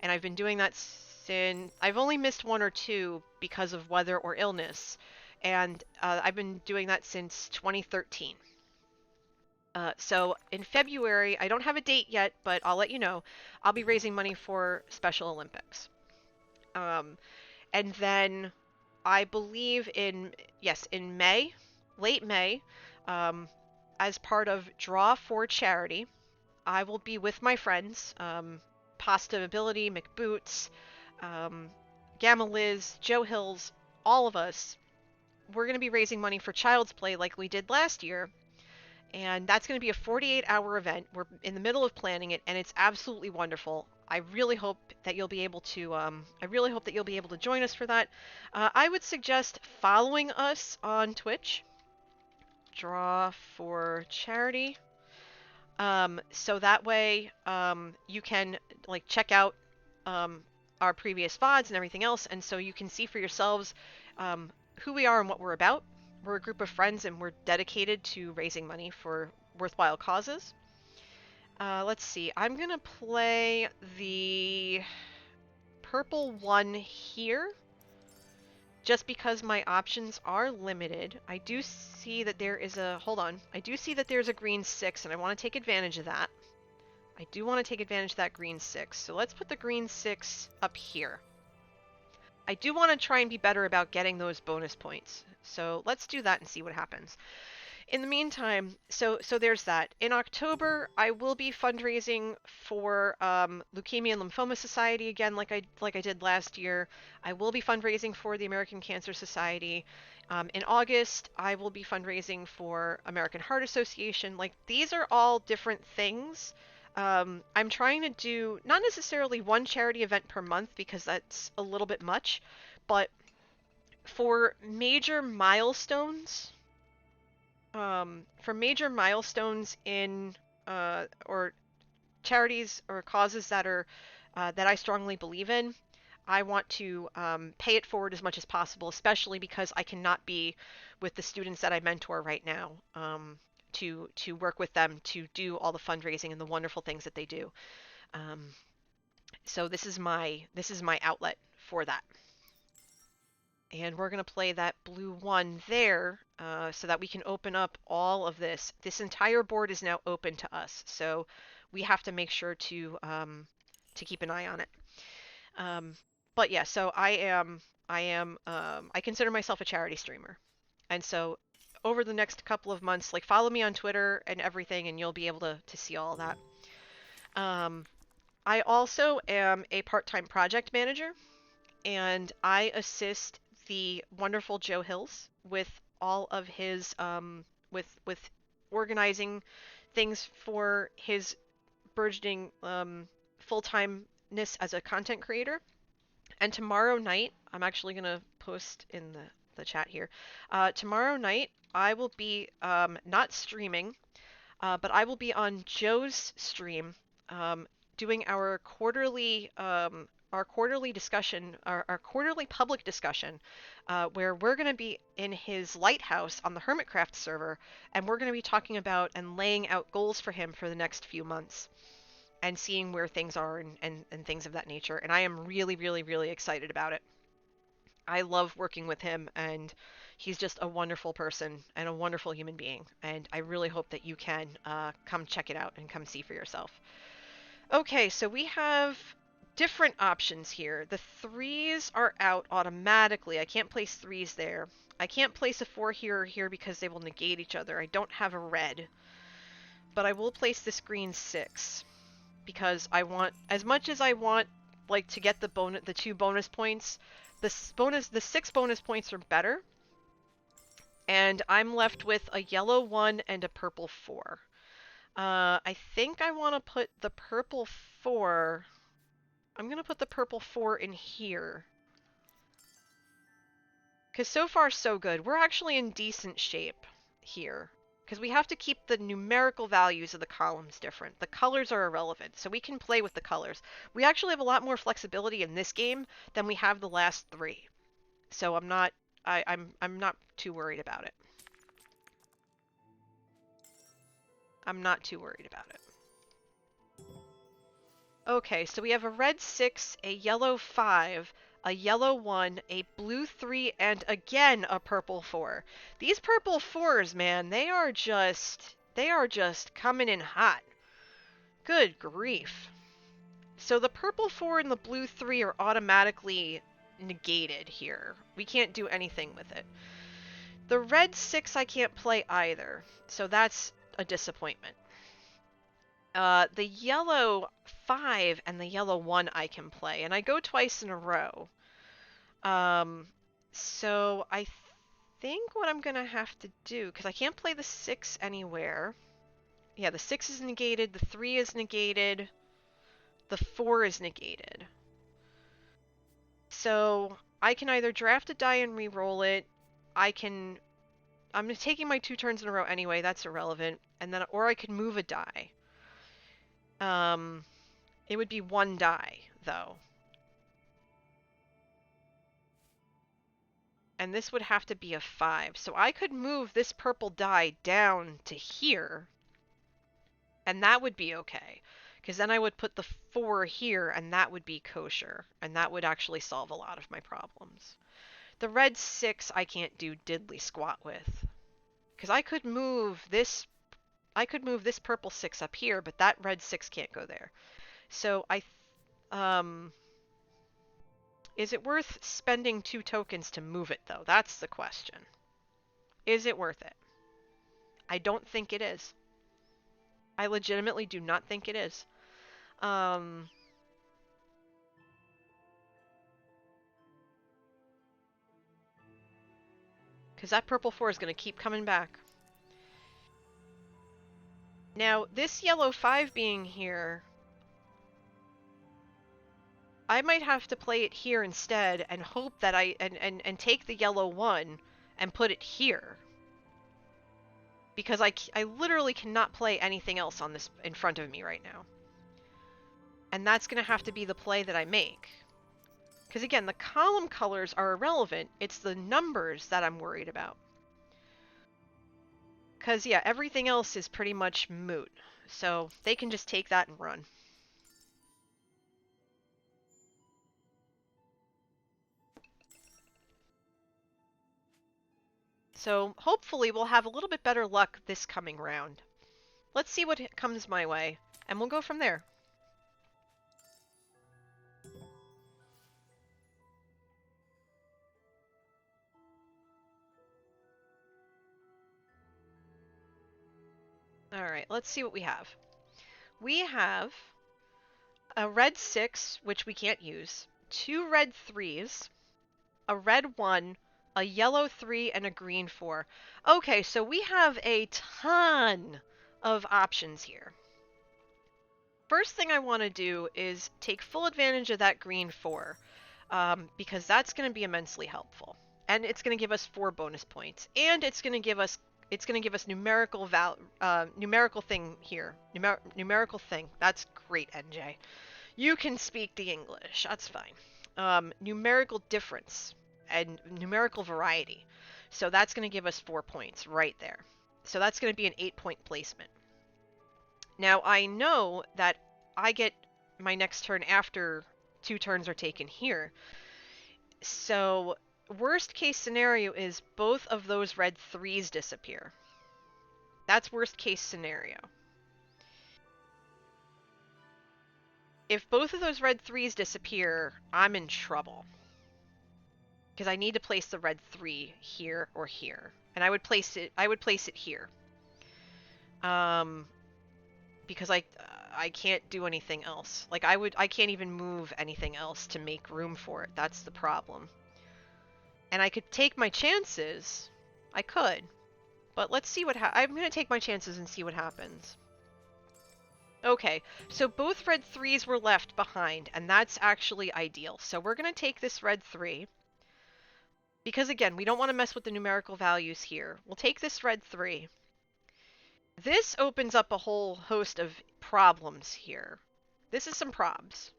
And I've been doing that since I've only missed one or two because of weather or illness, and I've been doing that since 2013. So in February, I don't have a date yet, but I'll let you know. I'll be raising money for Special Olympics. Um, and then I believe in May, late May, um, as part of Draw for Charity, I will be with my friends, Pasta Ability, McBoots, um, Gamma Liz, Joe Hills, all of us. We're going to be raising money for Child's Play like we did last year. And that's going to be a 48-hour event. We're in the middle of planning it, and it's absolutely wonderful. I really hope that you'll be able to. I really hope that you'll be able to join us for that. I would suggest following us on Twitch. Draw for Charity. So that way, you can check out our previous VODs and everything else, and so you can see for yourselves who we are and what we're about. We're a group of friends, and we're dedicated to raising money for worthwhile causes. Let's see. I'm gonna play the purple one here, just because my options are limited. I do see that there is a... Hold on. I do see that there's a green 6, and I want to take advantage of that. I do want to take advantage of that green 6. So let's put the green 6 up here. I do want to try and be better about getting those bonus points. So let's do that and see what happens. In the meantime, so there's that. In October, I will be fundraising for Leukemia and Lymphoma Society again, like I did last year. I will be fundraising for the American Cancer Society. In August, I will be fundraising for American Heart Association. These are all different things. I'm trying to do not necessarily one charity event per month, because that's a little bit much, but for major milestones. For major milestones in or charities or causes that are that I strongly believe in, I want to pay it forward as much as possible, especially because I cannot be with the students that I mentor right now, to work with them to do all the fundraising and the wonderful things that they do. So this is my outlet for that. And we're going to play that blue one there, so that we can open up all of this. This entire board is now open to us, so we have to make sure to keep an eye on it. But yeah, so I consider myself a charity streamer. And so over the next couple of months, like follow me on Twitter and everything, and you'll be able to see all that. I also am a part-time project manager, and I assist the wonderful Joe Hills with all of his with organizing things for his burgeoning full-timeness as a content creator. And tomorrow night, I'm actually gonna post in the chat here. Tomorrow night, I will be not streaming, but I will be on Joe's stream, doing our quarterly discussion, our quarterly public discussion, where we're going to be in his lighthouse on the Hermitcraft server, and we're going to be talking about and laying out goals for him for the next few months, and seeing where things are and things of that nature. And I am really, really, really excited about it. I love working with him, and he's just a wonderful person and a wonderful human being. And I really hope that you can come check it out and come see for yourself. Okay, so we have different options here. The threes are out automatically. I can't place threes there. I can't place a 4 here or here because they will negate each other. I don't have a red. But I will place this green 6 because I want, as much as I want, like, to get the 2 bonus points, the 6 bonus points are better. And I'm left with a yellow 1 and a purple 4. I think I want to put the purple 4... I'm going to put the purple 4 in here. Because so far, so good. We're actually in decent shape here. Because we have to keep the numerical values of the columns different. The colors are irrelevant, so we can play with the colors. We actually have a lot more flexibility in this game than we have the last 3. So I'm not too worried about it. I'm not too worried about it. Okay, so we have a red 6, a yellow 5, a yellow 1, a blue 3, and again a purple 4. These purple 4s, man, they are just coming in hot. Good grief. So the purple 4 and the blue 3 are automatically negated here. We can't do anything with it. The red 6 I can't play either, so that's a disappointment. The yellow 5 and the yellow 1 I can play, and I go twice in a row. So I think what I'm going to have to do, because I can't play the 6 anywhere. Yeah, the 6 is negated, the 3 is negated, the 4 is negated. So I can either draft a die and re-roll it, I'm taking my 2 turns in a row anyway, that's irrelevant, and then, or I could move a die. It would be 1 die, though. And this would have to be a 5. So I could move this purple die down to here, and that would be okay. Because then I would put the 4 here, and that would be kosher. And that would actually solve a lot of my problems. The red 6 I can't do diddly squat with. Because I could move this purple 6 up here, but that red 6 can't go there. So is it worth spending 2 tokens to move it, though? That's the question. Is it worth it? I don't think it is. I legitimately do not think it is. Because that purple 4 is going to keep coming back. Now, this yellow 5 being here, I might have to play it here instead and hope that and take the yellow 1 and put it here. Because I literally cannot play anything else on this in front of me right now. And that's going to have to be the play that I make. Because again, the column colors are irrelevant. It's the numbers that I'm worried about. Because, yeah, everything else is pretty much moot. So they can just take that and run. So hopefully we'll have a little bit better luck this coming round. Let's see what comes my way, and we'll go from there. All right, let's see what we have. We have a red 6, which we can't use, 2 red 3s, a red 1, a yellow 3, and a green 4. Okay, so we have a ton of options here. First thing I want to do is take full advantage of that green 4, because that's going to be immensely helpful. And it's going to give us 4 bonus points. And it's going to give us numerical numerical thing here. Numerical thing. That's great, NJ. You can speak the English. That's fine. Numerical difference and numerical variety. So that's going to give us 4 points right there. So that's going to be an 8-point placement. Now I know that I get my next turn after 2 turns are taken here. So worst case scenario is both of those red 3s disappear. That's worst case scenario. If both of those red 3s disappear, I'm in trouble. Because I need to place the red 3 here or here. And I would place it here. Because I can't do anything else. Like I can't even move anything else to make room for it. That's the problem. And I could take my chances. I could. But let's see what I'm going to take my chances and see what happens. Okay, so both red 3s were left behind, and that's actually ideal. So we're going to take this red 3. Because again, we don't want to mess with the numerical values here. We'll take this red 3. This opens up a whole host of problems here. This is some probs.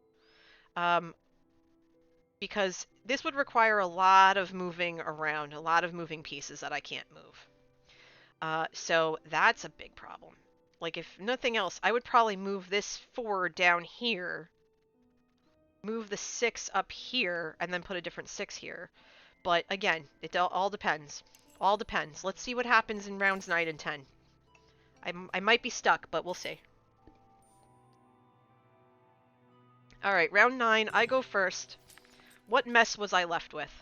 Because this would require a lot of moving around, a lot of moving pieces that I can't move. So that's a big problem. Like, if nothing else, I would probably move this 4 down here, move the 6 up here, and then put a different 6 here. But again, it all depends. All depends. Let's see what happens in rounds 9 and 10. I might be stuck, but we'll see. Alright, round 9, I go first. What mess was I left with?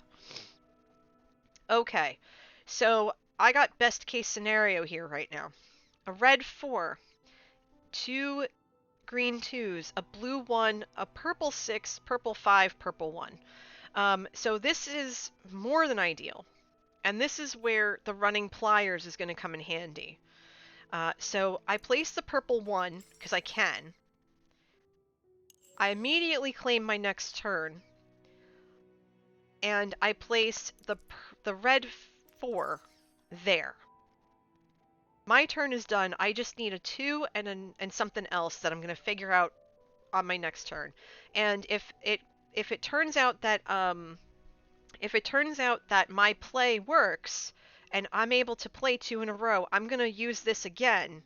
Okay, so I got best case scenario here right now. A red 4, 2 green 2s, a blue 1, a purple 6, purple 5, purple 1. So this is more than ideal. And this is where the running pliers is going to come in handy. So I place the purple 1, because I can. I immediately claim my next turn. And I place the red 4 there. My turn is done. I just need a 2 and something else that I'm going to figure out on my next turn. And if it turns out that my play works and I'm able to play 2 in a row, I'm going to use this again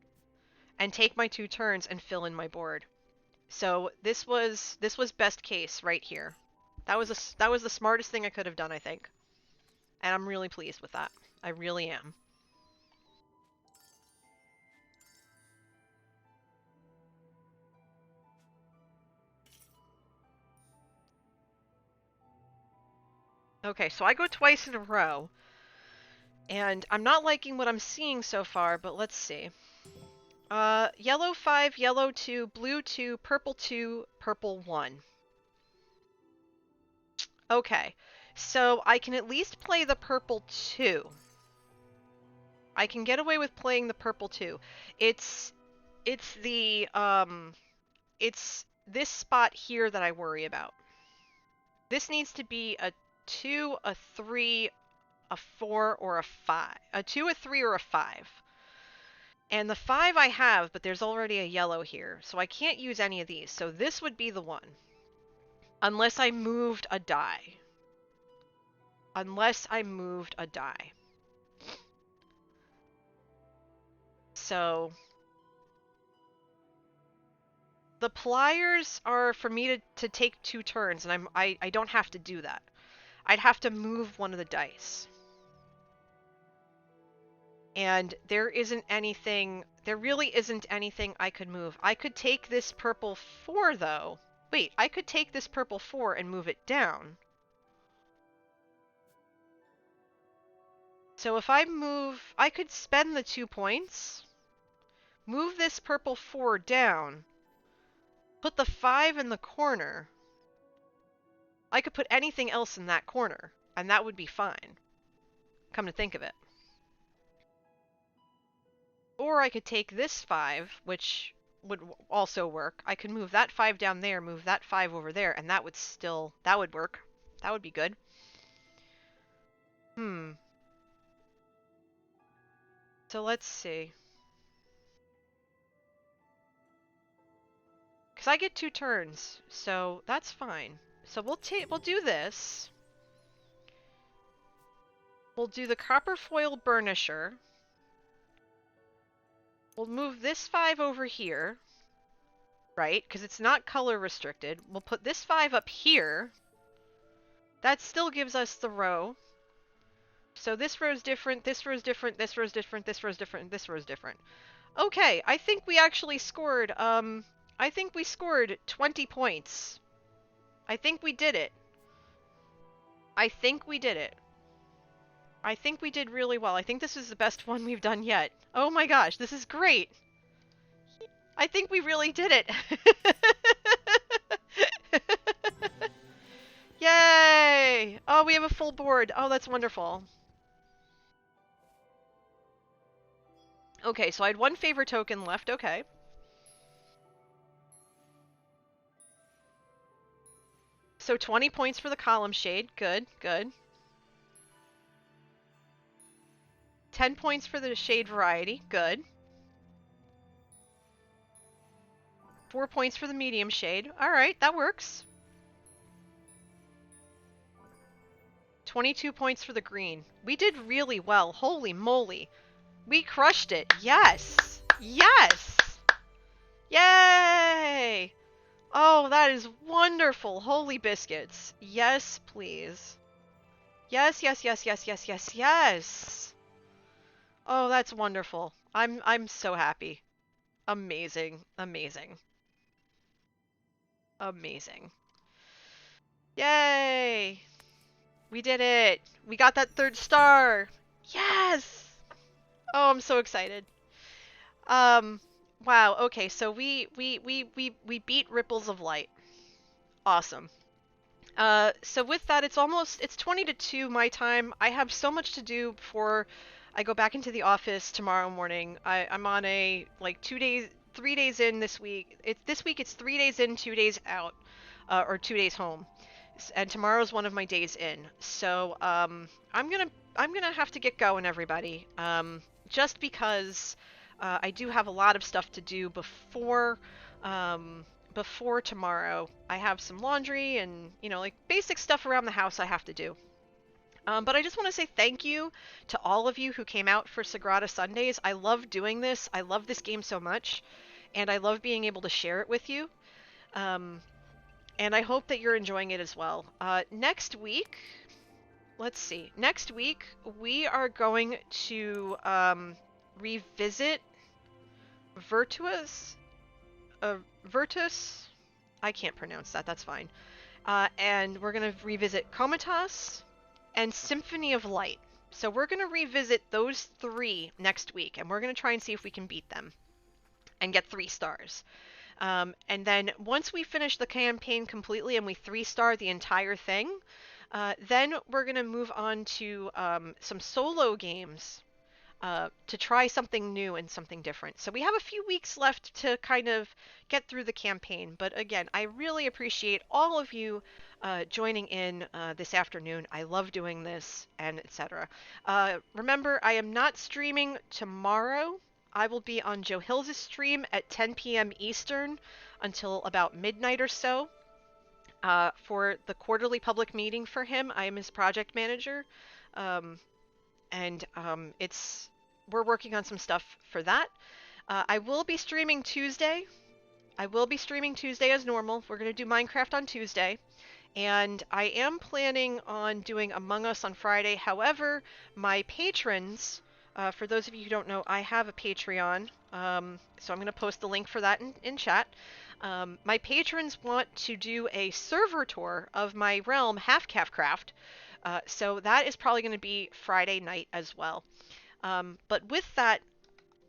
and take my 2 turns and fill in my board. So this was best case right here. That was the smartest thing I could have done, I think. And I'm really pleased with that. I really am. Okay, so I go twice in a row. And I'm not liking what I'm seeing so far, but let's see. Yellow 5, yellow 2, blue 2, purple 1. Okay, so I can at least play the purple 2. I can get away with playing the purple 2. It's this spot here that I worry about. This needs to be a 2, a 3, a 4, or a 5. A 2, a 3, or a 5. And the 5 I have, but there's already a yellow here, so I can't use any of these. So this would be the one. Unless I moved a die. Unless I moved a die. So the pliers are for me to take 2 turns, and I don't have to do that. I'd have to move one of the dice. And there really isn't anything I could move. I could take this purple 4 though. Wait, I could take this purple 4 and move it down. So if I move, I could spend the 2 points, move this purple 4 down, put the 5 in the corner. I could put anything else in that corner, and that would be fine. Come to think of it. Or I could take this 5, which would also work. I could move that 5 down there, move that 5 over there, and that would work. That would be good. So let's see. Because I get 2 turns, so that's fine. So we'll do this. We'll do the copper foil burnisher. We'll move this 5 over here, right? Because it's not color restricted. We'll put this 5 up here. That still gives us the row. So this row's different, this row's different, this row's different, this row's different, this row's different. Okay, I think we actually scored, I think we scored 20 points. I think we did it. I think we did it. I think we did really well. I think this is the best one we've done yet. Oh my gosh, this is great. I think we really did it. Yay! Oh, we have a full board. Oh, that's wonderful. Okay, so I had 1 favor token left. Okay. So 20 points for the column shade. Good, good. 10 points for the shade variety. Good. 4 points for the medium shade. Alright, that works. 22 points for the green. We did really well. Holy moly. We crushed it. Yes! Yes! Yay! Oh, that is wonderful. Holy biscuits. Yes, please. Yes, yes, yes, yes, yes, yes, yes. Oh, that's wonderful. I'm so happy. Amazing. Amazing. Amazing. Yay! We did it. We got that 3rd star. Yes! Oh, I'm so excited. Wow. Okay, so we beat Ripples of Light. Awesome. So with that, it's 20 to 2 my time. I have so much to do before I go back into the office tomorrow morning. I'm on a 3 days in this week. This week it's 3 days in, 2 days out, or 2 days home, and tomorrow's one of my days in. So I'm gonna have to get going, everybody. Just because I do have a lot of stuff to do before tomorrow. I have some laundry and, basic stuff around the house I have to do. But I just want to say thank you to all of you who came out for Sagrada Sundays. I love doing this. I love this game so much, and I love being able to share it with you. And I hope that you're enjoying it as well. Next week, let's see. Next week, we are going to revisit Virtus. I can't pronounce that. That's fine. And we're going to revisit Comatas and Symphony of Light. So we're going to revisit those 3 next week, and we're going to try and see if we can beat them and get 3 stars. And then once we finish the campaign completely and we 3-star the entire thing, then we're going to move on to some solo games to try something new and something different. So we have a few weeks left to kind of get through the campaign. But again, I really appreciate all of you joining in this afternoon. I love doing this, and etc. Remember, I am not streaming tomorrow. I will be on Joe Hills' stream at 10 p.m. Eastern until about midnight or so for the quarterly public meeting for him. I am his project manager. We're working on some stuff for that. I will be streaming Tuesday. As normal. We're going to do Minecraft on Tuesday. And I am planning on doing Among Us on Friday. However, my patrons, for those of you who don't know, I have a Patreon. So I'm going to post the link for that in chat. My patrons want to do a server tour of my realm, Half Calf Craft. So that is probably going to be Friday night as well. But with that,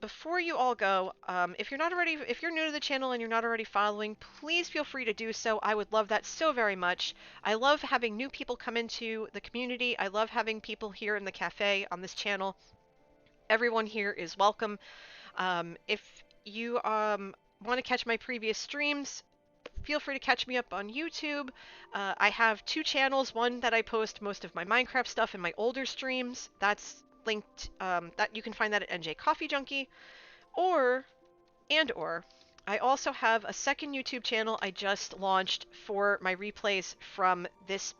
before you all go, if you're new to the channel and you're not already following, please feel free to do so. I would love that so very much. I love having new people come into the community. I love having people here in the cafe on this channel. Everyone here is welcome. If you want to catch my previous streams, feel free to catch me up on YouTube. I have two channels, one that I post most of my Minecraft stuff and my older streams. That's linked, that you can find that at NJ Coffee Junkie. Or I also have a second YouTube channel I just launched for my replays from this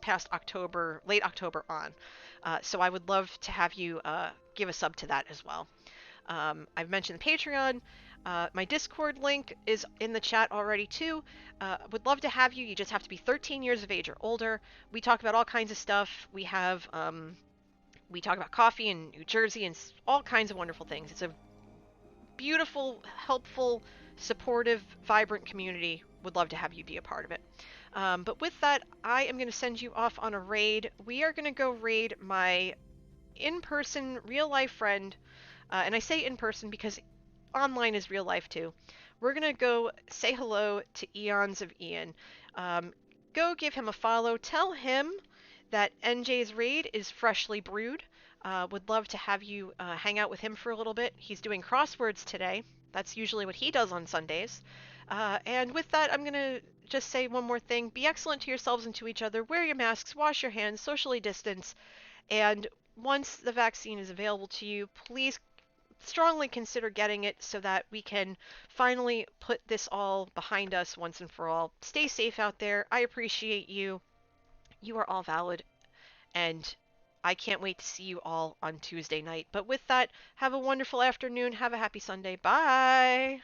past October, late October on. So I would love to have you give a sub to that as well. I've mentioned Patreon. My Discord link is in the chat already too. Would love to have you. You just have to be 13 years of age or older. We talk about all kinds of stuff. We talk about coffee and New Jersey and all kinds of wonderful things. It's a beautiful, helpful, supportive, vibrant community. Would love to have you be a part of it. But with that, I am going to send you off on a raid. We are going to go raid my in-person, real-life friend. And I say in-person because online is real life too. We're going to go say hello to Eons of Ian. Go give him a follow. Tell him that NJ's raid is freshly brewed. Would love to have you hang out with him for a little bit. He's doing crosswords today. That's usually what he does on Sundays. And with that, I'm going to just say one more thing. Be excellent to yourselves and to each other. Wear your masks, wash your hands, socially distance. And once the vaccine is available to you, please strongly consider getting it so that we can finally put this all behind us once and for all. Stay safe out there. I appreciate you. You are all valid. And I can't wait to see you all on Tuesday night. But with that, have a wonderful afternoon. Have a happy Sunday. Bye.